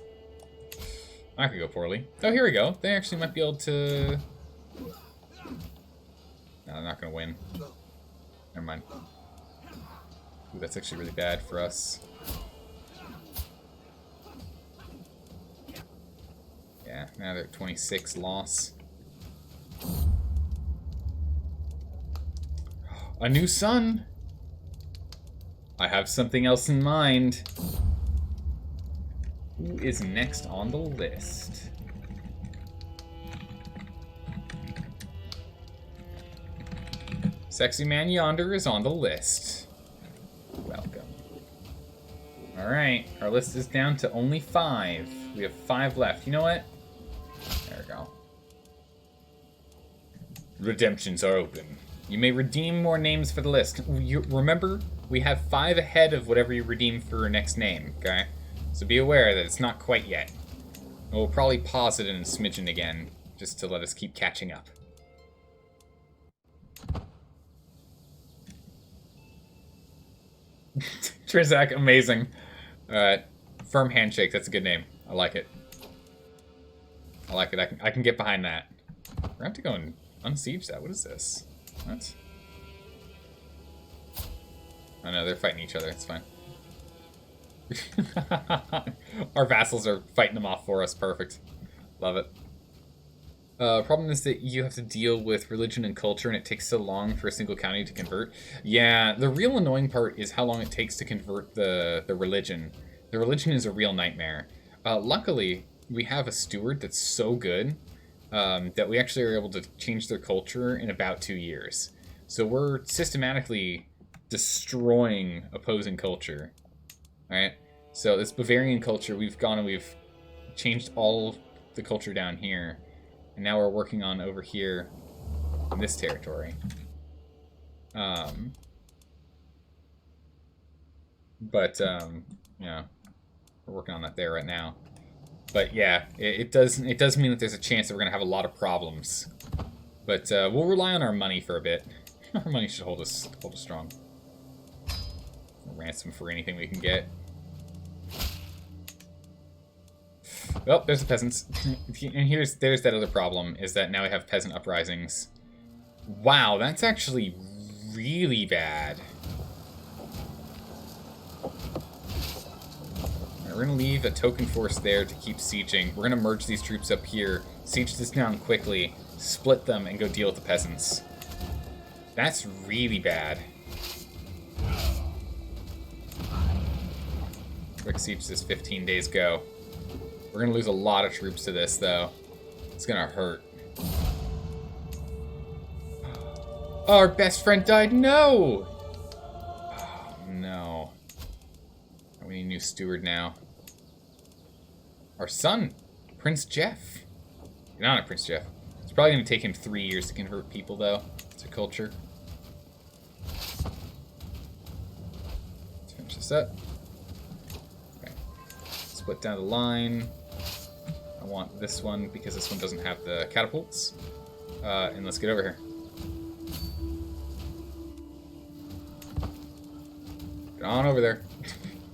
That could go poorly. Oh, here we go. They actually might be able to... No, they're not going to win. Never mind. Ooh, that's actually really bad for us. Yeah, now they're at 26 loss. A new son! I have something else in mind. Who is next on the list? Sexy man yonder is on the list. Welcome. Alright, our list is down to only 5. We have 5 left. You know what? There we go. Redemptions are open. You may redeem more names for the list. Remember, we have 5 ahead of whatever you redeem for your next name, okay? So be aware that it's not quite yet. We'll probably pause it in a smidgen again, just to let us keep catching up. Trizak, amazing. Firm Handshake, that's a good name. I like it. I like it. I can get behind that. We're gonna have to go and unsiege that. What is this? What? Oh no, they're fighting each other. It's fine. Our vassals are fighting them off for us. Perfect. Love it. Problem is that you have to deal with religion and culture, and it takes so long for a single county to convert. Yeah, the real annoying part is how long it takes to convert the religion. The religion is a real nightmare. Luckily, we have a steward that's so good that we actually are able to change their culture in about 2 years. So we're systematically destroying opposing culture. Alright? So this Bavarian culture, we've gone and we've changed all the culture down here. And now we're working on over here in this territory. Yeah, we're working on that there right now. But yeah, it does mean that there's a chance that we're gonna have a lot of problems. But we'll rely on our money for a bit. Our money should hold us strong. We'll ransom for anything we can get. Oh, there's the peasants. And there's that other problem, is that now we have Peasant Uprisings. Wow, that's actually really bad. Alright, we're gonna leave a token force there to keep sieging. We're gonna merge these troops up here, siege this down quickly, split them, and go deal with the peasants. That's really bad. Quick siege this 15 days go. We're gonna lose a lot of troops to this, though. It's gonna hurt. Our best friend died? No! Oh, no. We need a new steward now. Our son, Prince Jeff. Not Prince Jeff. It's probably gonna take him 3 years to convert people, though, to culture. Let's finish this up. Okay. Split down the line. I want this one because this one doesn't have the catapults. And let's get over here. Get on over there.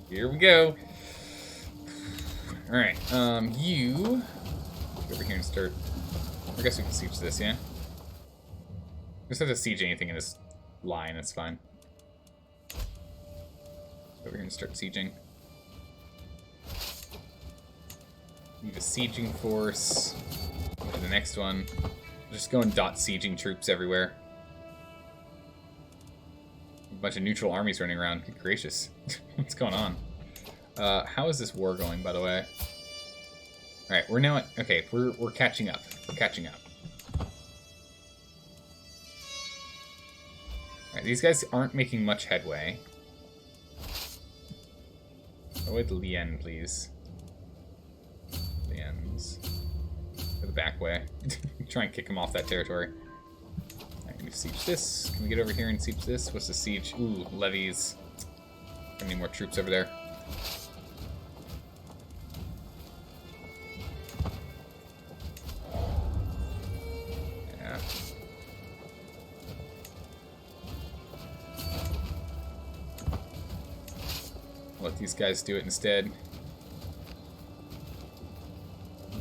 Here we go. Alright, you... Get over here and start... I guess we can siege this, yeah? We just have to siege anything in this line, that's fine. Over here and start sieging. Need a sieging force. Go to the next one. Just go and dot sieging troops everywhere. A bunch of neutral armies running around. Good gracious. What's going on? How is this war going, by the way? Alright, we're now at... Okay, we're catching up. We're catching up. Alright, these guys aren't making much headway. Go with Lien, please. Go the back way. Try and kick him off that territory. Alright, can we siege this? Can we get over here and siege this? What's the siege? Ooh, levies. I need more troops over there. Yeah. Let these guys do it instead.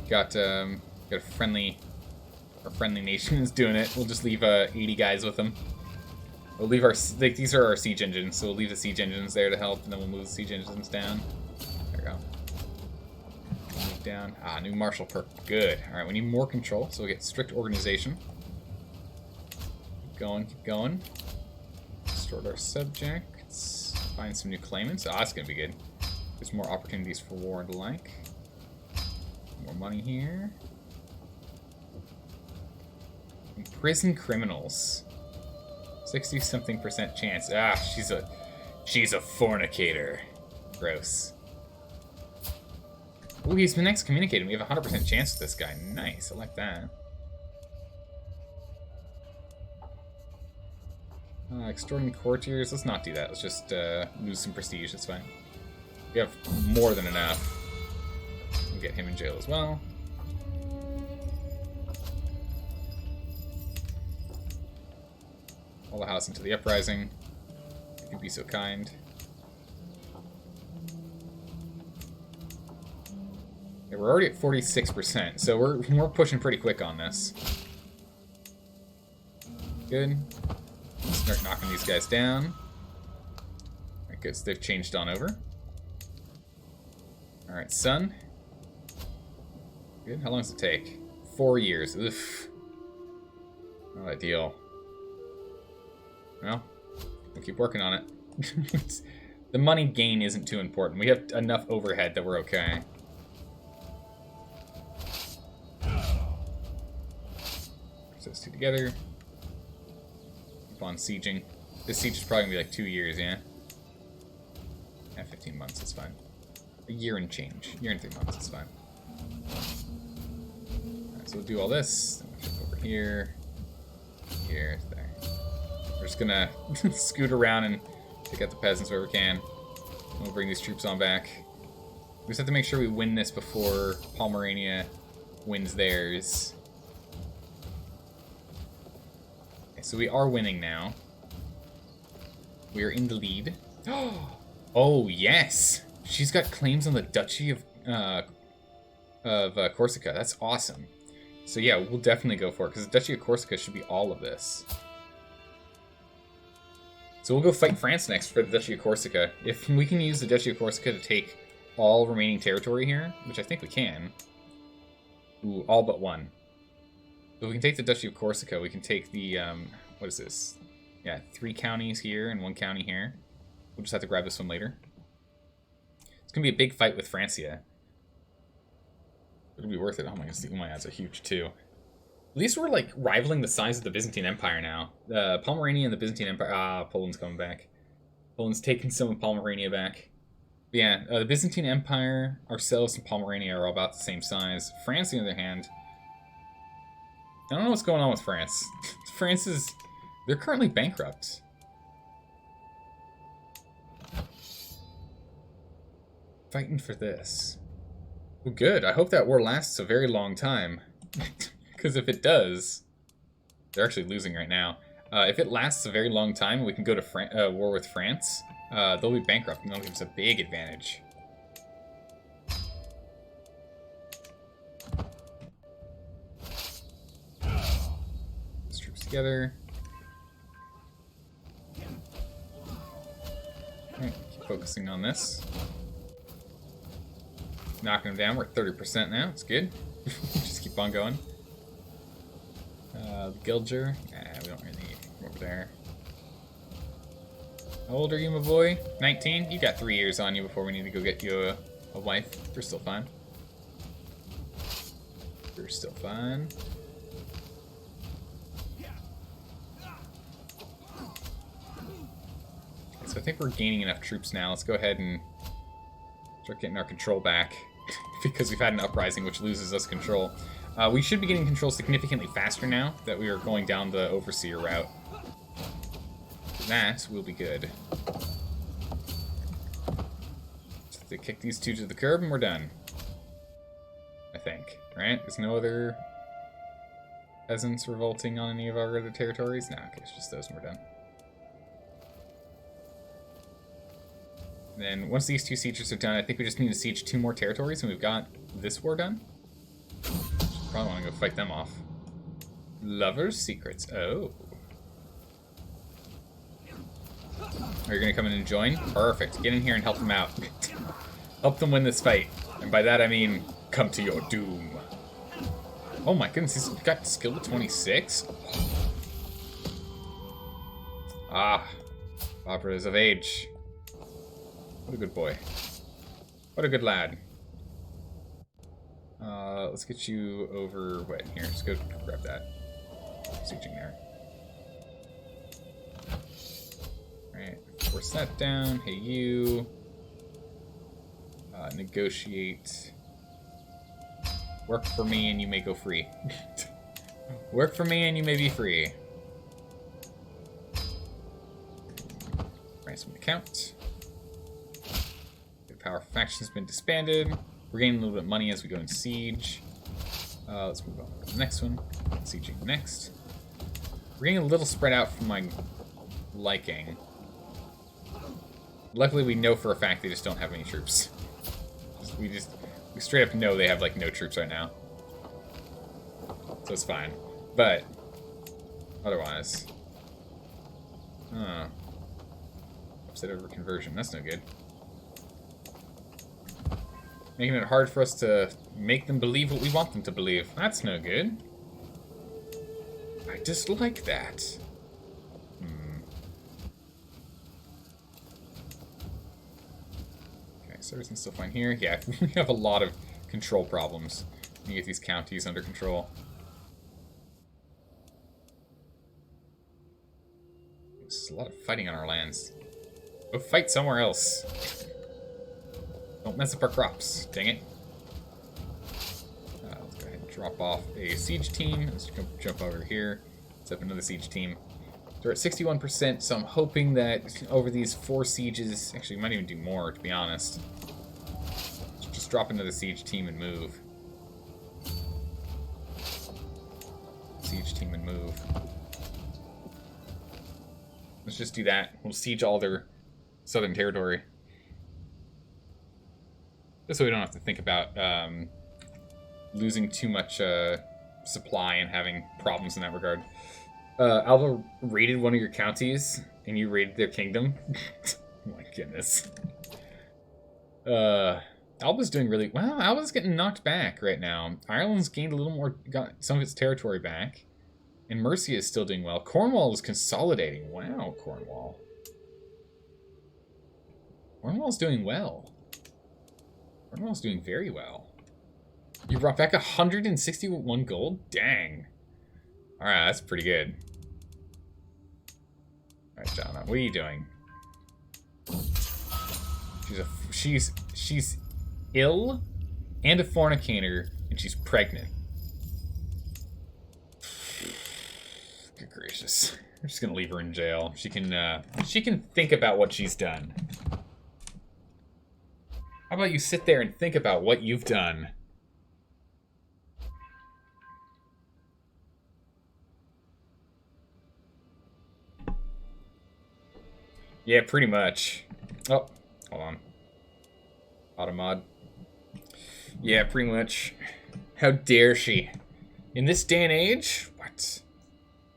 Got a friendly nation is doing it. We'll just leave 80 guys with them. We'll leave our these are our siege engines, so we'll leave the siege engines there to help, and then we'll move the siege engines down. There we go. Move down. Ah, new martial perk. Good. All right, we need more control, so we'll get strict organization. Keep going, keep going. Distort our subjects. Find some new claimants. Ah, that's gonna be good. There's more opportunities for war and the like. More money here. Imprison criminals. 60-something% chance. Ah, she's a fornicator. Gross. Ooh, he's been excommunicated. We have a 100% chance with this guy. Nice, I like that. Extorting courtiers. Let's not do that. Let's just lose some prestige. That's fine. We have more than enough. We'll get him in jail as well. All the house into the uprising. If you'd be so kind. Yeah, we're already at 46%, so we're pushing pretty quick on this. Good. Start knocking these guys down. I guess they've changed on over. Alright, son. Good. How long does it take? 4 years. Oof. Not ideal. Well, we'll keep working on it. The money gain isn't too important. We have enough overhead that we're okay. Put those two together. Keep on sieging. This siege is probably going to be like 2 years, yeah? Yeah, 15 months, that's fine. A year and change. A year and 3 months, that's fine. Alright, so we'll do all this. Then we'll jump over here. Here, there. We're just gonna scoot around and take out the peasants where we can. We'll bring these troops on back. We just have to make sure we win this before Pomerania wins theirs. Okay, so we are winning now. We are in the lead. Oh, yes! She's got claims on the Duchy of Corsica. That's awesome. So yeah, we'll definitely go for it, because the Duchy of Corsica should be all of this. So we'll go fight France next for the Duchy of Corsica. If we can use the Duchy of Corsica to take all remaining territory here, which I think we can. Ooh, all but one. So we can take the Duchy of Corsica, we can take the, what is this? Yeah, 3 counties here and 1 county here. We'll just have to grab this one later. It's going to be a big fight with Francia. It'll be worth it. Oh my goodness, the Umayyads are huge too. At least we're like rivaling the size of the Byzantine Empire now. Pomerania and the Byzantine Empire. Ah, Poland's coming back. Poland's taking some of Pomerania back. But yeah, the Byzantine Empire, ourselves, and Pomerania are all about the same size. France, on the other hand, I don't know what's going on with France. France is... They're currently bankrupt. Fighting for this. Well, good. I hope that war lasts a very long time. Because if it does... They're actually losing right now. If it lasts a very long time, we can go to war with France. They'll be bankrupt, and that'll give us a big advantage. These troops together. Alright, keep focusing on this. Knocking them down. We're at 30% now. It's good. Just keep on going. Gilger. We don't really need him over there. How old are you, my boy? 19? You got 3 years on you before we need to go get you a wife. You're still fine. You're still fine. Okay, so I think we're gaining enough troops now. Let's go ahead and start getting our control back. Because we've had an uprising which loses us control. We should be getting control significantly faster now that we are going down the overseer route. That will be good. So they kick these two to the curb and we're done. I think, right? There's no other peasants revolting on any of our other territories? Nah, okay, it's just those and we're done. Then once these 2 sieges are done, I think we just need to siege 2 more territories and we've got this war done. Probably want to go fight them off. Lover's secrets. Oh. Are you going to come in and join? Perfect. Get in here and help them out. Help them win this fight. And by that I mean, come to your doom. Oh my goodness, he's got skill to 26? Ah. Barbara is of age. What a good boy. What a good lad. Let's get you over... Wait, here, just go grab that. Sieging there. Force that down. Hey, you. Negotiate. Work for me and you may go free. Work for me and you may be free. Ransom account. The power faction has been disbanded. We're gaining a little bit of money as we go in siege. Let's move on to the next one. Sieging next. We're getting a little spread out from my liking. Luckily, we know for a fact they just don't have any troops. We straight up know they have like no troops right now, so it's fine. But otherwise, upset over conversion. That's no good. Making it hard for us to make them believe what we want them to believe. That's no good. I dislike that. Okay, so everything's still fine here. Yeah, we have a lot of control problems. You get these counties under control. There's a lot of fighting on our lands. Go fight somewhere else. Don't mess up our crops. Dang it. Let's go ahead and drop off a siege team. Let's jump over here. Set up another siege team. So we're at 61%, so I'm hoping that over these 4 sieges... Actually, we might even do more, to be honest. Just drop another siege team and move. Siege team and move. Let's just do that. We'll siege all their southern territory. Just so we don't have to think about losing too much supply and having problems in that regard. Alva raided one of your counties, and you raided their kingdom. Oh my goodness. Alba's doing really well. Alba's getting knocked back right now. Ireland's gained a little more, got some of its territory back, and Mercia is still doing well. Cornwall is consolidating. Wow, Cornwall. Cornwall's doing well. Cornwall's doing very well. You brought back 161 gold? Dang. Alright, that's pretty good. Alright, Donna, what are you doing? She's ill and a fornicator, and she's pregnant. Good gracious. I'm just gonna leave her in jail. She can think about what she's done. How about you sit there and think about what you've done? Yeah, pretty much. Oh, hold on. Automod. Yeah, pretty much. How dare she? In this day and age? What?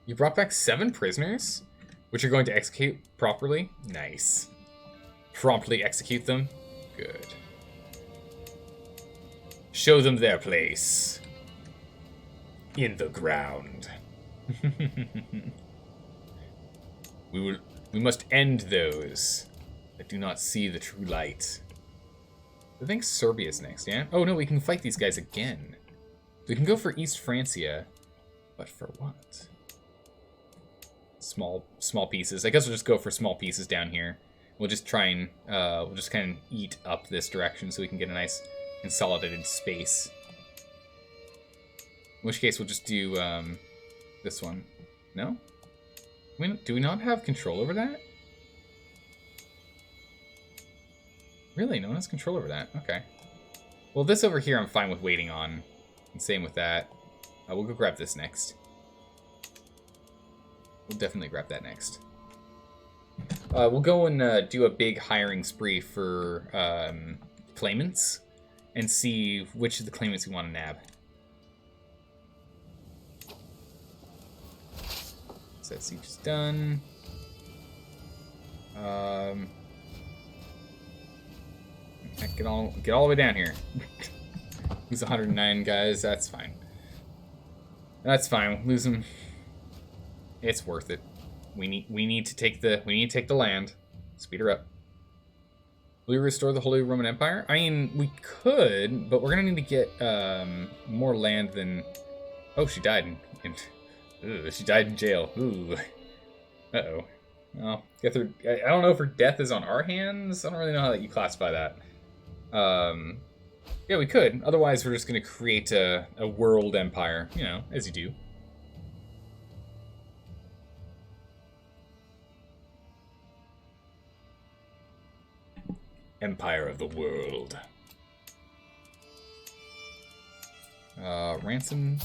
You brought back 7 prisoners? Which you're going to execute properly? Nice. Promptly execute them? Good. Show them their place. In the ground. We must end those that do not see the true light. I think Serbia's next, yeah? Oh no, we can fight these guys again. We can go for East Francia, but for what? Small pieces. I guess we'll just go for small pieces down here. We'll just try and we'll just kind of eat up this direction so we can get a nice consolidated space. In which case we'll just do this one. No? Do we not have control over that? Really? No one has control over that? Okay. Well, this over here I'm fine with waiting on. And same with that. We'll go grab this next. We'll definitely grab that next. We'll go and do a big hiring spree for claimants and see which of the claimants we want to nab. So that siege is done. Get all the way down here. Lose 109 guys. That's fine. That's fine. Lose them. It's worth it. We need to take the land. Speed her up. Will we restore the Holy Roman Empire? I mean, we could, but we're gonna need to get more land than. Oh, she died she died in jail. Ooh. Uh-oh. Well, I don't know if her death is on our hands. I don't really know how you classify that. Yeah, we could. Otherwise, we're just going to create a world empire, you know, as you do. Empire of the world. Ransom.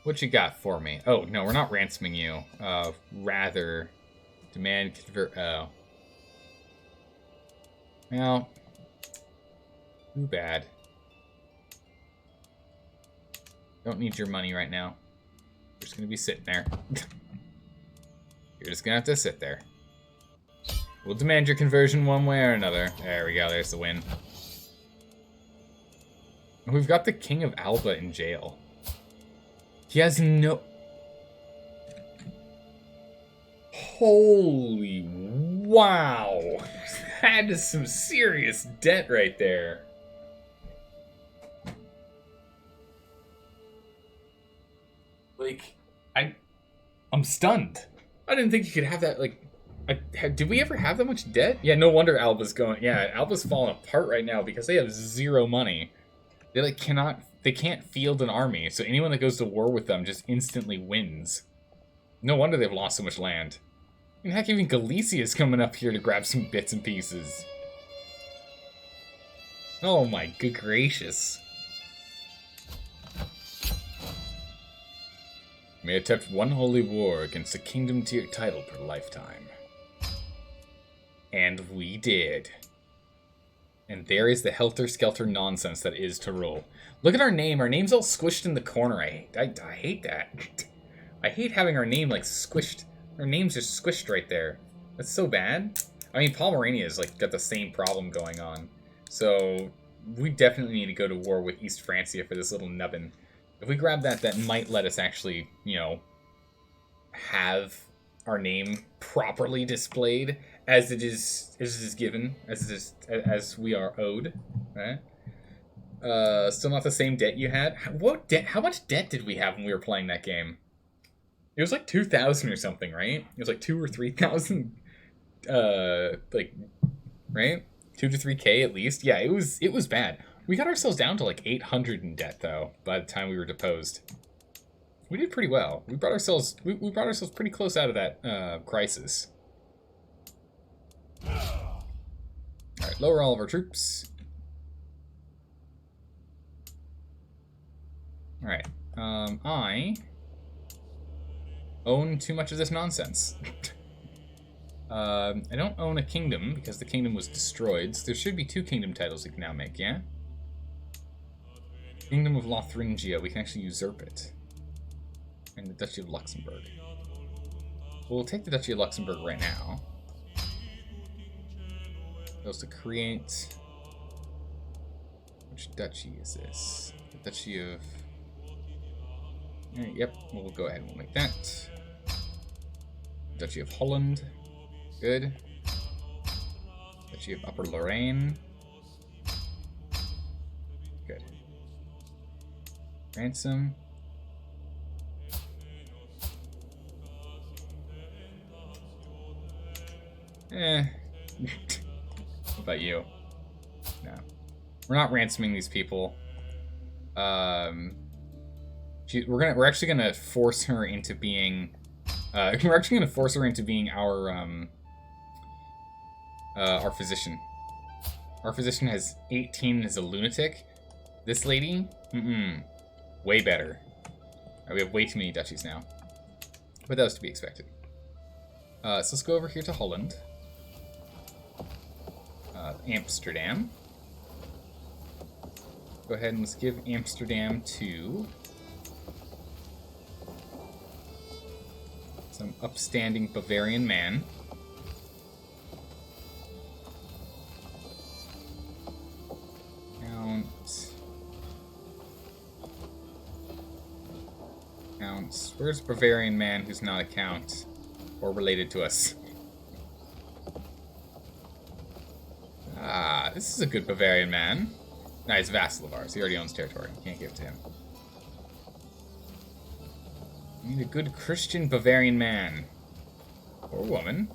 What you got for me? Oh, no, we're not ransoming you. Rather, demand convert. Oh. Well, too bad. Don't need your money right now. You're just gonna be sitting there. You're just gonna have to sit there. We'll demand your conversion one way or another. There we go, there's the win. We've got the King of Alba in jail. He has no... Holy wow. That is some serious debt right there. Like, I'm stunned. I didn't think you could have that, like... did we ever have that much debt? Yeah, no wonder Alba's going... Yeah, Alba's falling apart right now because they have zero money. They, like, they can't field an army, so anyone that goes to war with them just instantly wins. No wonder they've lost so much land. And heck, even Galicia's coming up here to grab some bits and pieces. Oh my good gracious. May attempt one holy war against a kingdom tier title per lifetime. And we did. And there is the helter-skelter nonsense that is Tyrol. Look at our name. Our name's all squished in the corner. I hate that. I hate having our name, like, squished. Our name's just squished right there. That's so bad. I mean, Pomerania's, like, got the same problem going on. So, we definitely need to go to war with East Francia for this little nubbin. If we grab that, that might let us actually, you know, have our name properly displayed as it is given, as we are owed, right? Still not the same debt you had. What debt? How much debt did we have when we were playing that game? It was like 2,000 or something, right? It was like 2,000 or 3,000, like, right? 2 to 3K at least. Yeah, it was bad. We got ourselves down to like 800 in debt though by the time we were deposed. We did pretty well. We brought ourselves pretty close out of that crisis. All right, lower all of our troops. All right, I own too much of this nonsense. I don't own a kingdom because the kingdom was destroyed. So there should be 2 kingdom titles we can now make, yeah? Kingdom of Lothringia, we can actually usurp it. And the Duchy of Luxembourg. We'll take the Duchy of Luxembourg right now. Goes to create... Which duchy is this? The Duchy of... Yep, we'll go ahead and we'll make that. Duchy of Holland. Good. Duchy of Upper Lorraine. Good. Ransom. What about you? No. We're not ransoming these people. We're actually gonna force her into being our physician. Our physician has 18 as a lunatic. This lady, way better. We have way too many duchies now. But that was to be expected. So let's go over here to Holland. Amsterdam. Go ahead and let's give Amsterdam to some upstanding Bavarian man. Counts. Where's Bavarian man who's not a count or related to us? Ah, this is a good Bavarian man. Nah, he's a vassal of ours. He already owns territory. Can't give it to him. We need a good Christian Bavarian man. Poor woman.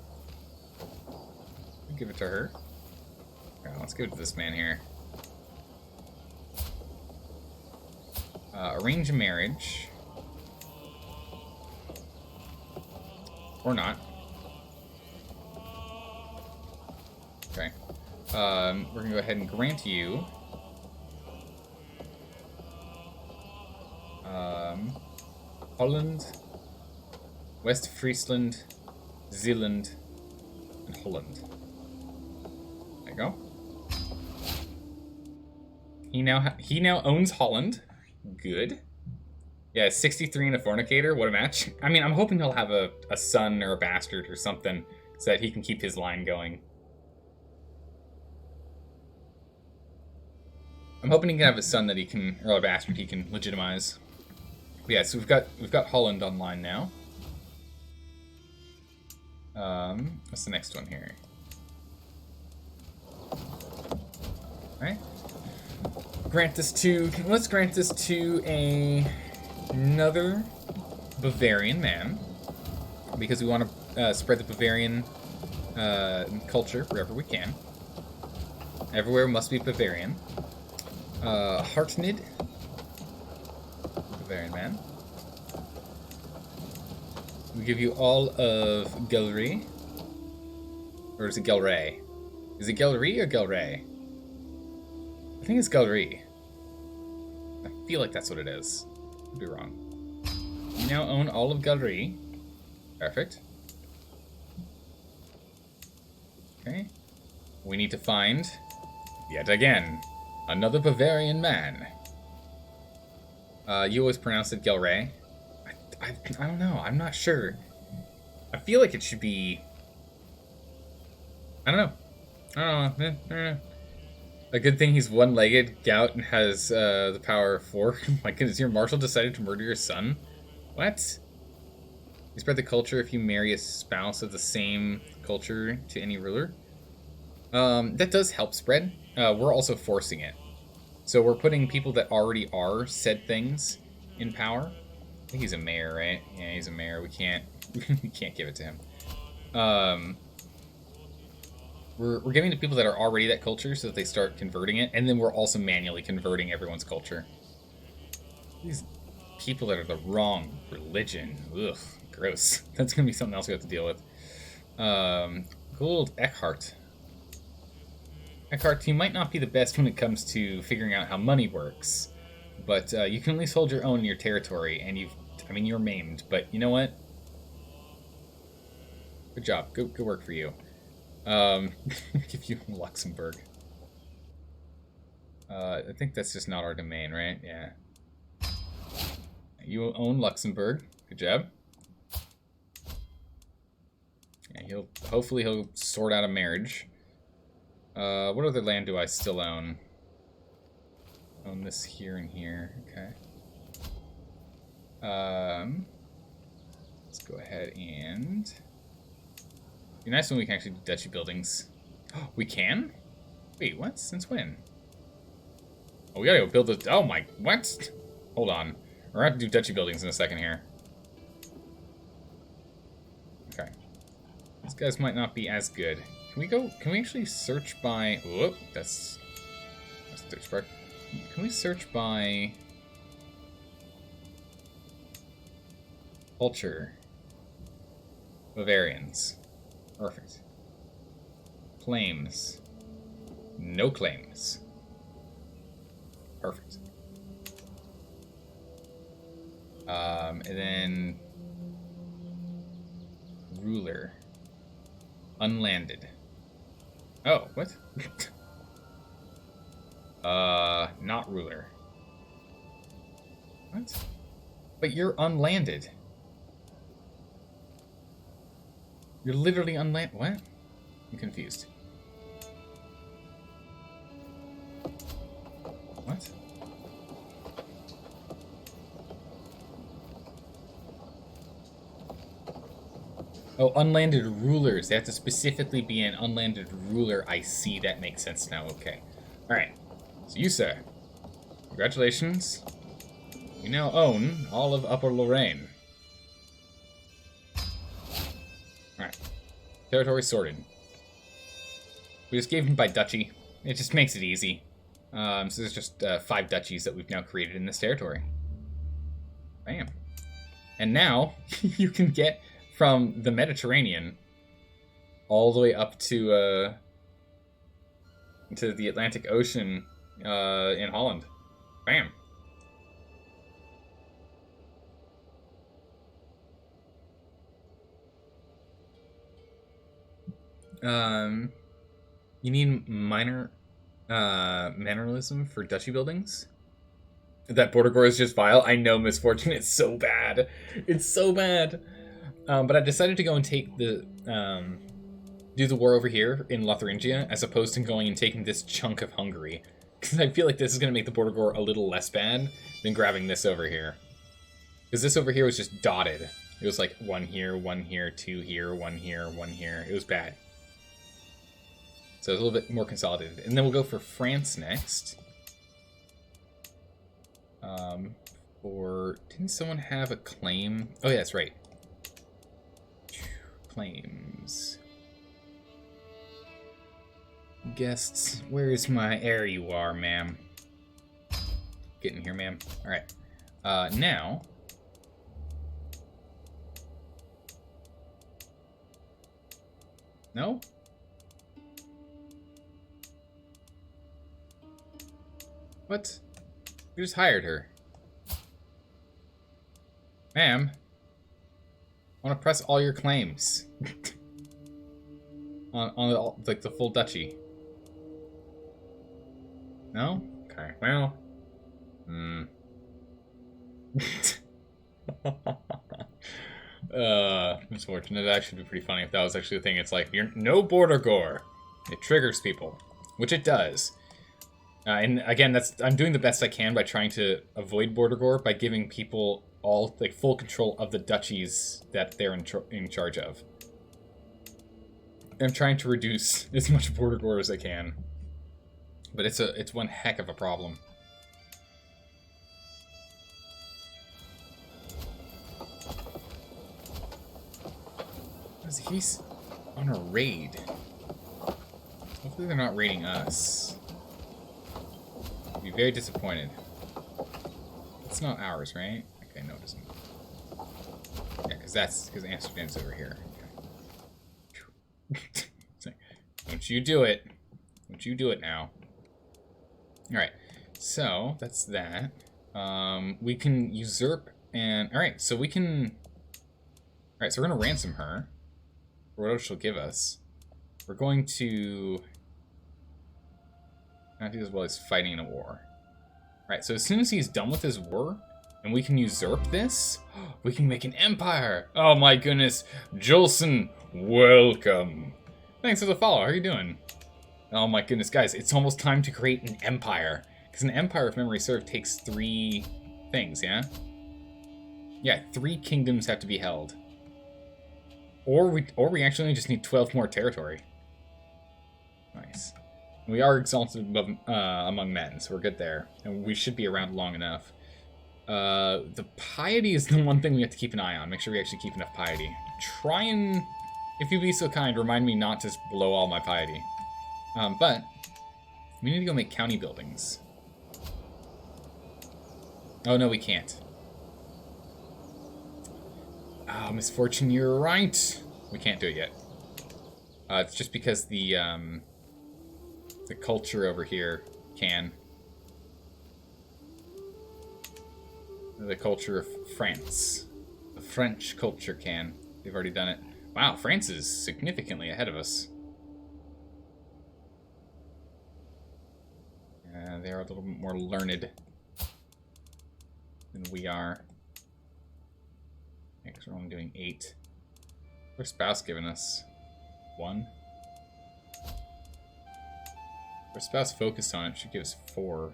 I'll give it to her. Alright, let's give it to this man here. Arrange a marriage. Or not. Okay. We're gonna go ahead and grant you Holland, West Friesland, Zeeland, and Holland. There you go. He now owns Holland. Good. Yeah, 63 and a fornicator. What a match. I mean, I'm hoping he'll have a son or a bastard or something so that he can keep his line going. I'm hoping he can have a son that he can, or a bastard he can legitimize. But yeah, so we've got Holland online now. What's the next one here? Alright. Let's grant this to another Bavarian man. Because we want to spread the Bavarian culture wherever we can. Everywhere must be Bavarian. Hartnid. Bavarian man. We give you all of Gelry. Or is it Gelray? Is it Gelry or Gelray? I think it's Gelry. I feel like that's what it is. Could be wrong. You now own all of Gelry. Perfect. Okay. We need to find, yet again, another Bavarian man. You always pronounce it Gelray. I don't know. I'm not sure. I feel like it should be... I don't know. A good thing he's one-legged, gout, and has the power of 4. My goodness, your marshal decided to murder your son? What? You spread the culture if you marry a spouse of the same culture to any ruler. That does help spread. We're also forcing it. So we're putting people that already are said things in power. I think he's a mayor, right? Yeah, he's a mayor. We can't give it to him. We're giving it to people that are already that culture so that they start converting it, and then we're also manually converting everyone's culture. These people that are the wrong religion. Ugh, gross. That's gonna be something else we have to deal with. Gould Eckhart. Eckhart, you might not be the best when it comes to figuring out how money works, but you can at least hold your own in your territory, and you're maimed, but you know what? Good job. Good work for you. Give you Luxembourg. I think that's just not our domain, right? Yeah. You own Luxembourg. Good job. Yeah, hopefully he'll sort out a marriage. What other land do I still own? Own this here and here. Okay. Let's go ahead and... It'd be nice when we can actually do duchy buildings. Oh, we can? Wait, what? Since when? Oh, we gotta go build a... Oh my... What? Hold on. We're gonna have to do duchy buildings in a second here. Okay. These guys might not be as good. Can we actually search by... Whoop, that's the part. Can we search by... Culture? Bavarians. Perfect. Claims. No claims. Perfect. And then... Ruler. Unlanded. Oh, what? Not ruler. What? But you're unlanded. You're literally unlanded. What? I'm confused. What? Oh, unlanded rulers. They have to specifically be an unlanded ruler. I see. That makes sense now. Okay. Alright. So you, sir. Congratulations. You now own all of Upper Lorraine. Alright. Territory sorted. We just gave him by duchy. It just makes it easy. So there's just 5 duchies that we've now created in this territory. Bam. And now you can get from the Mediterranean all the way up to the Atlantic Ocean in Holland. Bam. You need minor manneralism for duchy buildings? That border gore is just vile. I know, Misfortune. It's so bad. It's so bad. But I decided to go and take the do the war over here in Lotharingia as opposed to going and taking this chunk of Hungary, because I feel like this is going to make the border gore a little less bad than grabbing this over here. Because this over here was just dotted. It was like 1 here, 1 here, 2 here, 1 here, 1 here. It was bad. So it's a little bit more consolidated. And then we'll go for France next. Didn't someone have a claim? Oh, yeah, that's right. Claims. Guests, where's my... There you are, ma'am. Get in here, ma'am. Alright. Now... No? What? We just hired her. Ma'am, I want to press all your claims. on like the full duchy. No? Okay, well. Misfortunate. It'd actually be pretty funny if that was actually the thing. It's like, you're no border gore. It triggers people, which it does. And again, I'm doing the best I can by trying to avoid border gore by giving people all like full control of the duchies that they're in charge of. I'm trying to reduce as much border gore as I can, but it's one heck of a problem. He's on a raid. Hopefully they're not raiding us. I'd be very disappointed. It's not ours, right? Okay, no, it isn't. Yeah, because Amsterdam's over here. Okay. Don't you do it. Don't you do it now. Alright, so that's that. We can usurp and... Alright, so we can... Alright, so we're going to ransom her. For what else she'll give us. We're going to... not do this while he's fighting in a war. Alright, so as soon as he's done with his war, and we can usurp this, we can make an empire! Oh my goodness! Jolson, welcome! Thanks for the follow, how are you doing? Oh my goodness, guys, it's almost time to create an empire. Because an empire, if memory serves, takes 3 things, yeah? Yeah, 3 kingdoms have to be held. Or we actually just need 12 more territory. Nice. We are exalted above, among men, so we're good there. And we should be around long enough. The piety is the one thing we have to keep an eye on. Make sure we actually keep enough piety. Try and, if you'd be so kind, remind me not to just blow all my piety. But we need to go make county buildings. Oh, no, we can't. Oh, Misfortune, you're right. We can't do it yet. It's just because the culture over here can. The culture of France. The French culture can. They've already done it. Wow, France is significantly ahead of us. They're a little bit more learned than we are. Because we're only doing 8. What's spouse giving us? 1? Our spouse focused on it should give us 4.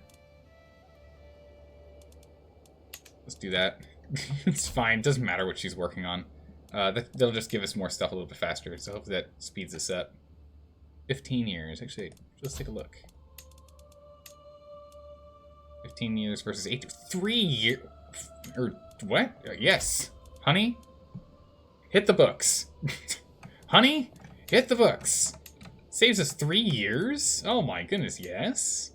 Let's do that. It's fine. Doesn't matter what she's working on. They'll just give us more stuff a little bit faster, so hopefully that speeds us up. 15 years. Actually, let's take a look. 15 years versus 8. 3 years. Or what? Yes. Honey, hit the books. Honey, Hit the books. Saves us 3 years? Oh my goodness, yes.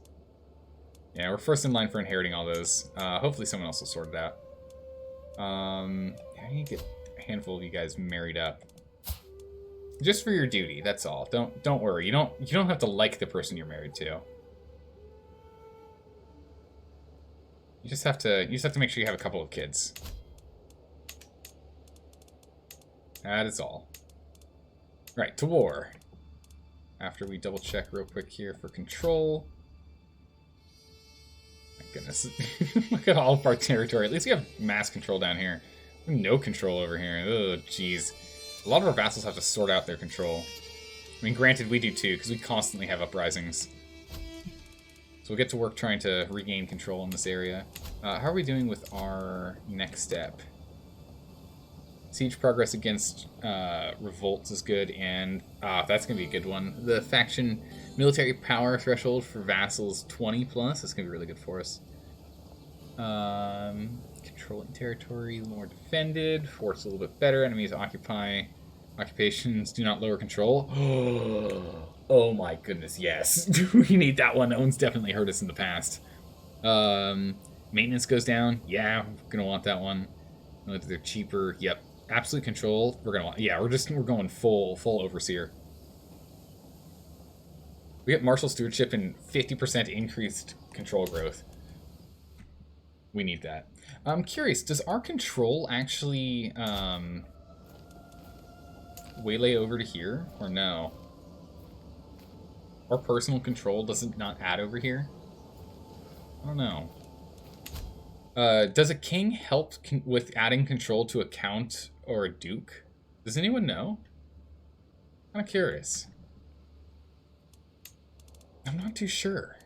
Yeah, we're first in line for inheriting all those. Hopefully someone else will sort it out. How do you get a handful of you guys married up? Just for your duty, that's all. Don't worry. You don't have to like the person you're married to. You just have to make sure you have a couple of kids. That is all. Right, to war. After we double check real quick here for control. My goodness. Look at all of our territory. At least we have mass control down here. No control over here. Oh, jeez. A lot of our vassals have to sort out their control. I mean, granted, we do too, because we constantly have uprisings. So we'll get to work trying to regain control in this area. How are we doing with our next step? Siege progress against revolts is good, and that's going to be a good one. The faction military power threshold for vassals 20 plus. That's going to be really good for us. Controlling territory, more defended. Forts a little bit better. Enemies occupy. Occupations do not lower control. Oh my goodness, yes. We need that one. That one's definitely hurt us in the past. Maintenance goes down. Yeah, we're going to want that one. They're cheaper. Yep. Absolute control. We're going to want... Yeah, we're going full overseer. We get martial stewardship and 50% increased control growth. We need that. I'm curious, does our control actually waylay over to here, or no? Our personal control does it not add over here? I don't know. Does a king help with adding control to a count or a duke? Does anyone know? I'm curious. I'm not too sure.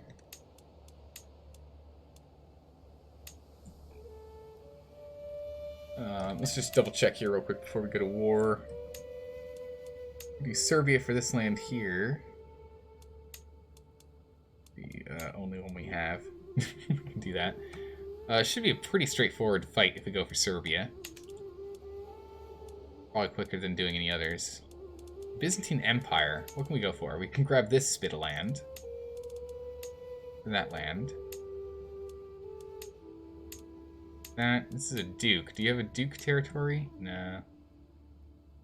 Let's just double check here real quick before we go to war. Do Serbia for this land here. The only one we have. We can do that. Should be a pretty straightforward fight if we go for Serbia. Probably quicker than doing any others. Byzantine Empire. What can we go for? We can grab this bit of land. And that land. This is a duke. Do you have a duke territory? No.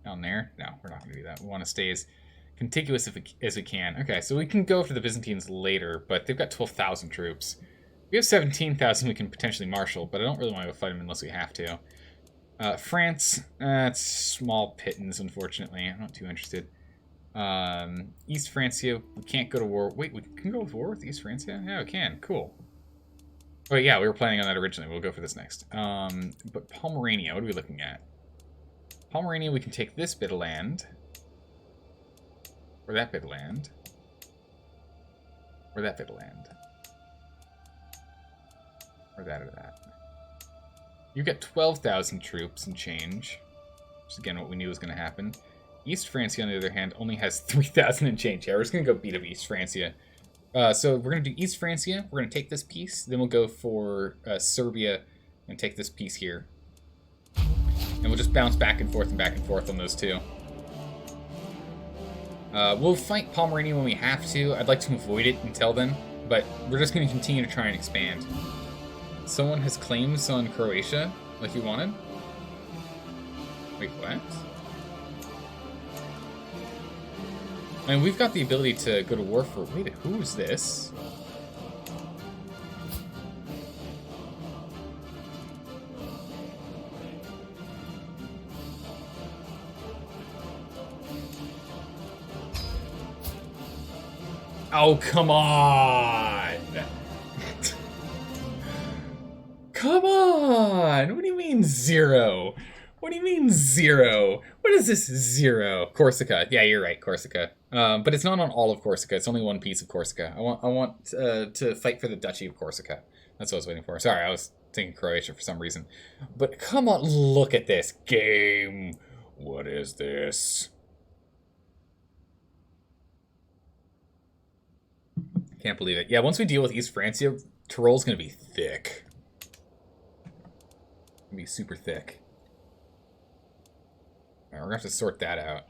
Down there? No, we're not going to do that. We want to stay as contiguous as we can. Okay, so we can go for the Byzantines later, but they've got 12,000 troops. We have 17,000 we can potentially marshal, but I don't really want to go fight them unless we have to. France, it's small pittance, unfortunately. I'm not too interested. East Francia, we can't go to war. Wait, we can go to war with East Francia? Yeah, we can. Cool. Oh, yeah, we were planning on that originally. We'll go for this next. But Pomerania, what are we looking at? Pomerania, we can take this bit of land. Or that bit of land. Or that bit of land. Or that or that. You've got 12,000 troops and change. Which is, again, what we knew was going to happen. East Francia, on the other hand, only has 3,000 and change. Yeah, we're just going to go beat up East Francia. So we're going to do East Francia. We're going to take this piece. Then we'll go for Serbia and take this piece here. And we'll just bounce back and forth on those two. We'll fight Pomerania when we have to. I'd like to avoid it until then. But we're just going to continue to try and expand. Someone has claims on Croatia, like you wanted? Wait, what? I mean, we've got the ability to go to war for... Wait, who is this? Oh, come on! Come on! What do you mean 0? What do you mean 0? What is this 0? Corsica. Yeah, you're right, Corsica. But it's not on all of Corsica. It's only one piece of Corsica. I want to fight for the Duchy of Corsica. That's what I was waiting for. Sorry, I was thinking Croatia for some reason. But come on, look at this game. What is this? Can't believe it. Yeah, once we deal with East Francia, Tyrol's going to be thick. Gonna be super thick. Alright, we're gonna have to sort that out.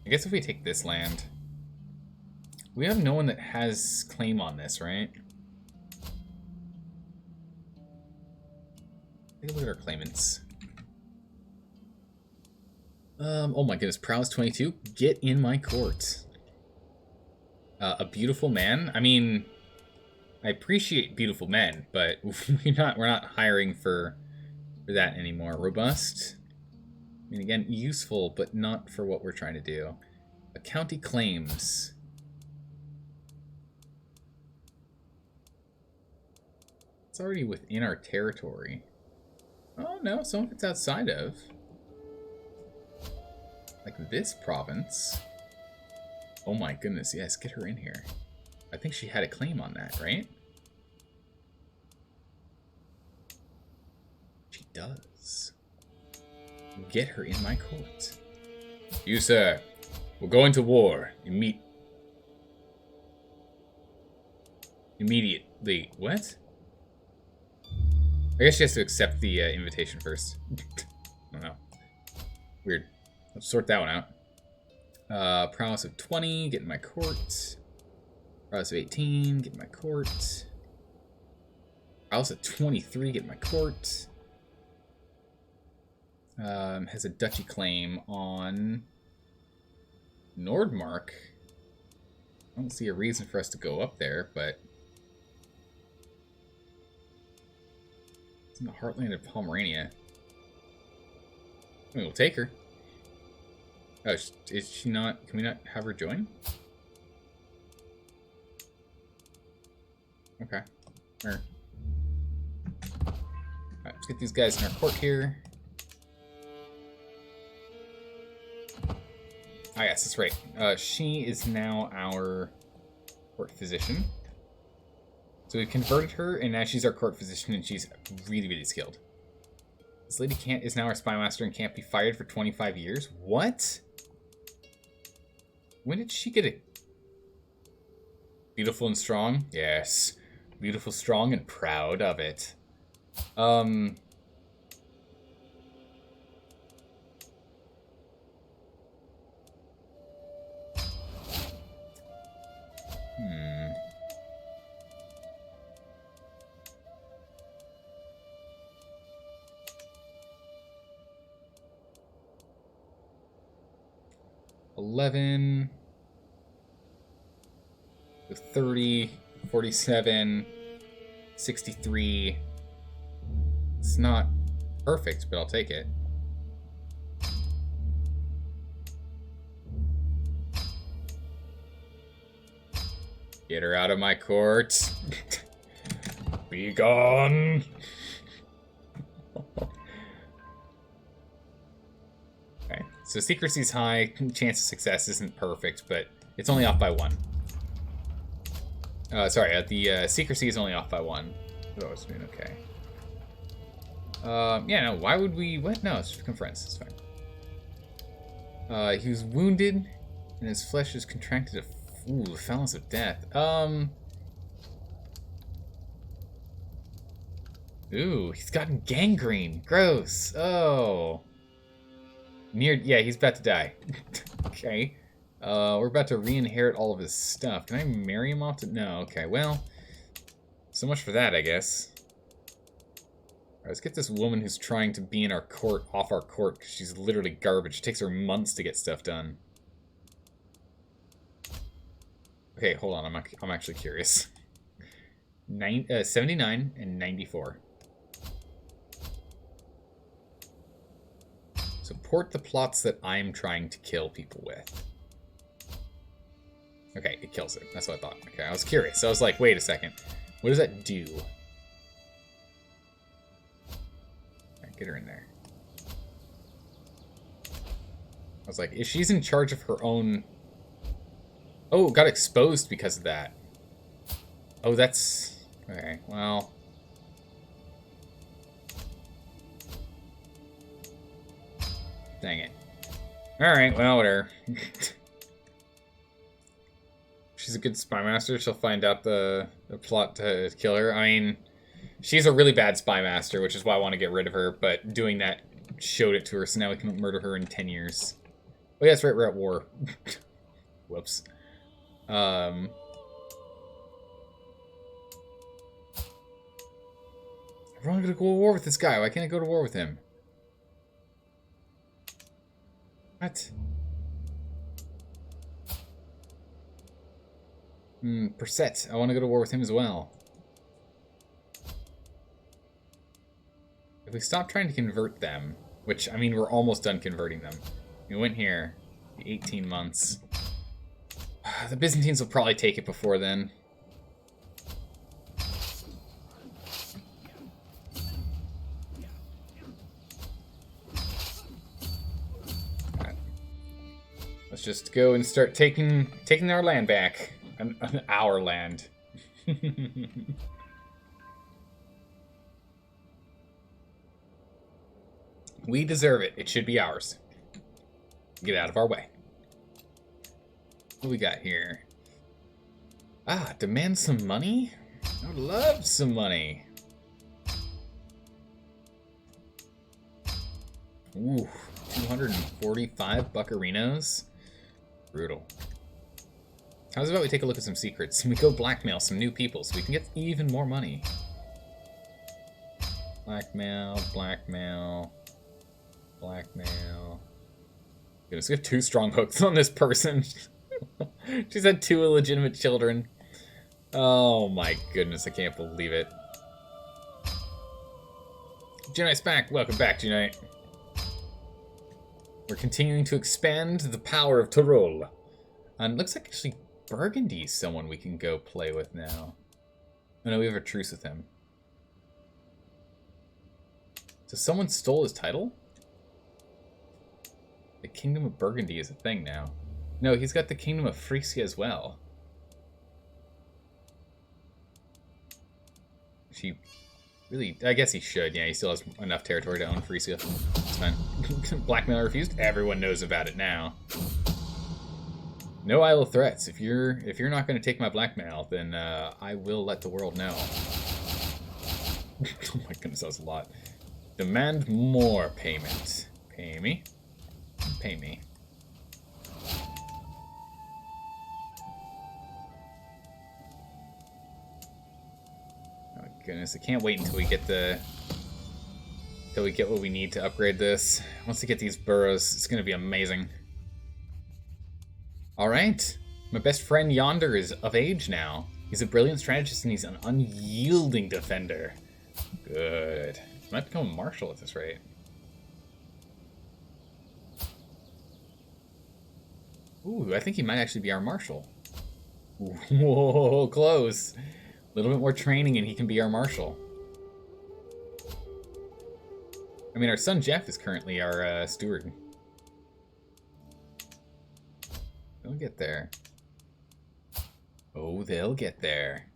I guess if we take this land... We have no one that has claim on this, right? Take a look at our claimants. Oh my goodness, Prowess 22. Get in my court. A beautiful man. I mean, I appreciate beautiful men, but we're not hiring for that anymore. Robust. I mean, again, useful, but not for what we're trying to do. A county claims. It's already within our territory. Oh no, some of it's outside of. Like this province. Oh my goodness, yes, get her in here. I think she had a claim on that, right? She does. Get her in my court. You, sir, we're going to war. Immediately. What? I guess she has to accept the invitation first. I don't know. Weird. Let's sort that one out. Prowess of 20, get in my court. Prowess of 18, get in my court. Prowess of 23, get in my court. Has a duchy claim on Nordmark. I don't see a reason for us to go up there, but it's in the heartland of Pomerania. I mean, we'll take her. Oh, is she not? Can we not have her join? Okay. Alright, let's get these guys in our court here. Ah, yes, that's right. She is now our court physician. So we've converted her, and now she's our court physician, and she's really, really skilled. This lady is now our spy master and can't be fired for 25 years. What? When did she get it? Beautiful and strong? Yes. Beautiful, strong, and proud of it. $11, 30, 47, 63. It's not perfect, but I'll take it. Get her out of my court. Be gone. Okay, so secrecy's high, chance of success isn't perfect, but it's only off by 1. Sorry, the secrecy is only off by 1. Oh, it's doing okay. Yeah, no, why would we... What? No, it's just become friends. It's fine. He was wounded, and his flesh is contracted to... Ooh, the foulness of death. Ooh, he's gotten gangrene. Gross. Oh. Yeah, he's about to die. Okay. We're about to re-inherit all of his stuff. Can I marry him off to... No, okay, well... So much for that, I guess. Alright, let's get this woman who's trying to be in our court off our court, because she's literally garbage. It takes her months to get stuff done. Okay, hold on, I'm actually curious. 79 and 94. Support the plots that I'm trying to kill people with. Okay, it kills it. That's what I thought. Okay, I was curious. I was like, wait a second. What does that do? Alright, get her in there. I was like, if she's in charge of her own... Oh, got exposed because of that. Oh, that's... Okay, well... Dang it. Alright, well, whatever. She's a good spy master. She'll find out the plot to kill her. I mean, she's a really bad spy master, which is why I want to get rid of her, but doing that showed it to her, so now we can murder her in 10 years. Oh yeah, that's right, we're at war. Whoops. I'm only gonna go to war with this guy. Why can't I go to war with him? What? Perset. I want to go to war with him as well. If we stop trying to convert them, which, I mean, we're almost done converting them. We went here, 18 months. The Byzantines will probably take it before then. Right. Let's just go and start taking our land back. Our land. We deserve it. It should be ours. Get out of our way. What we got here? Ah, demand some money? I would love some money. Ooh, 245 buccarinos? Brutal. How's about we take a look at some secrets and we go blackmail some new people so we can get even more money? Blackmail, blackmail, blackmail. Goodness, we have 2 strong hooks on this person. She's had 2 illegitimate children. Oh my goodness, I can't believe it. Genite's back. Welcome back, Genite. We're continuing to expand the power of Tyrol. And it looks like actually Burgundy's someone we can go play with now. Oh no, we have a truce with him. So someone stole his title? The Kingdom of Burgundy is a thing now. No, he's got the Kingdom of Frisia as well. She really... I guess he should. Yeah, he still has enough territory to own Frisia. It's fine. Blackmail refused? Everyone knows about it now. No idle threats. If you're not going to take my blackmail, then I will let the world know. Oh my goodness, that was a lot. Demand more payment. Pay me. Pay me. Oh my goodness, I can't wait until we get what we need to upgrade this. Once we get these boroughs, it's going to be amazing. Alright. My best friend yonder is of age now. He's a brilliant strategist and he's an unyielding defender. Good. He might become a marshal at this rate. Ooh, I think he might actually be our marshal. Whoa, close. A little bit more training and he can be our marshal. I mean, our son Jeff is currently our steward. They'll get there. Oh, they'll get there.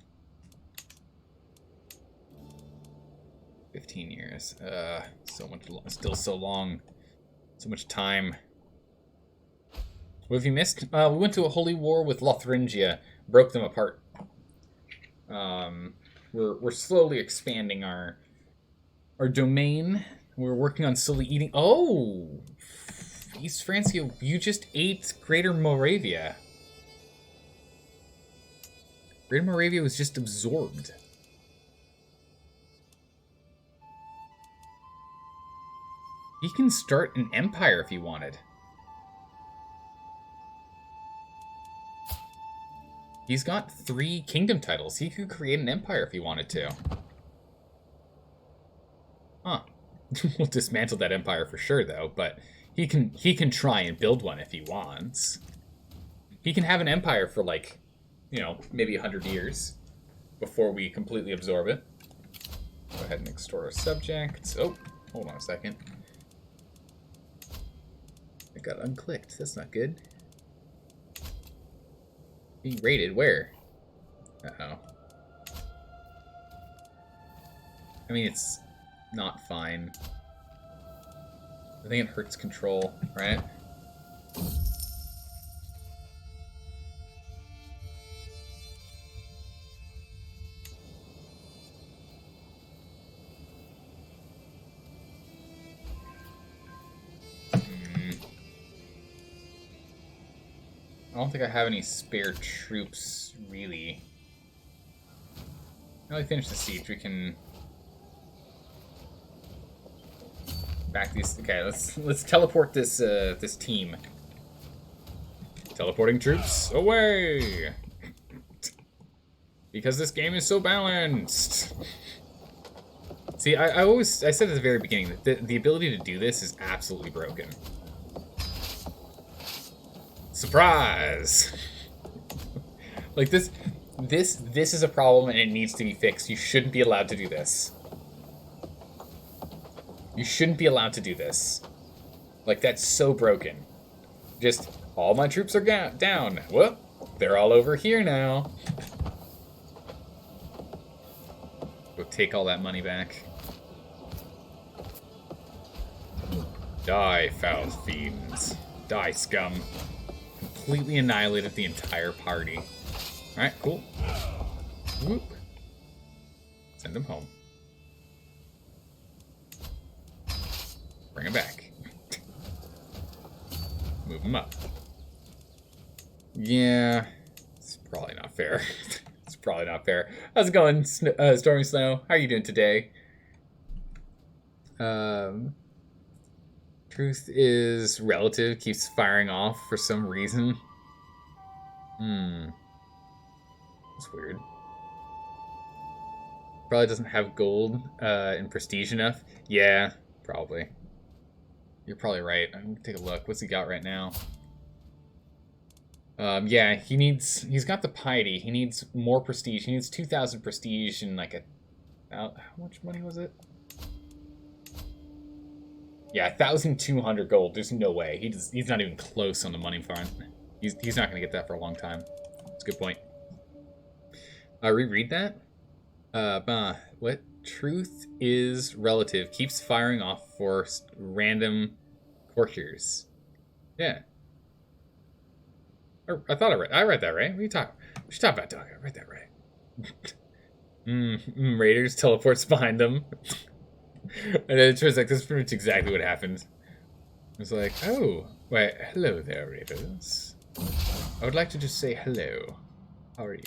15 years. So much, still so long. So much time. What have you missed? We went to a holy war with Lotharingia. Broke them apart. We're slowly expanding our domain. We're working on slowly eating... Oh! East Francia, you just ate Greater Moravia. Greater Moravia was just absorbed. He can start an empire if he wanted. He's got 3 kingdom titles. He could create an empire if he wanted to. Huh. We'll dismantle that empire for sure, though, but he can try and build one if he wants. He can have an empire for, like, you know, maybe 100 years before we completely absorb it. Go ahead and extort our subjects. Oh, hold on a second. It got unclicked. That's not good. Being raided where? Uh-oh. I mean, it's not fine. I think it hurts control, right? don't think I have any spare troops, really. Now we finish the siege, we can back these. Okay, let's teleport this this team. Teleporting troops away, because this game is so balanced. See, I said at the very beginning that the ability to do this is absolutely broken. Surprise! Like this is a problem and it needs to be fixed. You shouldn't be allowed to do this. You shouldn't be allowed to do this. Like, that's so broken. Just, all my troops are down. Well, they're all over here now. Go take all that money back. Die, foul fiends. Die, scum. Completely annihilated the entire party. Alright, cool. Whoop. Send them home. Bring them back. Move them up. Yeah, it's probably not fair. It's probably not fair. How's it going, Stormy Snow? How are you doing today? Truth is relative, keeps firing off for some reason. That's weird. Probably doesn't have gold and prestige enough. Yeah, probably. You're probably right. I'm gonna take a look. What's he got right now? Yeah, he's got the piety. He needs more prestige. He needs 2,000 prestige and like how much money was it? Yeah, 1,200 gold. There's no way. He's not even close on the money front. He's not gonna get that for a long time. That's a good point. Reread that? What? Truth is relative. Keeps firing off for random courtiers. Yeah. I thought I read that right. What are you talking? What you talking about, dog? I read that right. Raiders teleports behind them. And then it turns like this is pretty much exactly what happened. It's like, oh, wait, hello there, Raiders. I would like to just say hello. How are you?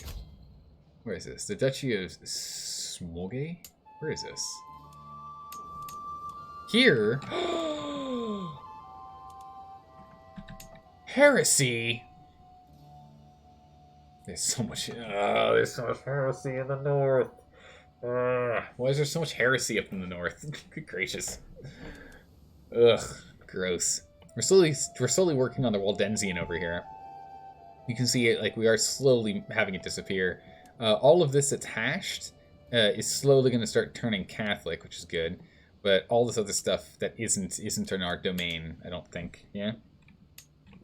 Where is this? The Duchy of Smoge? Where is this? Here? Heresy! There's so much heresy in the north. Why is there so much heresy up in the north? Good gracious. Ugh, gross. We're slowly working on the Waldensian over here. You can see it, like, we are slowly having it disappear. All of this that's hashed is slowly going to start turning Catholic, which is good. But all this other stuff that isn't in our domain, I don't think. Yeah?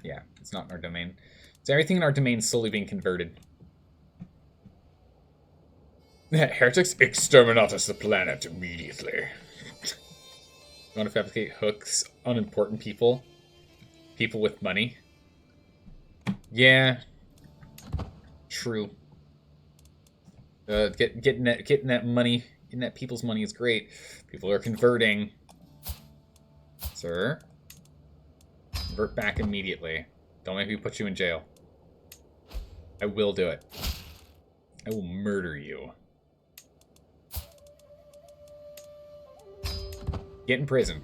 Yeah, it's not in our domain. So everything in our domain is slowly being converted. Heretics, exterminate us the planet immediately. You want to fabricate hooks on important people? People with money? Yeah. True. Getting that money, getting that people's money is great. People are converting. Sir? Convert back immediately. Don't make me put you in jail. I will do it. I will murder you. Get in prison.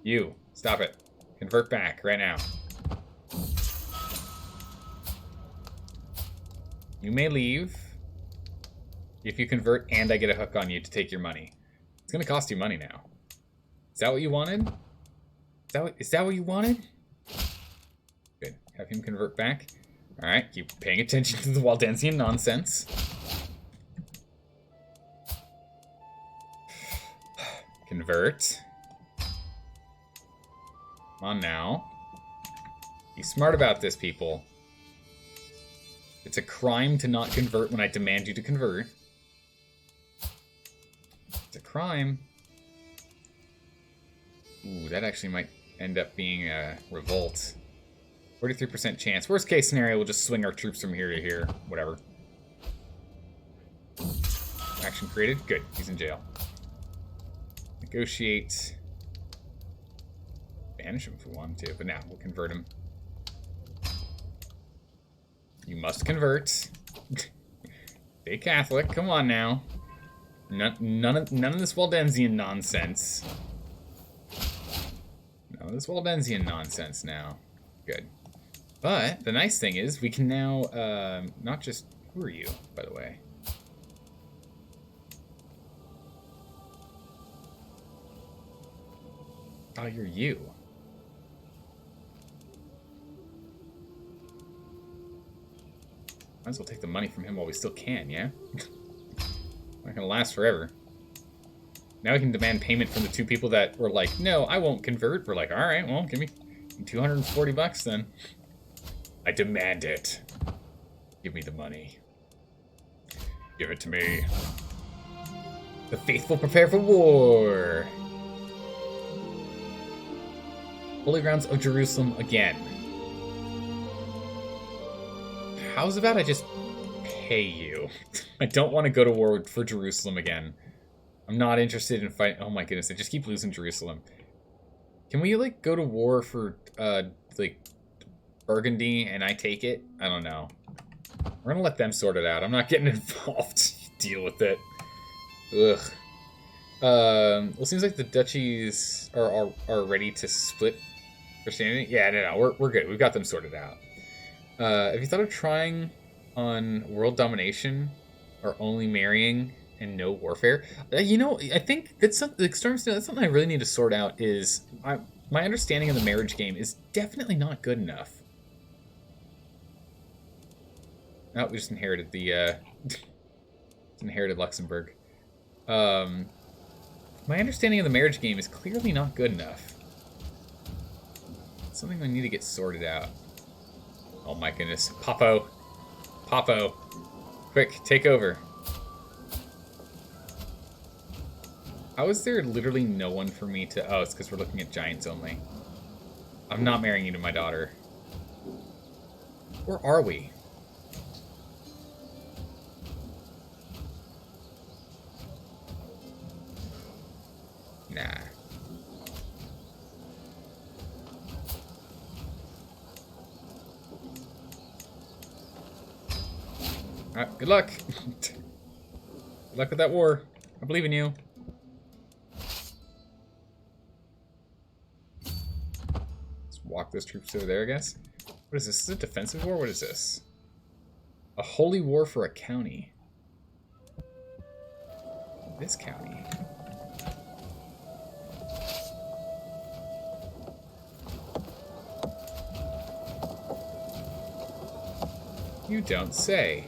You. Stop it. Convert back right now. You may leave if you convert and I get a hook on you to take your money. It's going to cost you money now. Is that what you wanted? Is that what you wanted? Good. Have him convert back. Alright, keep paying attention to the Waldensian nonsense. Convert. Come on now. Be smart about this, people. It's a crime to not convert when I demand you to convert. It's a crime. Ooh, that actually might end up being a revolt. 43% chance. Worst case scenario, we'll just swing our troops from here to here. Whatever. Action created. Good. He's in jail. Negotiate. banish him if we wanted to, but now we'll convert him. You must convert. Stay Catholic. Come on now. None of this Waldensian nonsense. None of this Waldensian nonsense now. Good. But the nice thing is we can now not just... Who are you, by the way? Oh, you're you. Might as well take the money from him while we still can, yeah? Not gonna last forever. Now we can demand payment from the two people that were like, no, I won't convert. We're like, alright, well, give me $240 then. I demand it. Give me the money. Give it to me. The faithful prepare for war. Holy grounds of Jerusalem again. How's about I just pay you? I don't want to go to war for Jerusalem again. I'm not interested in fighting. Oh my goodness, I just keep losing Jerusalem. Can we, like, go to war for, like, Burgundy and I take it? I don't know. We're gonna let them sort it out. I'm not getting involved. Deal with it. Ugh. Well, it seems like the duchies are ready to split Christianity. Yeah, no, we're good. We've got them sorted out. Have you thought of trying on world domination or only marrying and no warfare? You know, I think that's something, like, Stormstone, that's something I really need to sort out. Is my understanding of the marriage game is definitely not good enough. Oh, we just inherited the inherited Luxembourg. My understanding of the marriage game is clearly not good enough. It's something I need to get sorted out. Oh my goodness. Popo. Popo. Quick, take over. How is there literally no one for me to... Oh, it's because we're looking at giants only. I'm not marrying you to my daughter. Or are we? Nah. Alright, good luck. Good luck with that war. I believe in you. Let's walk those troops over there, I guess. What is this? Is it a defensive war? What is this? A holy war for a county. This county. You don't say.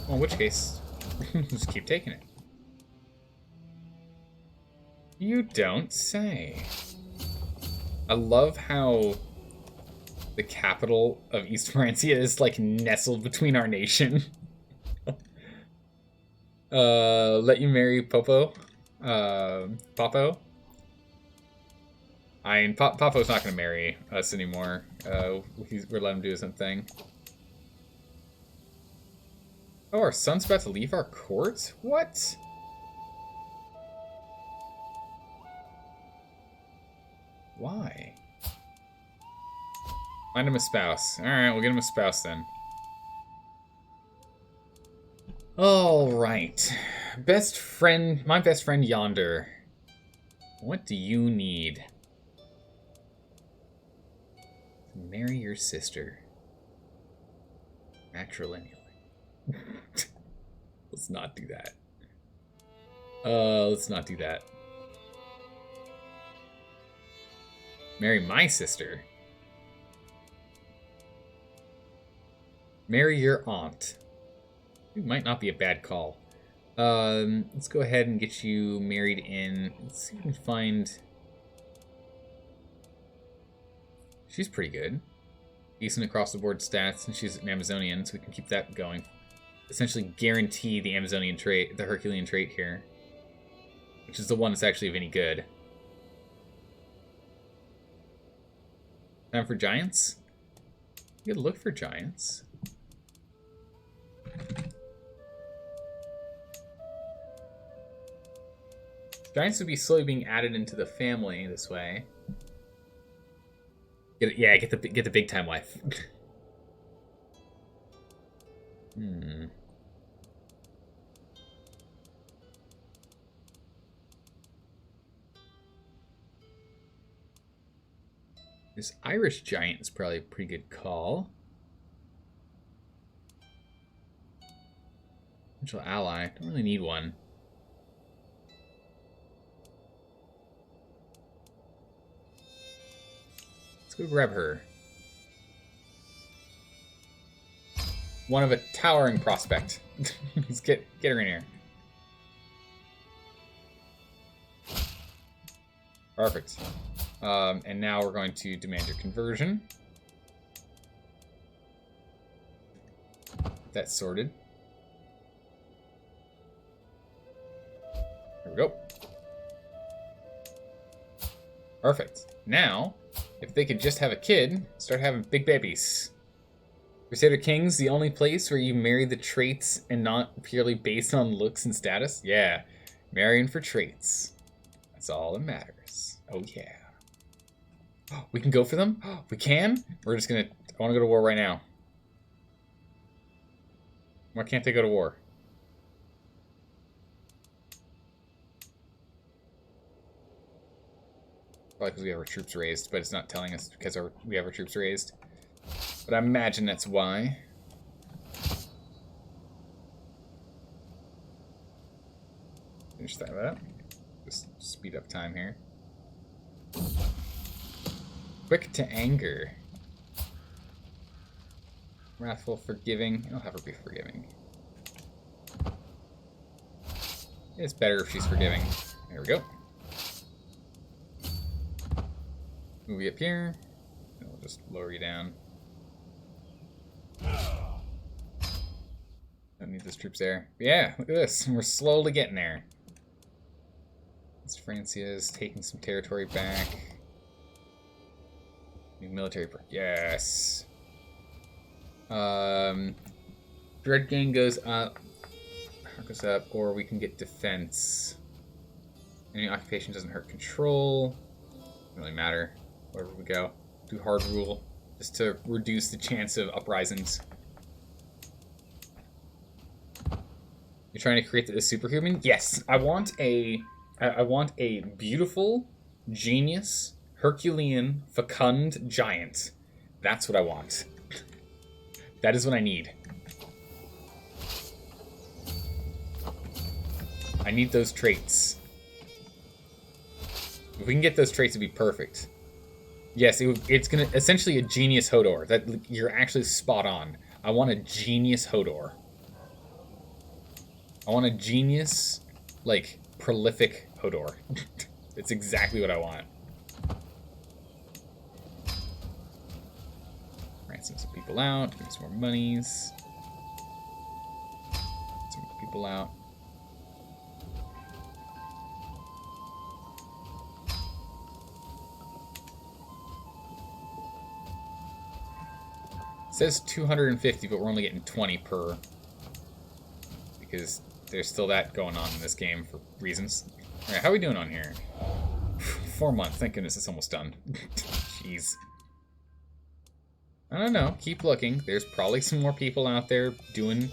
Well, in which case, just keep taking it. You don't say. I love how the capital of East Francia is, like, nestled between our nation. Let you marry Popo. Popo. I mean, Popo's not going to marry us anymore. We're letting him do his own thing. Oh, our son's about to leave our court? What? Why? Find him a spouse. Alright, we'll get him a spouse then. Alright. Best friend, my best friend yonder. What do you need? Marry your sister. Matrilineally. Let's not do that. Let's not do that. Marry my sister. Marry your aunt. It might not be a bad call. Let's go ahead and get you married in. Let's see if we can find... She's pretty good. Decent across the board stats, and she's an Amazonian, so we can keep that going. Essentially guarantee the Amazonian trait, the Herculean trait here. Which is the one that's actually of any good. Time for giants? You gotta look for giants. Giants would be slowly being added into the family this way. Get the big time wife. This Irish giant is probably a pretty good call. Potential ally. Don't really need one. Let's go grab her. One of a towering prospect. Let's get her in here. Perfect. And now we're going to demand your conversion. That's sorted. There we go. Perfect. Now, if they could just have a kid, start having big babies. Crusader King's the only place where you marry the traits and not purely based on looks and status? Yeah, marrying for traits. That's all that matters. Oh yeah. We can go for them? We can? We're just gonna... I want to go to war right now. Why can't they go to war? Probably because we have our troops raised, but it's not telling us because we have our troops raised. But I imagine that's why. Finish that up. Just speed up time here. Quick to anger. Wrathful, forgiving. I'll have her be forgiving. It's better if she's forgiving. There we go. Move you up here. And we'll just lower you down. Don't need those troops there. But yeah, look at this. We're slowly getting there. This Francia's taking some territory back. New military perk. Yes. Dread gain goes up. Goes up, or we can get defense. Any occupation doesn't hurt control. Doesn't really matter. Wherever we go. Do hard rule. Just to reduce the chance of uprisings. You're trying to create the superhuman? Yes. I want a beautiful, genius, Herculean, fecund giant. That's what I want. That is what I need. I need those traits. If we can get those traits, it'd be perfect. Yes, it's gonna essentially a genius Hodor. That you're actually spot on. I want a genius Hodor. I want a genius, like, prolific Hodor. It's exactly what I want. Ransom some people out. Give me some more monies. Some people out. It says 250, but we're only getting 20 per. Because there's still that going on in this game for reasons. Alright, how are we doing on here? 4 months. Thank goodness it's almost done. Jeez. I don't know. Keep looking. There's probably some more people out there doing,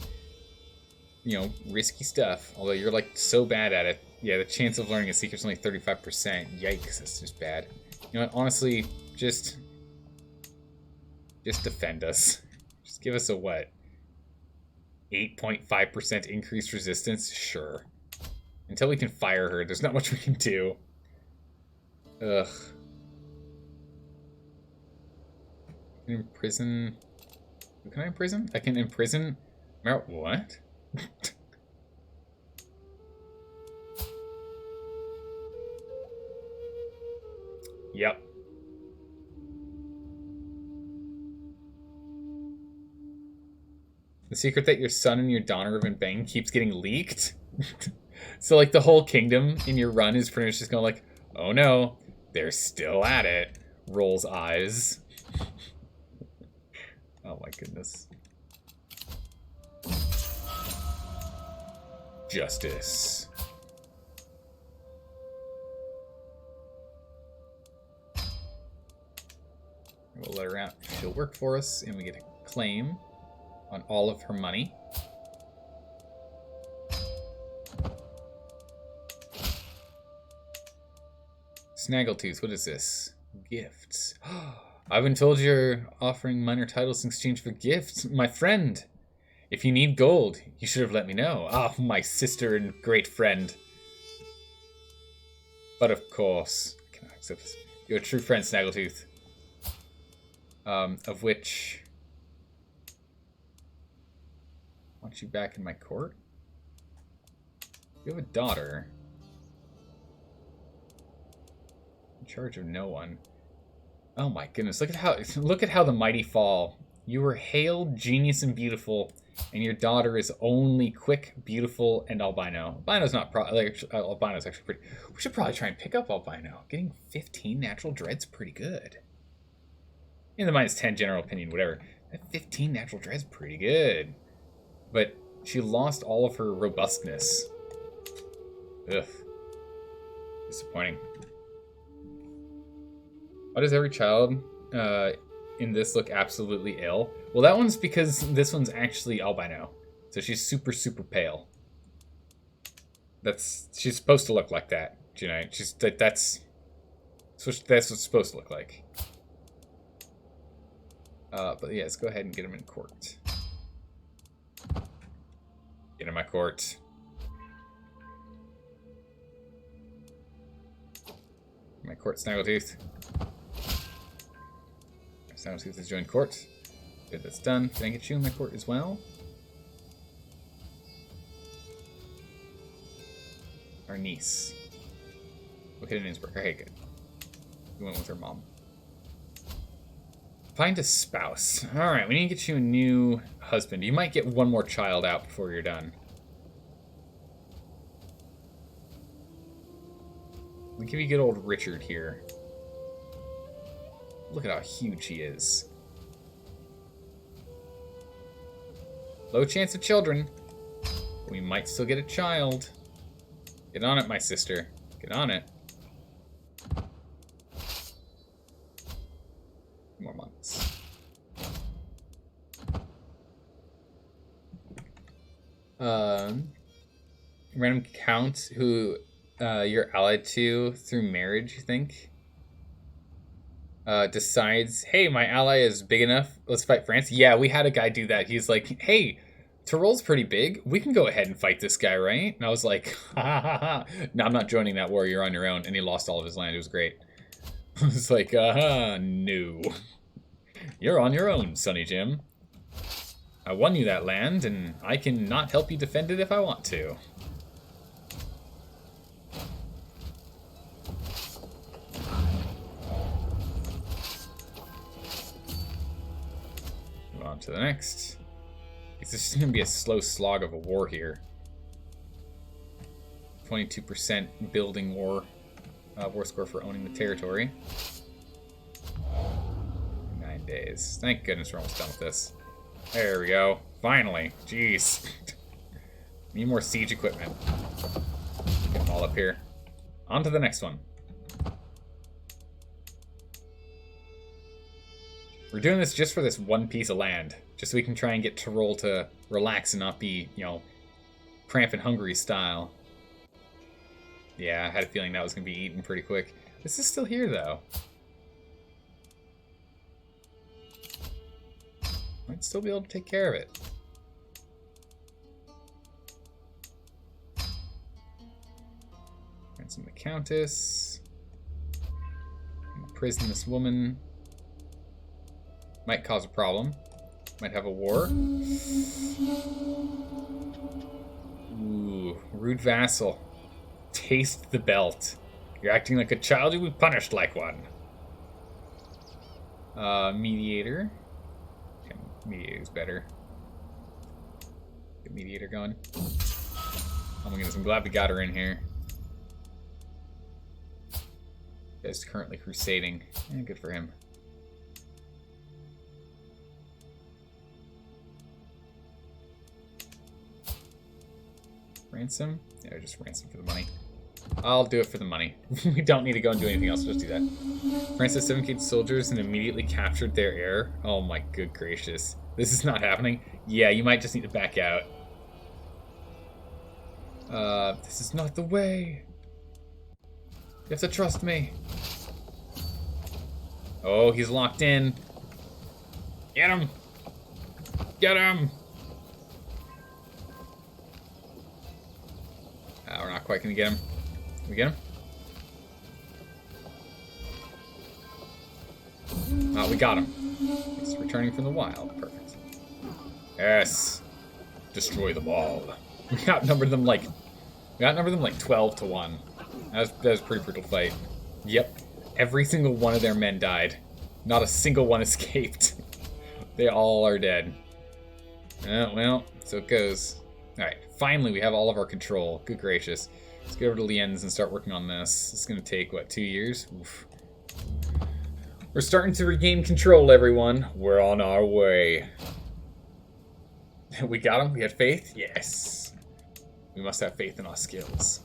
you know, risky stuff. Although you're, like, so bad at it. Yeah, the chance of learning a secret's only 35%. Yikes, that's just bad. You know what? Honestly, just defend us. Just give us a what? 8.5% increased resistance? Sure. Until we can fire her, there's not much we can do. Ugh. Imprison... Who can I imprison? I can imprison... What? Yep. The secret that your son and your Donovan Bang keeps getting leaked? So, like, the whole kingdom in your run is pretty much just going like, oh no, they're still at it. Rolls eyes. Oh my goodness. Justice. We'll work for us, and we get a claim on all of her money. Snaggletooth, what is this? Gifts. I've been told you're offering minor titles in exchange for gifts. My friend, if you need gold, you should have let me know. Ah, my sister and great friend. But of course, I cannot accept this. You're a true friend, Snaggletooth. Of which... I want you back in my court? You have a daughter. In charge of no one. Oh my goodness, look at how the mighty fall. You were hailed, genius, and beautiful, and your daughter is only quick, beautiful, and albino. Albino's not albino's actually pretty. We should probably try and pick up albino. Getting 15 natural dread's pretty good. In the minus 10 general opinion, whatever. That 15 natural dread's pretty good. But she lost all of her robustness. Ugh. Disappointing. Why does every child in this look absolutely ill? Well, that one's because this one's actually albino. So she's super, super pale. She's supposed to look like that, you know. That's what it's supposed to look like. But yeah, let's go ahead and get him in court. Get in my court. My court, Snaggletooth. Snaggletooth has joined court. Good, that's done. Can I get you in my court as well? Our niece. Located in Innsbruck. Okay, good. We went with her mom. Find a spouse. Alright, we need to get you a new husband. You might get one more child out before you're done. We'll give you good old Richard here. Look at how huge he is. Low chance of children. We might still get a child. Get on it, my sister. Get on it. More months. Random count who you're allied to through marriage, you think? Decides, hey, my ally is big enough. Let's fight France. Yeah, we had a guy do that. He's like, hey, Tyrol's pretty big. We can go ahead and fight this guy, right? And I was like, ha ha ha. No, I'm not joining that war. You're on your own. And he lost all of his land. It was great. I was like, no. You're on your own, Sonny Jim. I won you that land, and I can not help you defend it if I want to. Move on to the next. It's just going to be a slow slog of a war here. 22% building war score for owning the territory. 9 days. Thank goodness we're almost done with this. There we go. Finally. Jeez. Need more siege equipment. Get them all up here. On to the next one. We're doing this just for this one piece of land. Just so we can try and get Tyrol to relax and not be, you know, cramping Hungary style. Yeah, I had a feeling that was going to be eaten pretty quick. This is still here, though. Might still be able to take care of it. Ransom the Countess. Imprison this woman. Might cause a problem. Might have a war. Ooh, rude vassal. Taste the belt. You're acting like a child, you'll be punished like one. Mediator. Okay, mediator's better. Get mediator going. Oh my goodness, I'm glad we got her in here. Guy's currently crusading. Yeah, good for him. Ransom? Yeah, just ransom for the money. I'll do it for the money. We don't need to go and do anything else. Just do that. France has 7K soldiers and immediately captured their heir. Oh my good gracious. This is not happening. Yeah, you might just need to back out. This is not the way. You have to trust me. Oh, he's locked in. Get him! Get him! We're not quite gonna get him. Can we get him? We got him. He's returning from the wild. Perfect. Yes. Destroy them all. We outnumbered them like 12 to 1. That was a pretty brutal fight. Yep. Every single one of their men died. Not a single one escaped. They all are dead. Well, so it goes. Alright, finally we have all of our control. Good gracious. Let's get over to Lienz and start working on this. It's going to take, what, 2 years? Oof. We're starting to regain control, everyone. We're on our way. We got him? We had faith? Yes. We must have faith in our skills.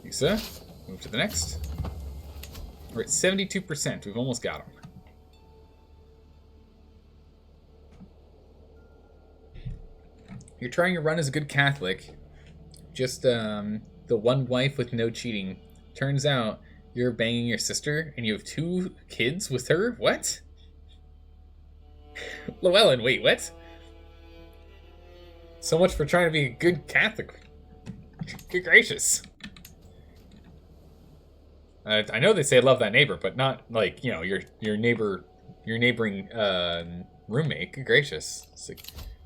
Lisa, move to the next. We're at 72%. We've almost got him. You're trying to run as a good Catholic. Just the one wife with no cheating. Turns out you're banging your sister and you have 2 kids with her? What? Llewellyn, wait, what? So much for trying to be a good Catholic. Good gracious. I know they say love that neighbor, but not like, you know, your neighboring roommate. Good gracious. It's like,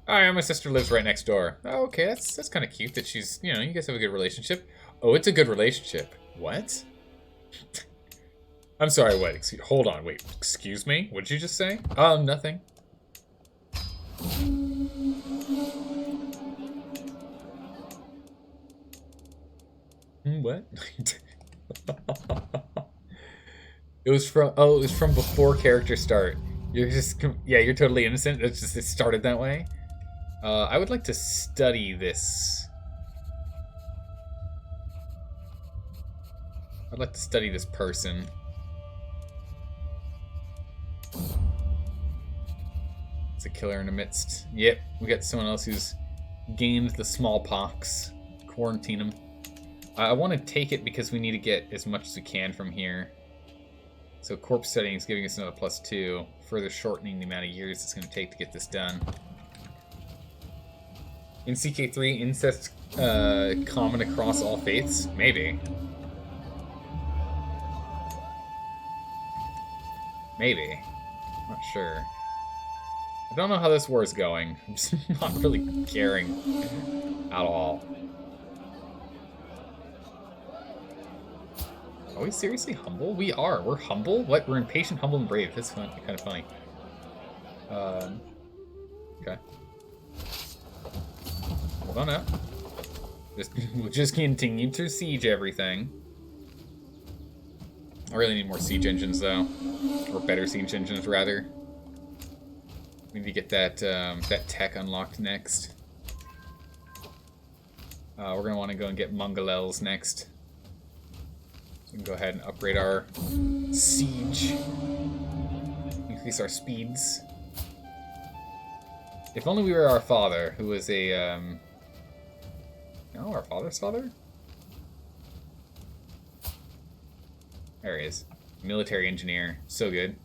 oh yeah, my sister lives right next door. Oh, okay, that's kind of cute that she's, you know, you guys have a good relationship. Oh, it's a good relationship. What? I'm sorry, what? Hold on, wait. Excuse me? What did you just say? Nothing. What? It was from before character start. You're just, yeah, you're totally innocent. It's just, it started that way. I would like to study this. I'd like to study this person. It's a killer in the midst. Yep, we got someone else who's gained the smallpox. Quarantine him. I want to take it because we need to get as much as we can from here. So corpse studying is giving us another +2, further shortening the amount of years it's going to take to get this done. In CK3, incest common across all faiths? Maybe. Maybe. I'm not sure. I don't know how this war is going. I'm just not really caring at all. Are we seriously humble? We are. We're humble? What? We're impatient, humble, and brave. That's kind of funny. Okay. Hold on up. We'll just continue to siege everything. I really need more siege engines, though. Or better siege engines, rather. We need to get that tech unlocked next. We're going to want to go and get Mongolels next. So we can go ahead and upgrade our siege. Increase our speeds. If only we were our father, who was a, no, our father's father? There he is. Military engineer. So good.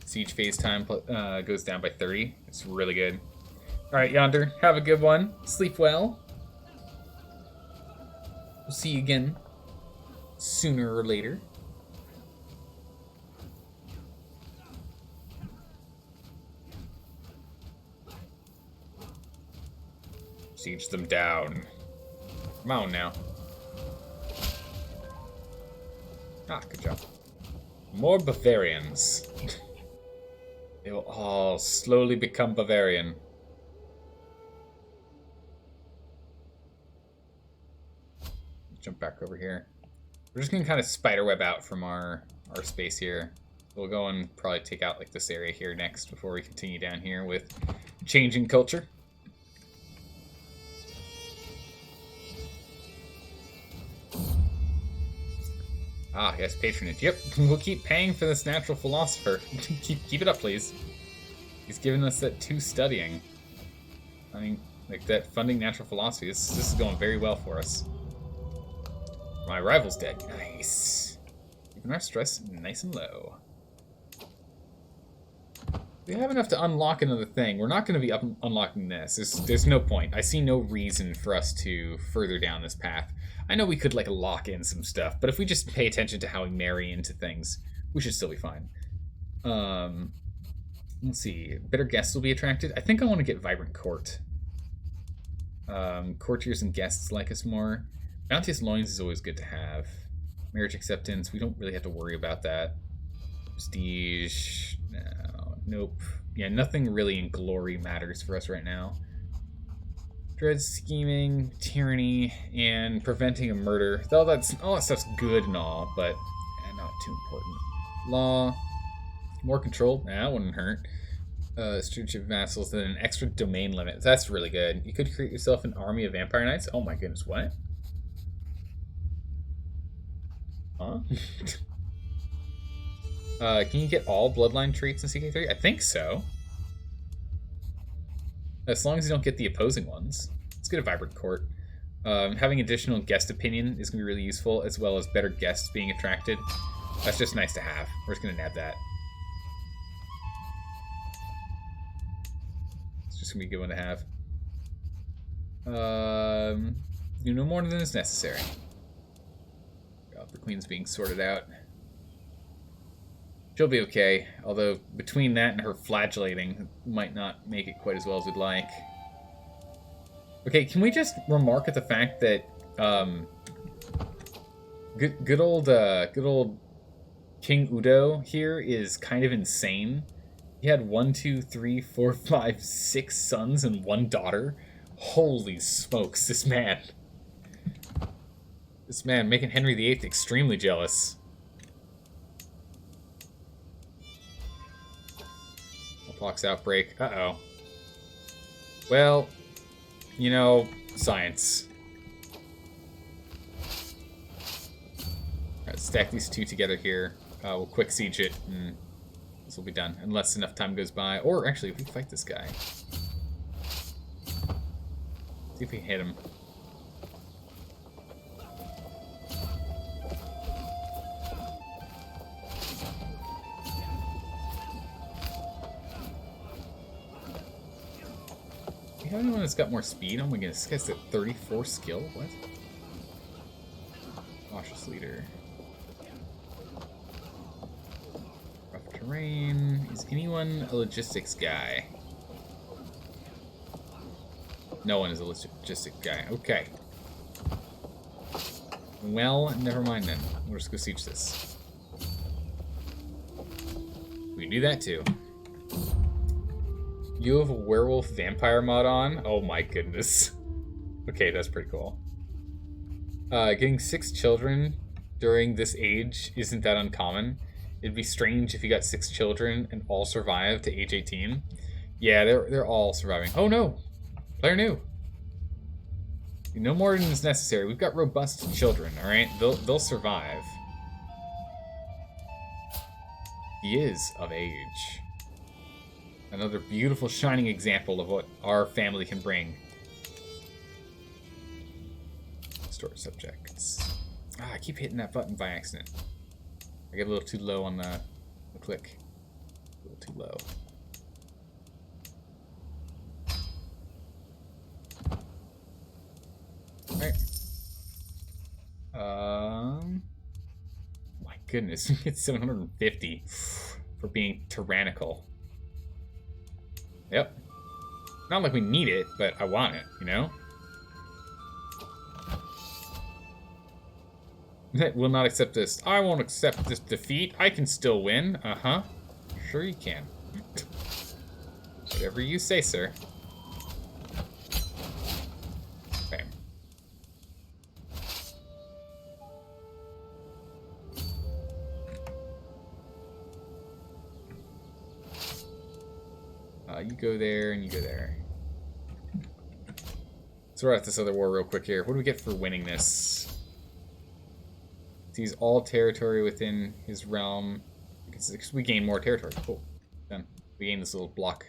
Siege phase time goes down by 30. It's really good. Alright, Yonder. Have a good one. Sleep well. We'll see you again sooner or later. Siege them down. Come on now. Ah, good job. More Bavarians. They will all slowly become Bavarian. Jump back over here. We're just gonna kind of spiderweb out from our space here. We'll go and probably take out like this area here next before we continue down here with changing culture. Ah, yes, patronage. Yep, we'll keep paying for this natural philosopher. keep it up, please. He's giving us that 2 studying. I mean, like that funding natural philosophy. This is going very well for us. My rival's dead. Nice. Keeping our stress nice and low. We have enough to unlock another thing. We're not going to be unlocking this. There's no point. I see no reason for us to further down this path. I know we could, like, lock in some stuff, but if we just pay attention to how we marry into things, we should still be fine. Let's see. Better guests will be attracted. I think I want to get Vibrant Court. Courtiers and guests like us more. Bounteous Loins is always good to have. Marriage acceptance, we don't really have to worry about that. Prestige, no, nope. Yeah, nothing really in glory matters for us right now. Dread scheming, tyranny, and preventing a murder. All that stuff's good and all, but not too important. Law, more control, that wouldn't hurt. Stewardship vassals, then an extra domain limit. That's really good. You could create yourself an army of vampire knights. Oh my goodness, what? Huh? Can you get all bloodline traits in CK3? I think so. As long as you don't get the opposing ones. Let's get a Vibrant Court. Having additional guest opinion is going to be really useful, as well as better guests being attracted. That's just nice to have. We're just going to nab that. It's just going to be a good one to have. Do no more than is necessary. The queen's being sorted out. She'll be okay, although between that and her flagellating, might not make it quite as well as we'd like. Okay, can we just remark at the fact that good old King Udo here is kind of insane. He had 1, 2, 3, 4, 5, 6 sons and 1 daughter. Holy smokes, this man. This man making Henry VIII extremely jealous. Pox outbreak. Uh-oh. Well, you know, science. Alright, stack these 2 together here. We'll quick siege it, and this will be done. Unless enough time goes by. Or, actually, if we fight this guy. See if we can hit him. You have anyone that's got more speed? Oh my goodness, this guy's got 34 skill? What? Cautious leader. Rough terrain. Is anyone a logistics guy? No one is a logistics guy. Okay. Well, never mind then. We'll just go siege this. We can do that too. You have a werewolf vampire mod on? Oh my goodness. Okay, that's pretty cool. Getting 6 children during this age isn't that uncommon. It'd be strange if you got 6 children and all survived to age 18. Yeah, they're all surviving. Oh no! Player new. No more than is necessary. We've got robust children, alright? They'll survive. He is of age. Another beautiful, shining example of what our family can bring. Store subjects. Ah, I keep hitting that button by accident. I get a little too low on the click. A little too low. Alright. My goodness, we get 750 for being tyrannical. Yep. Not like we need it, but I want it, you know? Will not accept this. I won't accept this defeat. I can still win. Uh-huh. Sure you can. Whatever you say, sir. Okay. You go there, and you go there. Let's throw out this other war real quick here. What do we get for winning this? Seize all territory within his realm. We gain more territory. Cool. Then we gain this little block.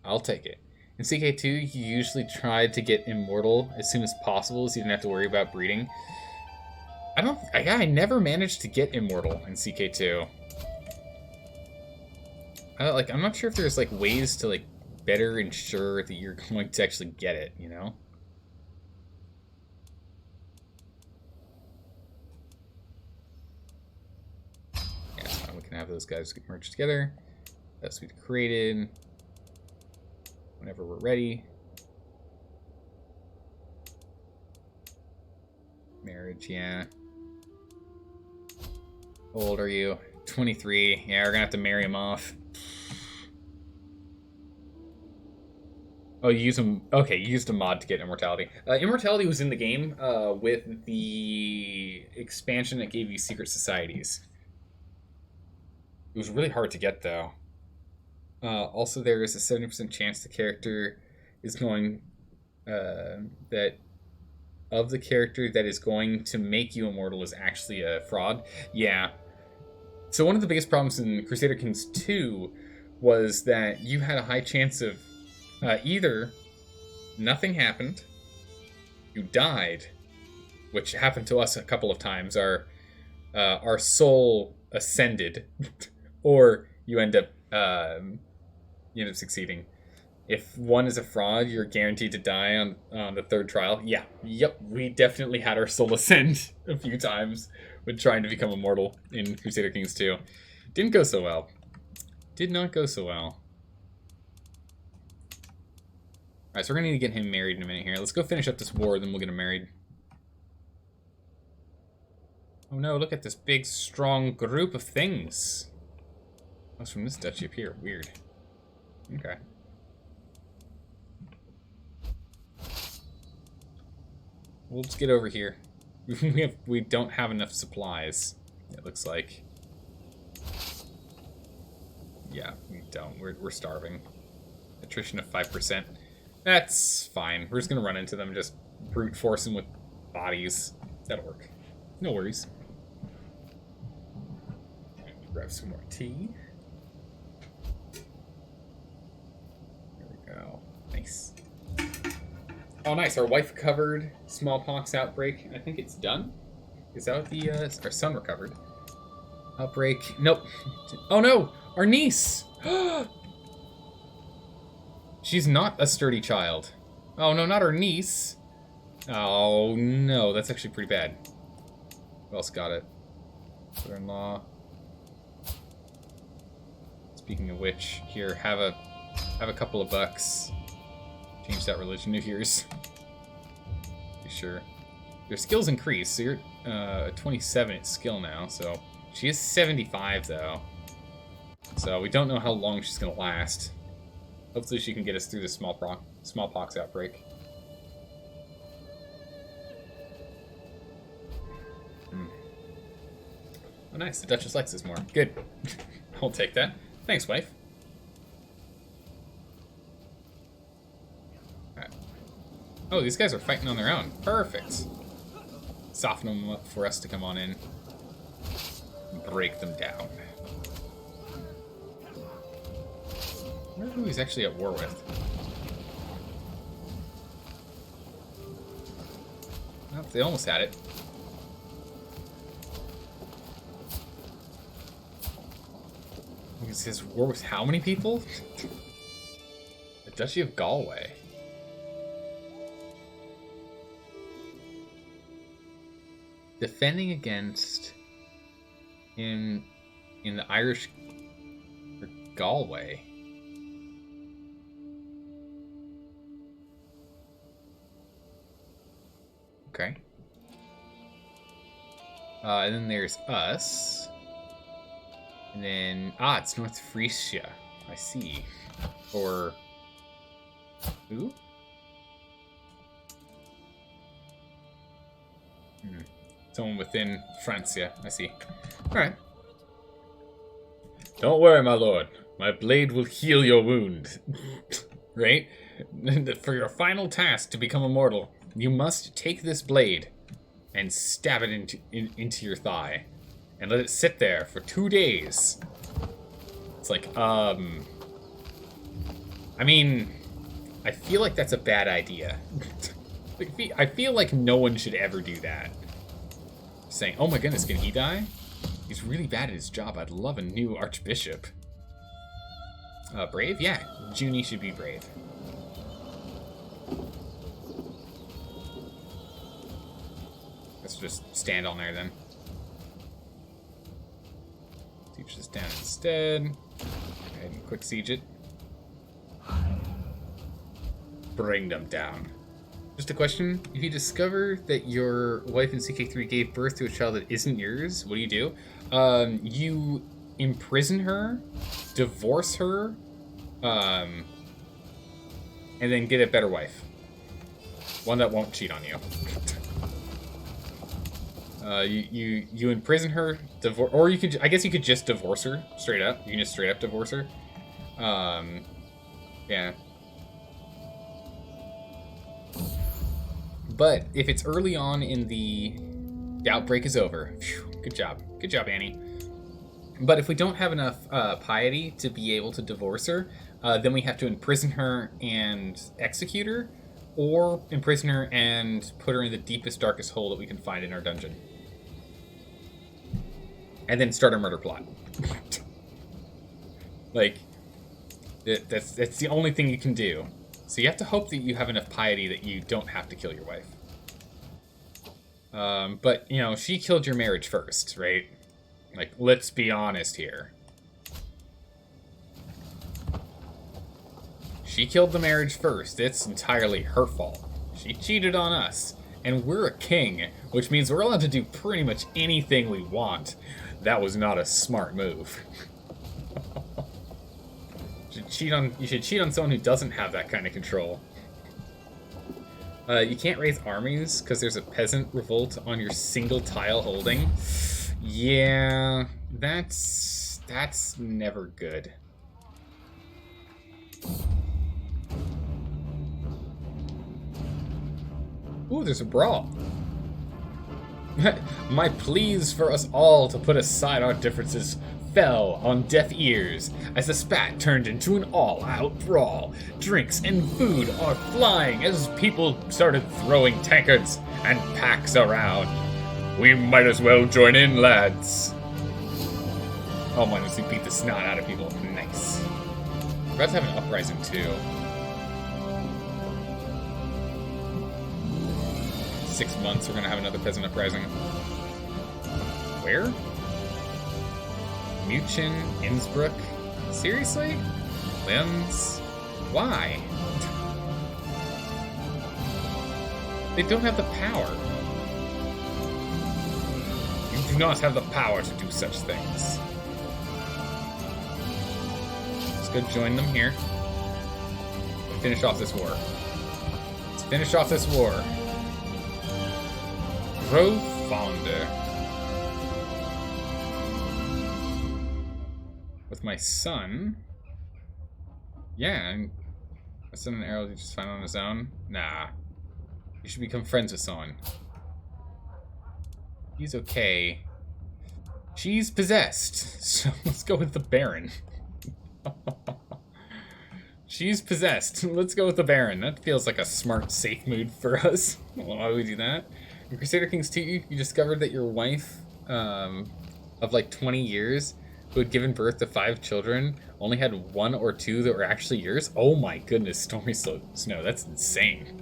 I'll take it. In CK2, you usually tried to get immortal as soon as possible, so you didn't have to worry about breeding. I never managed to get immortal in CK2. I'm not sure if there's like ways to like better ensure that you're going to actually get it, you know? Yeah, it's fine. We can have those guys get merged together. That's what we created. Whenever we're ready. Marriage, yeah. How old are you? 23. Yeah, we're gonna have to marry him off. Oh, you use them. Okay, you used a mod to get immortality. Immortality was in the game with the expansion that gave you secret societies. It was really hard to get, though. Also, there is a 70% chance the character is going that of the character that is going to make you immortal is actually a fraud. Yeah. So one of the biggest problems in Crusader Kings 2 was that you had a high chance of either nothing happened, you died, which happened to us a couple of times. Our soul ascended, or you end up succeeding. If one is a fraud, you're guaranteed to die on the third trial. Yeah, yep, we definitely had our soul ascend a few times when trying to become immortal in Crusader Kings 2. Didn't go so well. Did not go so well. Alright, so we're going to need to get him married in a minute here. Let's go finish up this war, then we'll get him married. Oh no, look at this big, strong group of things. That's from this duchy up here. Weird. Okay. We'll just get over here. We don't have enough supplies, it looks like. Yeah, we don't. We're starving. Attrition of 5%. That's fine. We're just gonna run into them, just brute force them with bodies. That'll work. No worries. And we grab some more tea. There we go. Nice. Oh, nice. Our wife recovered. Smallpox outbreak. I think it's done. Is that what the our son recovered? Outbreak. Nope. Oh no! Our niece! She's not a sturdy child. Oh no, not our niece. Oh no, that's actually pretty bad. Who else got it? Brother-in-law. Speaking of which, here, have a couple of bucks. Change that religion of yours. Be sure. Your skills increase, so you're 27 at skill now, so she is 75 though. So we don't know how long she's gonna last. Hopefully she can get us through the smallpox outbreak. Oh nice, the Duchess likes this more. Good. I'll take that. Thanks, wife. Alright. Oh, these guys are fighting on their own. Perfect. Soften them up for us to come on in. Break them down. I wonder who he's actually at war with. Oh, they almost had it. Is his war with how many people? The Duchy of Galway. Defending against in the Irish or Galway. Okay. And then there's us. And then, it's North Frisia. I see. Or, who? Someone within Francia. I see. Alright. Don't worry, my lord. My blade will heal your wound. Right? For your final task to become immortal, you must take this blade and stab it into your thigh. And let it sit there for 2 days. It's like, I mean, I feel like that's a bad idea. I feel like no one should ever do that. Saying, oh my goodness, can he die? He's really bad at his job. I'd love a new archbishop. Brave? Yeah, Junie should be brave. Let's just stand on there then. Siege this down instead. Go ahead and quick siege it. Bring them down. Just a question. If you discover that your wife in CK3 gave birth to a child that isn't yours, what do? You imprison her, divorce her, and then get a better wife. One that won't cheat on you. You imprison her, divorce, or you could, I guess you could just divorce her straight up. You can just straight up divorce her. Yeah. But if it's early on in the outbreak is over, phew, good job, Annie. But if we don't have enough piety to be able to divorce her, then we have to imprison her and execute her, or imprison her and put her in the deepest, darkest hole that we can find in our dungeon. And then start a murder plot. Like, that's the only thing you can do. So you have to hope that you have enough piety that you don't have to kill your wife. But, you know, she killed your marriage first, right? Like, let's be honest here. She killed the marriage first. It's entirely her fault. She cheated on us. And we're a king, which means we're allowed to do pretty much anything we want. That was not a smart move. You should cheat on someone who doesn't have that kind of control. You can't raise armies because there's a peasant revolt on your single tile holding. Yeah, that's never good. Ooh, there's a brawl. My pleas for us all to put aside our differences fell on deaf ears as the spat turned into an all-out brawl. Drinks and food are flying as people started throwing tankards and packs around. We might as well join in, lads. Oh my goodness, we beat the snot out of people. Nice. We're about to have an uprising too. 6 months, we're gonna have another peasant uprising. Where? Muchen, Innsbruck? Seriously? Linz? Why? They don't have the power. You do not have the power to do such things. Let's go join them here. Finish off this war. Let's finish off this war. Profonder. With my son. Yeah, my son and Errol just find on his own. Nah. You should become friends with someone. He's okay. She's possessed. So let's go with the Baron. She's possessed. Let's go with the Baron. That feels like a smart, safe move for us. Why would we do that? In Crusader Kings 2, you discovered that your wife of like 20 years, who had given birth to 5 children, only had 1 or 2 that were actually yours? Oh my goodness, Stormy Snow, that's insane.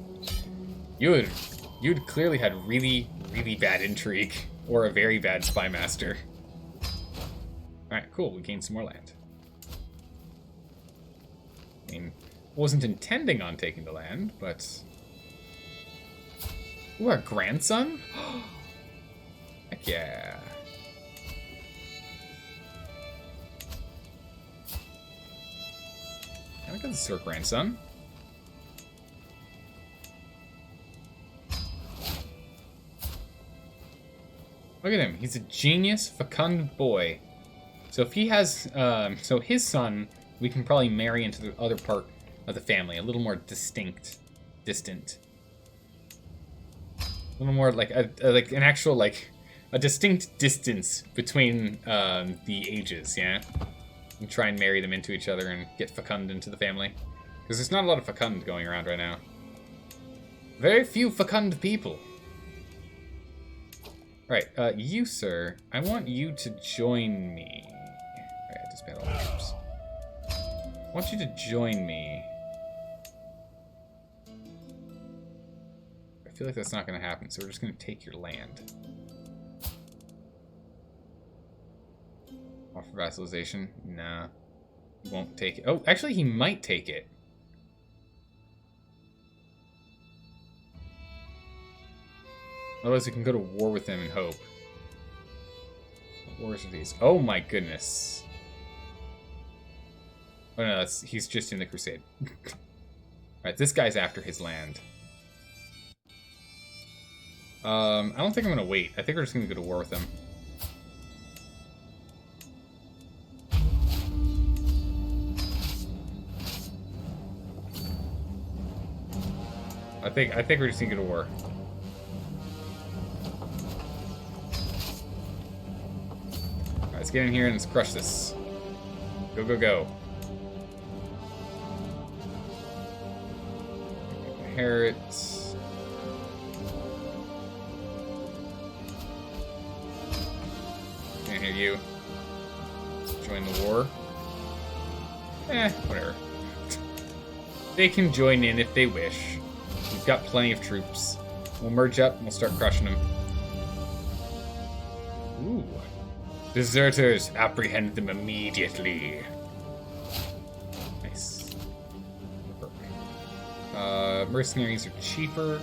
You'd clearly had really, really bad intrigue, or a very bad spy master. Alright, cool, we gained some more land. I mean, wasn't intending on taking the land, but... Ooh, our grandson? Heck yeah. I think this is our grandson. Look at him. He's a genius, fecund boy. So if he has, so his son, we can probably marry into the other part of the family, a little more distant. A little more like like an actual like a distinct distance between the ages, yeah. And try and marry them into each other and get fecund into the family, because there's not a lot of fecund going around right now. Very few fecund people. Right, you, sir, I want you to join me. Alright, disband all the troops. I want you to join me. I feel like that's not going to happen, so we're just going to take your land. Offer vassalization? Nah. He won't take it. Oh, actually, he might take it. Otherwise, we can go to war with them and hope. What wars are these? Oh my goodness. Oh no, he's just in the crusade. Alright, this guy's after his land. I don't think I'm gonna wait. I think we're just gonna go to war with them. I think we're just gonna go to war. Alright, let's get in here and let's crush this. Go, go, go. Inherit. Can't hear you. Join the war. Whatever. They can join in if they wish. We've got plenty of troops. We'll merge up and we'll start crushing them. Ooh. Deserters, apprehend them immediately. Nice. Mercenaries are cheaper.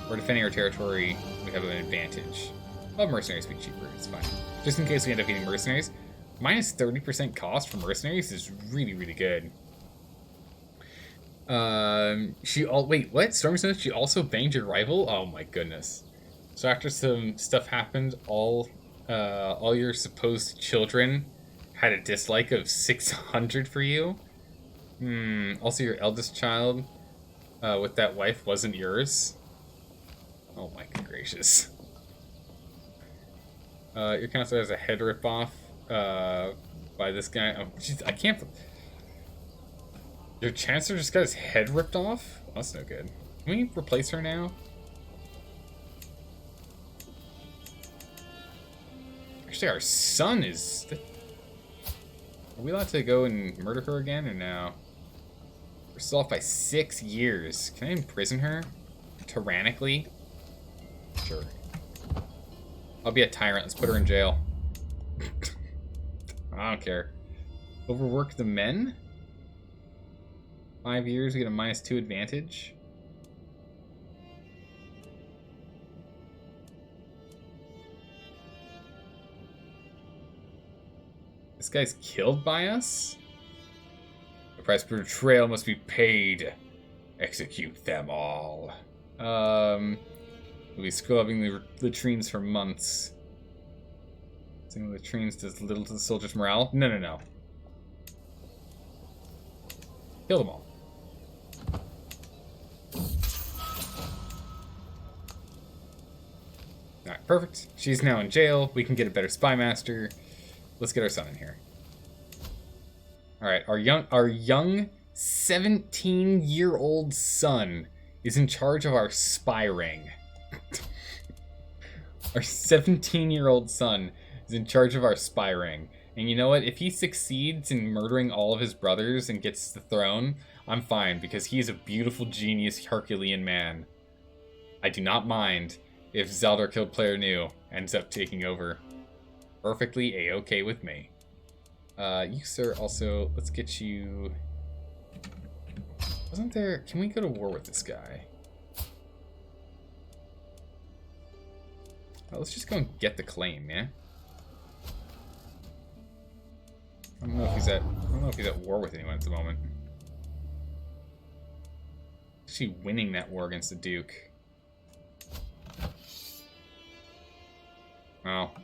We're defending our territory. We have an advantage. Well, mercenaries be cheaper. It's fine. Just in case we end up getting mercenaries. Minus 30% cost for mercenaries is really, really good. Wait, what? Storm says she also banged your rival? Oh my goodness. So after some stuff happened, all your supposed children had a dislike of 600 for you? Also your eldest child with that wife wasn't yours? Oh my gracious. Your counselor has a head rip-off by this guy. Oh, geez, I can't... Your chancellor just got his head ripped off? Oh, that's no good. Can we replace her now? Actually, our son is... Are we allowed to go and murder her again, or no? We're still off by 6 years. Can I imprison her? Tyrannically? Sure. I'll be a tyrant. Let's put her in jail. I don't care. Overwork the men? 5 years, we get a -2 advantage. This guy's killed by us? The price for betrayal must be paid. Execute them all. We'll be scrubbing the latrines for months. Saying the latrines does little to the soldiers' morale? No, no, no. Kill them all. Alright, perfect. She's now in jail. We can get a better spy master. Let's get our son in here. Alright, our young 17-year-old son is in charge of our spy ring. Our 17-year-old son is in charge of our spy ring. And you know what? If he succeeds in murdering all of his brothers and gets the throne, I'm fine, because he is a beautiful, genius, Herculean man. I do not mind if Zaldar killed Player New ends up taking over. Perfectly a-okay with me. You, sir, also, let's get you... Wasn't there... Can we go to war with this guy? Well, let's just go and get the claim, yeah? I don't know if he's at war with anyone at the moment. Is he winning that war against the Duke? Well,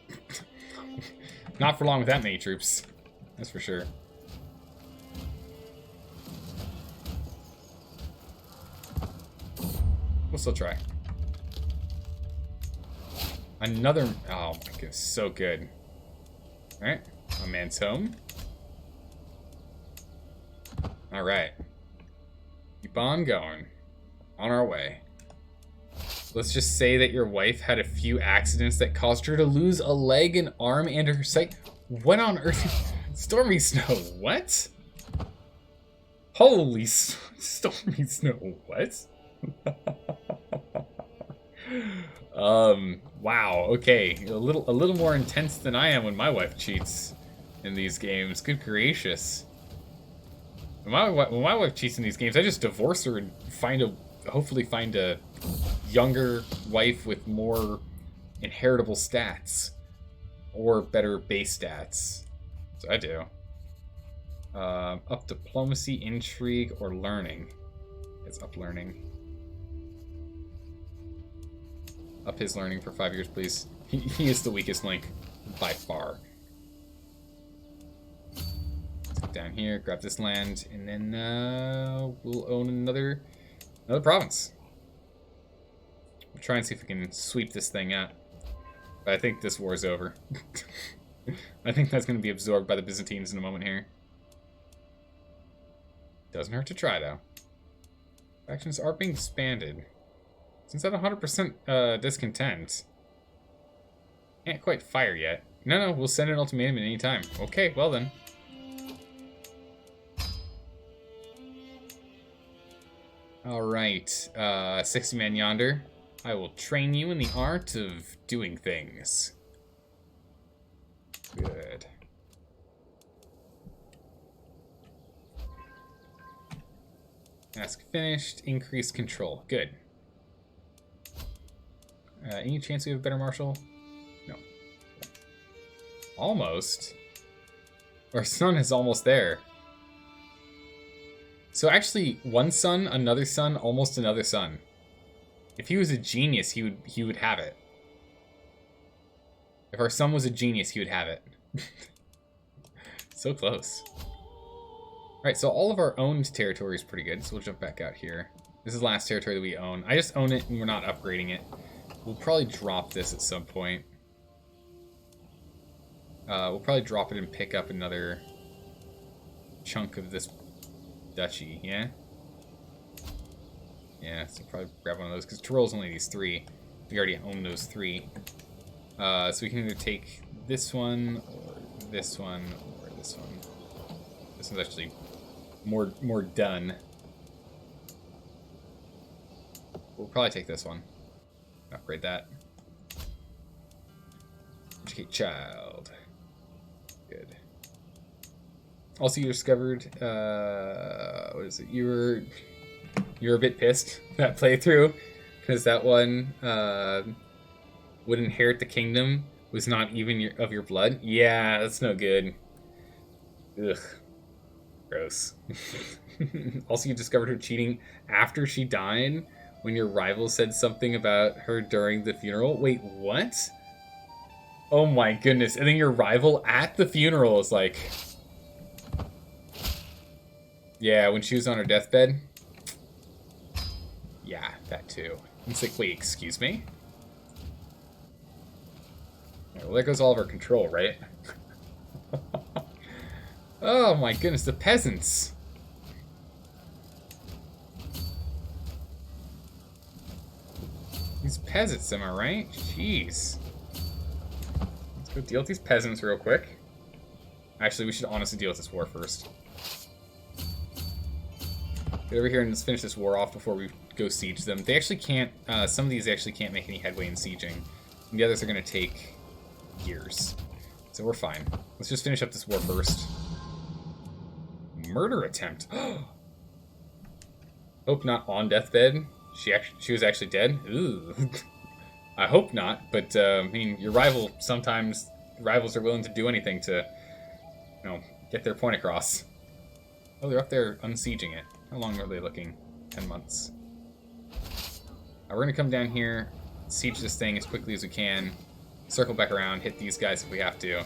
not for long with that many troops. That's for sure. We'll still try. Another... Oh my goodness, so good. Alright, my man's home. Alright. Keep on going. On our way. Let's just say that your wife had a few accidents that caused her to lose a leg, an arm, and her sight. What on earth? Stormy Snow, what? Holy Stormy Snow, what? Wow, okay. A little more intense than I am when my wife cheats in these games. Good gracious. When my wife cheats in these games, I just divorce her and hopefully find a younger wife with more inheritable stats. Or better base stats. So I do. Up diplomacy, intrigue, or learning. It's up learning. Up his learning for 5 years, please. He is the weakest link, by far. Let's get down here, grab this land, and then we'll own another province. We'll try and see if we can sweep this thing out. But I think this war's over. I think that's going to be absorbed by the Byzantines in a moment here. Doesn't hurt to try, though. Factions are being expanded. Since I'm 100% discontent. Can't quite fire yet. No, we'll send an ultimatum at any time. Okay, well then. Alright, 60 man yonder. I will train you in the art of doing things. Good. Task finished. Increase control. Good. Any chance we have a better marshal? No. Almost. Our son is almost there. So actually, one son, another son, almost another son. If he was a genius, he would have it. If our son was a genius, he would have it. So close. Alright, so all of our owned territory is pretty good, so we'll jump back out here. This is the last territory that we own. I just own it and we're not upgrading it. We'll probably drop this at some point. We'll probably drop it and pick up another chunk of this duchy, yeah? Yeah, so probably grab one of those, because Tyrol's only these 3. We already own those 3. So we can either take this one, or this one, or this one. This one's actually more done. We'll probably take this one. Upgrade that. Educate child. Good. Also, you discovered, what is it? You were a bit pissed that playthrough because that one would inherit the kingdom was not even of your blood. Yeah, that's no good. Ugh, gross. Also, you discovered her cheating after she died when your rival said something about her during the funeral. Wait, what? Oh my goodness! And then your rival at the funeral is like, yeah, when she was on her deathbed. Yeah, that too. It's like, wait, excuse me? Right, well, there goes all of our control, right? Oh my goodness, the peasants! These peasants, am I right? Jeez. Let's go deal with these peasants real quick. Actually, we should honestly deal with this war first. Get over here and let's finish this war off before we go siege them. They actually can't, some of these actually can't make any headway in sieging. And the others are going to take years. So we're fine. Let's just finish up this war first. Murder attempt. Hope not on deathbed. She was actually dead. Ooh. I hope not, but I mean, your rival, sometimes rivals are willing to do anything to, you know, get their point across. Oh, they're up there unsieging it. How long are they looking? 10 months. We're gonna come down here, siege this thing as quickly as we can, circle back around, hit these guys if we have to, then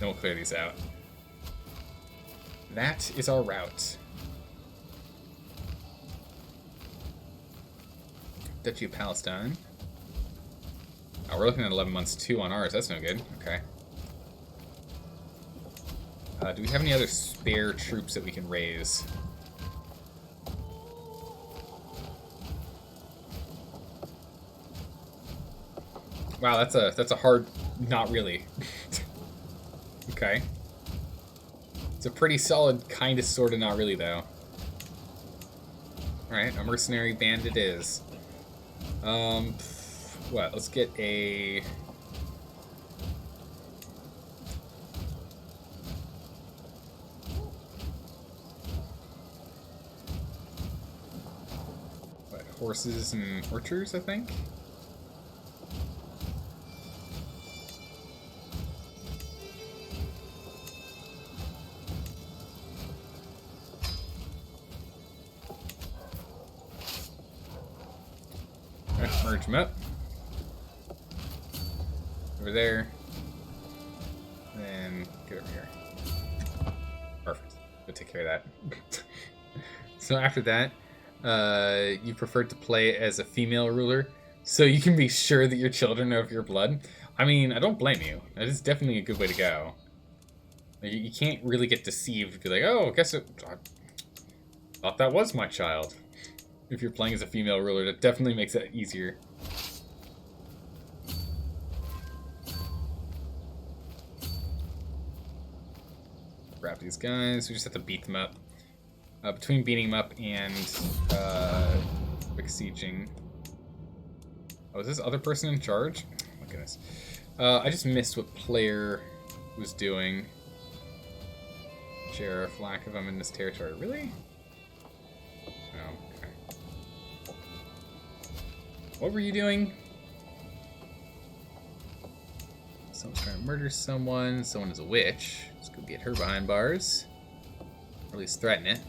we'll clear these out. That is our route. Duchy of Palestine. Oh, we're looking at 11 months too on ours. That's no good. Okay. Do we have any other spare troops that we can raise? Wow, that's a hard... Not really. Okay. It's a pretty solid kind of, sort of, not really, though. Alright, a mercenary band it is. What? Let's get a... What? Horses and archers, I think? Merge them up. Over there. And get over here. Perfect. We'll take care of that. So after that, you preferred to play as a female ruler, so you can be sure that your children are of your blood. I mean, I don't blame you. That is definitely a good way to go. You can't really get deceived. Be like, oh, I thought that was my child. If you're playing as a female ruler, that definitely makes it easier. Grab these guys. We just have to beat them up. Between beating them up and quick sieging. Oh, is this other person in charge? Oh my goodness. I just missed what player was doing. Sheriff, lack of them in this territory. Really? Oh, okay. What were you doing? Someone's trying to murder someone. Someone is a witch. Let's go get her behind bars. Or at least threaten it.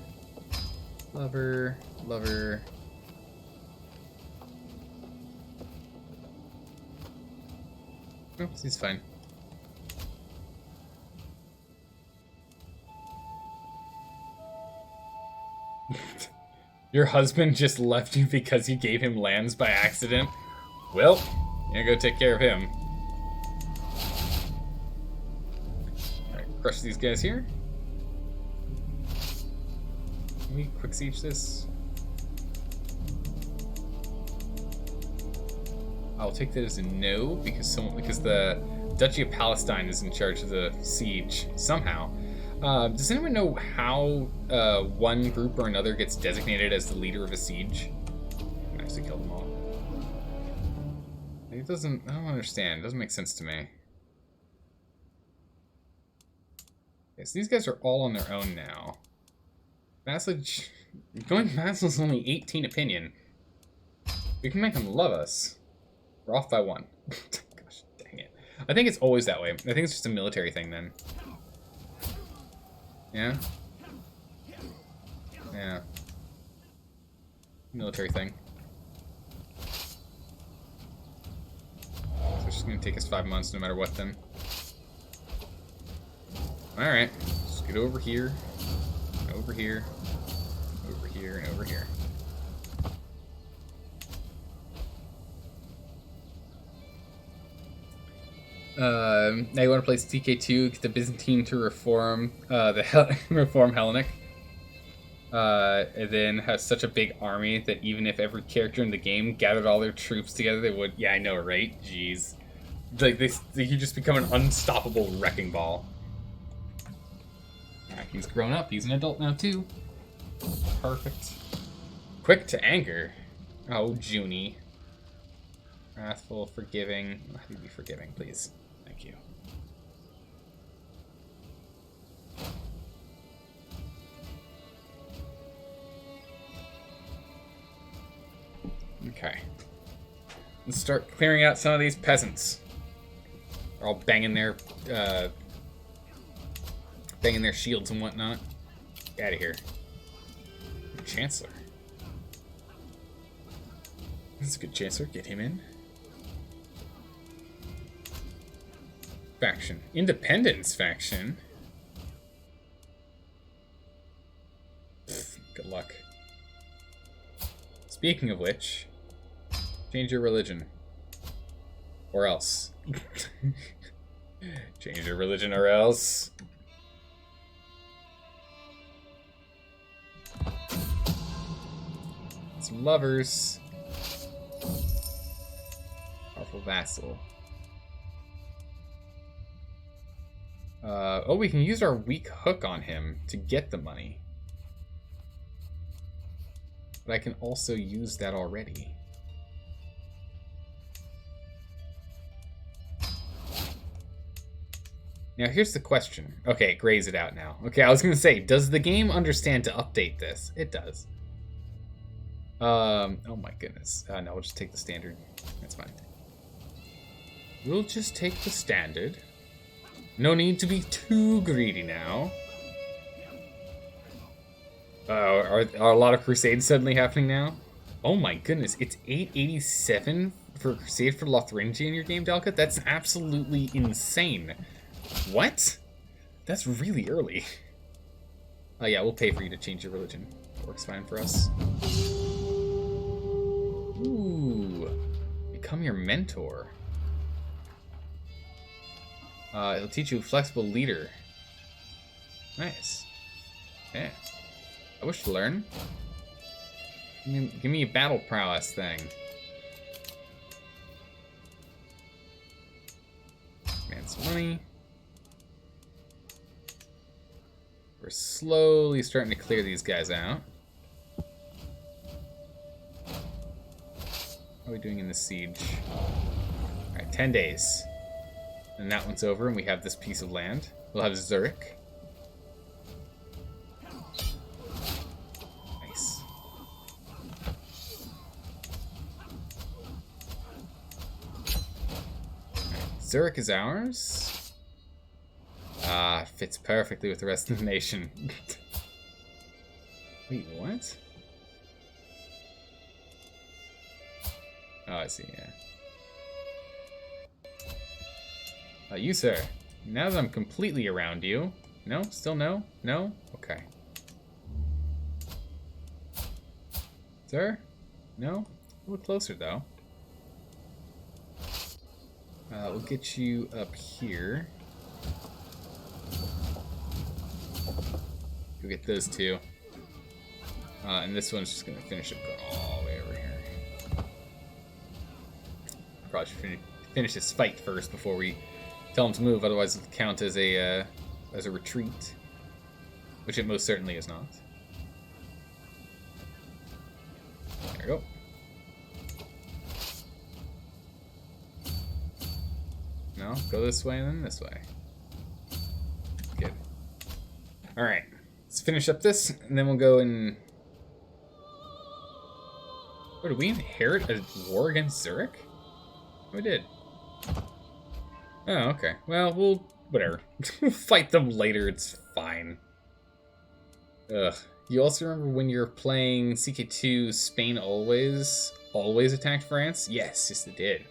Lover, lover. Oh, he's fine. Your husband just left you because you gave him lands by accident? Well, you're gonna go take care of him. Alright, crush these guys here. Can we quick siege this? I'll take that as a no because the Duchy of Palestine is in charge of the siege somehow. Does anyone know how one group or another gets designated as the leader of a siege? I actually killed them all. It doesn't. I don't understand. It doesn't make sense to me. Okay, so these guys are all on their own now. Vassalage. Going vassal is only 18 opinion. We can make them love us. We're off by 1. Gosh, dang it. I think it's always that way. I think it's just a military thing then. Yeah? Yeah. Military thing. So it's just gonna take us 5 months no matter what then. Alright. Let's get over here. Over here. Over here and over here. Now you want to place TK2, get the Byzantine to reform reform Hellenic. And then has such a big army that even if every character in the game gathered all their troops together, they would. Yeah, I know, right? Jeez, like they could just become an unstoppable wrecking ball. Alright, he's grown up. He's an adult now too. Perfect. Quick to anger. Oh, Junie. Wrathful, forgiving. Let me be forgiving, please. Thank you. Okay. Let's start clearing out some of these peasants. They're all banging their shields and whatnot. Get out of here. Chancellor. This is a good Chancellor. Get him in. Faction. Independence faction. Pfft, good luck. Speaking of which, change your religion. Or else. Change your religion or else. Some lovers. Powerful vassal. Oh, we can use our weak hook on him to get the money. But I can also use that already. Now here's the question. Okay, it grays it out now. Okay, I was gonna say, does the game understand to update this? It does. Oh my goodness. No, we'll just take the standard. That's fine. We'll just take the standard. No need to be too greedy now. Are a lot of crusades suddenly happening now? Oh my goodness, it's 887 for Crusade for Lotharingia in your game, Dalka? That's absolutely insane. What? That's really early. Oh yeah, we'll pay for you to change your religion. Works fine for us. Ooh. Become your mentor. It'll teach you a flexible leader. Nice. Yeah. I wish to learn. Give me a battle prowess thing. Man, some money. We're slowly starting to clear these guys out. How are we doing in the siege? Alright, 10 days. And that one's over, and we have this piece of land. We'll have Zurich. Nice. Right, Zurich is ours. Ah, fits perfectly with the rest of the nation. Wait, what? Oh, I see, yeah. You, sir. Now that I'm completely around you. No? Still no? No? Okay. Sir? No? A little closer, though. We'll get you up here. Go get those two. And this one's just going to finish up going all the way over here. Probably should finish this fight first before we tell him to move, otherwise it'll count as a retreat, which it most certainly is not. There we go. No, go this way and then this way. Good. All right, let's finish up this, and then we'll go and. Oh, did we inherit a war against Zurich? We did. Oh, okay. Well, we'll... whatever. We'll fight them later, it's fine. Ugh. You also remember when you're playing CK2, Spain always attacked France? Yes, they did.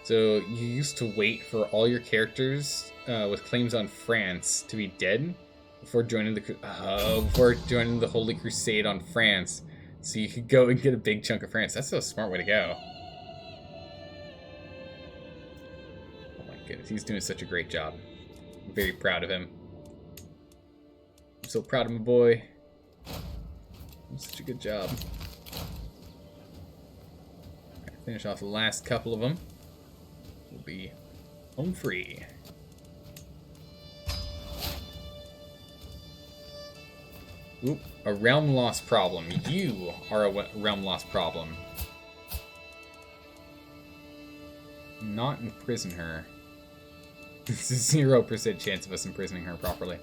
So, you used to wait for all your characters with claims on France to be dead before joining the Holy Crusade on France, so you could go and get a big chunk of France. That's a smart way to go. He's doing such a great job. I'm very proud of him. I'm so proud of my boy. Such a good job. Right, finish off the last couple of them. We'll be home free. Oop, a realm loss problem. You are a realm loss problem. Not imprison her. This is 0% chance of us imprisoning her properly.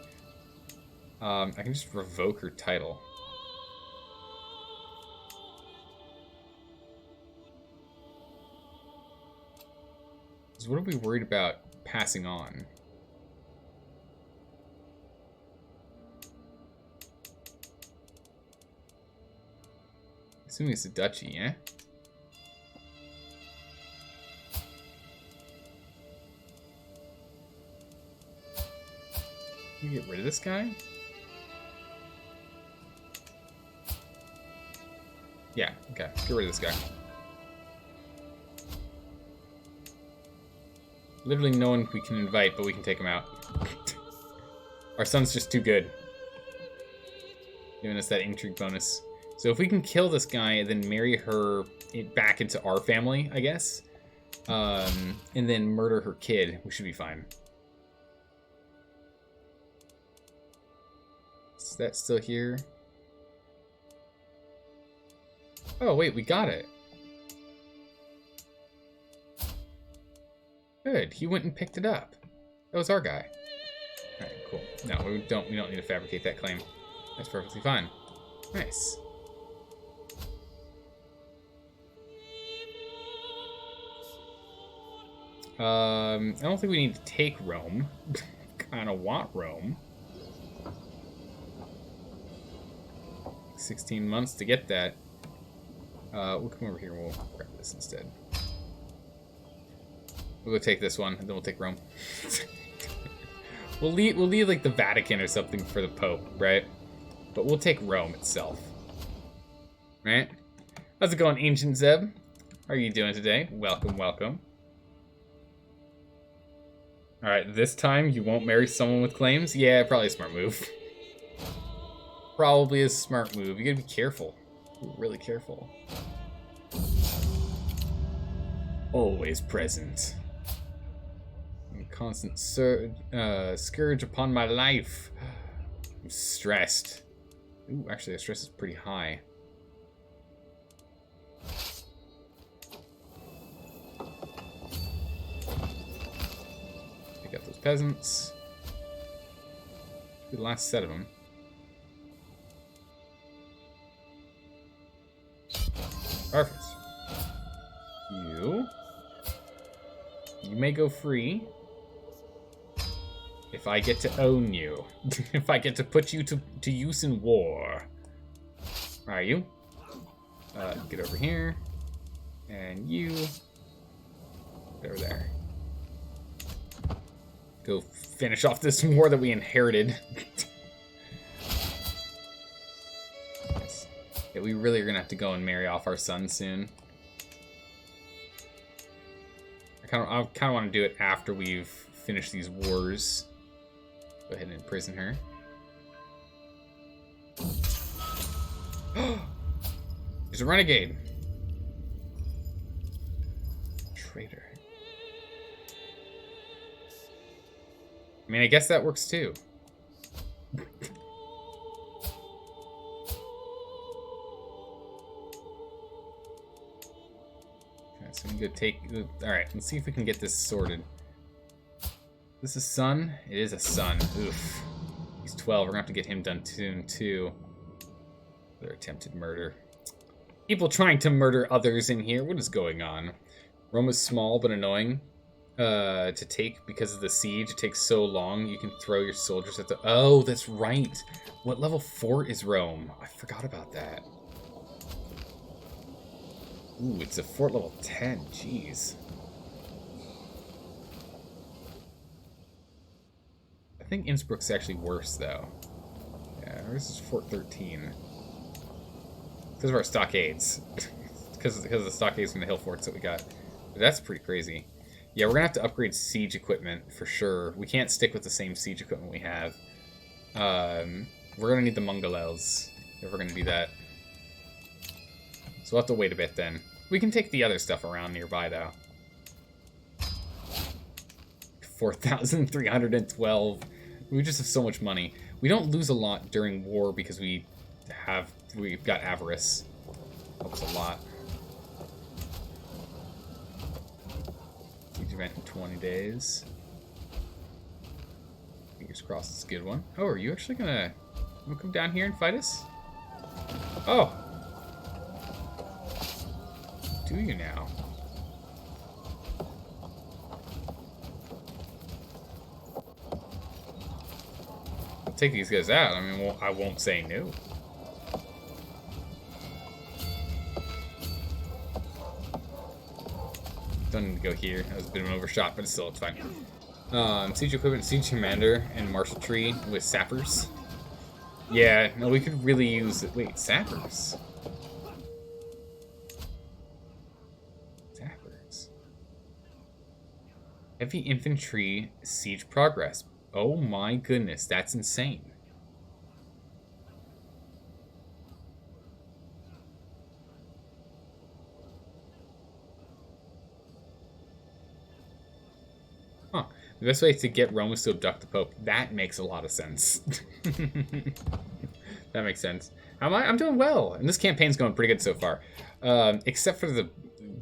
I can just revoke her title. So what are we worried about passing on? Assuming it's a duchy, yeah? Can we get rid of this guy? Yeah, okay. Get rid of this guy. Literally no one we can invite, but we can take him out. Our son's just too good. Giving us that intrigue bonus. So if we can kill this guy and then marry her back into our family, I guess, and then murder her kid, we should be fine. Is that still here? Oh, wait, we got it. Good, he went and picked it up. That was our guy. Alright, cool. No, we don't need to fabricate that claim. That's perfectly fine. Nice. I don't think we need to take Rome. Kinda want Rome. 16 months to get that. We'll come over here and we'll grab this instead. We'll go take this one, and then we'll take Rome. we'll leave like the Vatican or something for the Pope, right? But we'll take Rome itself. Right? How's it going, Ancient Zeb? How are you doing today? Welcome, welcome. Alright, this time you won't marry someone with claims? Yeah, probably a smart move. Probably a smart move. You gotta be careful. Really careful. Always present. Constant scourge upon my life. I'm stressed. Ooh, actually, the stress is pretty high. Pick up those peasants. Be the last set of them. Perfect. You may go free. If I get to own you. If I get to put you to use in war. Where are you? Get over here. And you. Get over there. Go finish off this war that we inherited. Yes. Yeah, we really are going to have to go and marry off our son soon. I kind of want to do it after we've finished these wars. Go ahead and imprison her. She's a renegade. Traitor. I mean, I guess that works too. Okay, so we can go take... Alright, let's see if we can get this sorted. This is son? It is a son. Oof. He's 12. We're gonna have to get him done soon, too. Their attempted murder. People trying to murder others in here. What is going on? Rome is small but annoying to take because of the siege. It takes so long. You can throw your soldiers at the... Oh, that's right. What level fort is Rome? I forgot about that. Ooh, it's a fort level 10. Jeez. I think Innsbruck's actually worse, though. Yeah, this is Fort 13. Because of our stockades. because of the stockades from the hill forts that we got. But that's pretty crazy. Yeah, we're going to have to upgrade siege equipment, for sure. We can't stick with the same siege equipment we have. We're going to need the Mongolels, if we're going to do that. So we'll have to wait a bit, then. We can take the other stuff around nearby, though. 4,312. We just have so much money. We don't lose a lot during war because we've got avarice. Helps a lot. Siege event in 20 days. Fingers crossed it's a good one. Oh, are you actually gonna come down here and fight us? Oh! Do you now? Take these guys out. I mean, I won't say no. Don't need to go here. That was a bit of an overshot, but still, it's fine. Siege equipment, siege commander, and martial tree with sappers. Yeah, no, we could really use it. Wait, sappers? Sappers. Heavy infantry siege progress. Oh my goodness, that's insane. Huh. The best way to get Rome is to abduct the Pope. That makes a lot of sense. That makes sense. I'm doing well, and this campaign's going pretty good so far. Except for the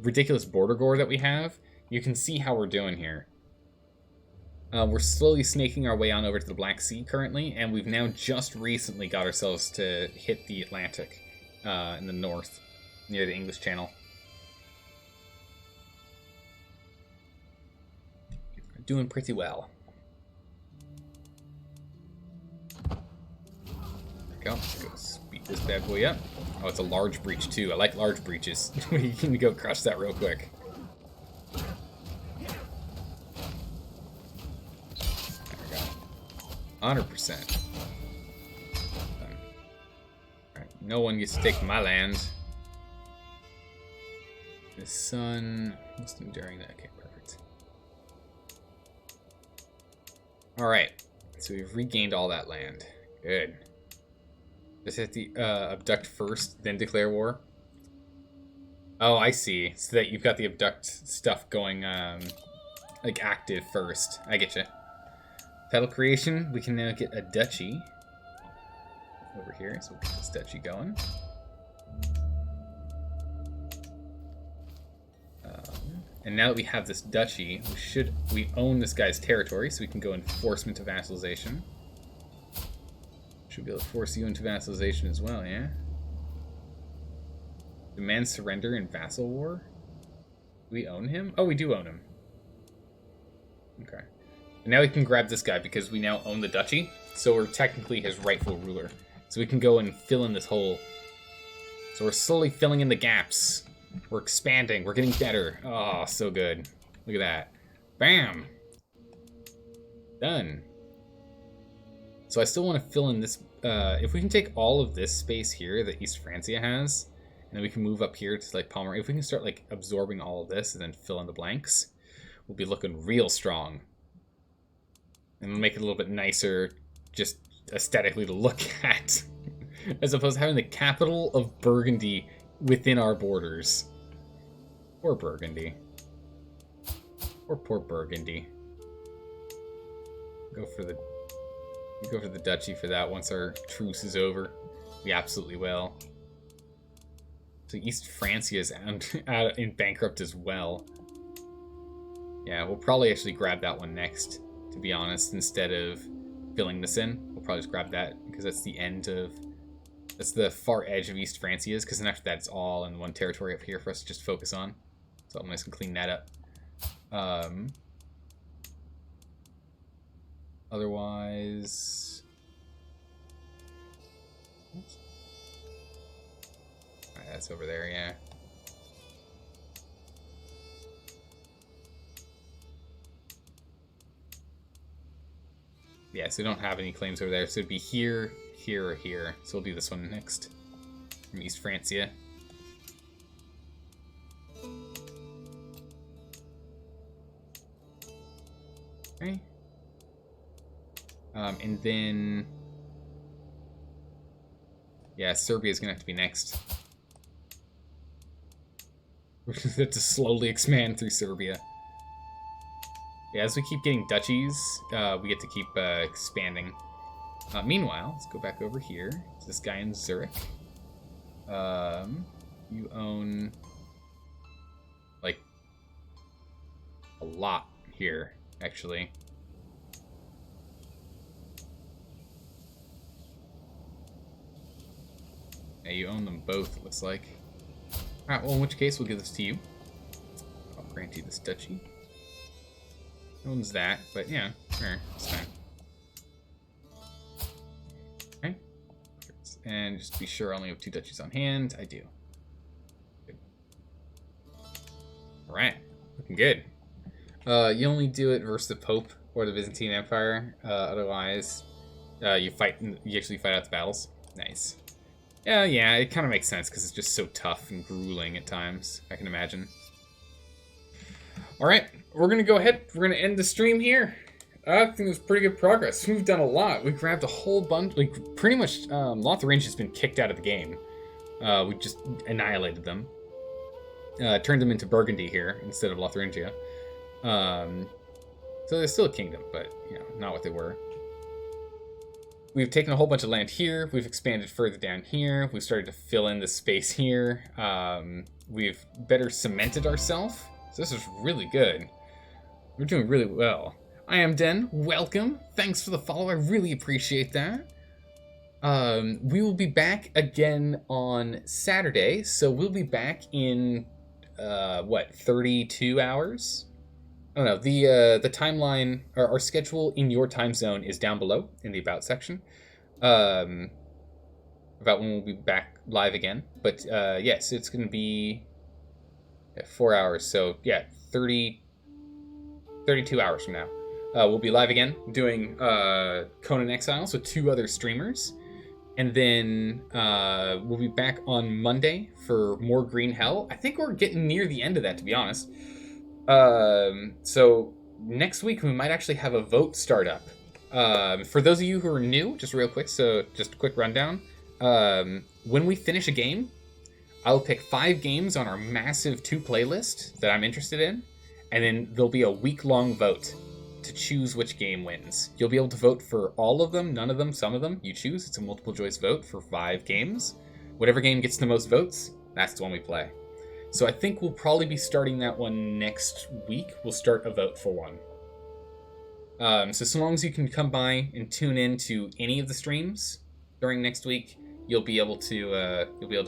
ridiculous border gore that we have, you can see how we're doing here. We're slowly snaking our way on over to the Black Sea currently, and we've now just recently got ourselves to hit the Atlantic in the north, near the English Channel. Doing pretty well. There we go. Let's go speed this bad boy up. Oh, it's a large breach too. I like large breaches. You can go crush that real quick. There we go. 100%. Alright, no one gets to take my land. The sun. What's doing during that? Okay, perfect. Alright, so we've regained all that land. Good. Just have to abduct first, then declare war. Oh, I see. So that you've got the abduct stuff going, like, active first. I get you. Title creation, we can now get a duchy over here. So we'll get this duchy going. And now that we have this duchy, we own this guy's territory, so we can go enforcement to vassalization. Should be able to force you into vassalization as well, yeah? Demand surrender in vassal war? Do we own him? Oh, we do own him. Okay. And now we can grab this guy because we now own the duchy, so we're technically his rightful ruler. So we can go and fill in this hole. So we're slowly filling in the gaps. We're expanding. We're getting better. Oh, so good. Look at that. Bam! Done. So I still want to fill in this. If we can take all of this space here that East Francia has, and then we can move up here to like Palmer. If we can start like absorbing all of this and then fill in the blanks, we'll be looking real strong. And we'll make it a little bit nicer, just aesthetically to look at, as opposed to having the capital of Burgundy within our borders. Poor Burgundy. Poor Burgundy. Go for the duchy for that once our truce is over. We absolutely will. So East Francia is out in bankrupt as well. Yeah, we'll probably actually grab that one next, to be honest, instead of filling this in. We'll probably just grab that because that's the end of... That's the far edge of East Francia's, because then after that it's all in one territory up here for us to just focus on. So I'm nice and clean that up. Otherwise... Alright, that's over there, yeah. Yeah, so we don't have any claims over there, so it'd be here, here, or here. So we'll do this one next. From East Francia. Okay. And then... Yeah, Serbia's gonna have to be next. We're gonna have to slowly expand through Serbia. Yeah, as we keep getting duchies, we get to keep expanding. Meanwhile, let's go back over here to this guy in Zurich. You own, like, a lot here, actually. Yeah, you own them both, it looks like. Alright, well, in which case, we'll give this to you. I'll grant you this duchy. Owns that, but yeah, sure, it's fine. Okay. And just be sure I only have 2 duchies on hand. I do. Good. Alright, looking good. You only do it versus the Pope or the Byzantine Empire. Otherwise, you actually fight out the battles. Nice. Yeah, it kind of makes sense because it's just so tough and grueling at times, I can imagine. All right, we're gonna go ahead. We're gonna end the stream here. I think it was pretty good progress. We've done a lot. We grabbed a whole bunch. Like pretty much, Lotharingia has been kicked out of the game. We just annihilated them. Turned them into Burgundy here instead of Lotharingia. So they're still a kingdom, but not what they were. We've taken a whole bunch of land here. We've expanded further down here. We've started to fill in the space here. We've better cemented ourselves. So this is really good. We're doing really well. I am Den. Welcome. Thanks for the follow. I really appreciate that. We will be back again on Saturday. So we'll be back in, 32 hours? I don't know. The timeline, or our schedule in your time zone is down below in the About section. About when we'll be back live again. But, yes, it's going to be 4 hours. So, 32 hours from now. We'll be live again doing Conan Exiles with 2 other streamers. And then we'll be back on Monday for more Green Hell. I think we're getting near the end of that, to be honest. So next week we might actually have a vote start up. For those of you who are new, just real quick, so just a quick rundown. When we finish a game, I'll pick 5 games on our massive 2 playlist that I'm interested in. And then there'll be a week-long vote to choose which game wins. You'll be able to vote for all of them, none of them, some of them. You choose. It's a multiple choice vote for 5 games. Whatever game gets the most votes, that's the one we play. So I think we'll probably be starting that one next week. We'll start a vote for one. So long as you can come by and tune in to any of the streams during next week, you'll be able to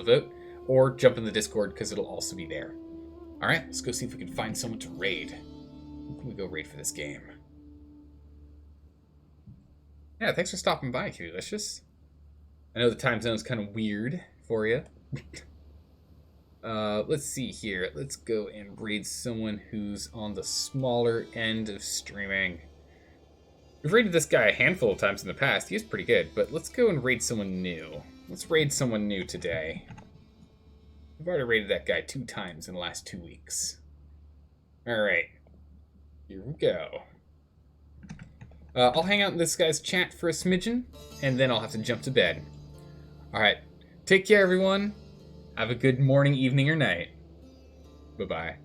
vote, or jump in the Discord because it'll also be there. All right, let's go see if we can find someone to raid. Who can we go raid for this game? Yeah, thanks for stopping by, Delicious. I know the time zone's kind of weird for you. Let's see here. Let's go and raid someone who's on the smaller end of streaming. We've raided this guy a handful of times in the past. He's pretty good, but let's go and raid someone new. Let's raid someone new today. We've already raided that guy 2 times in the last 2 weeks. Alright. Here we go. I'll hang out in this guy's chat for a smidgen, and then I'll have to jump to bed. Alright. Take care, everyone. Have a good morning, evening, or night. Bye-bye.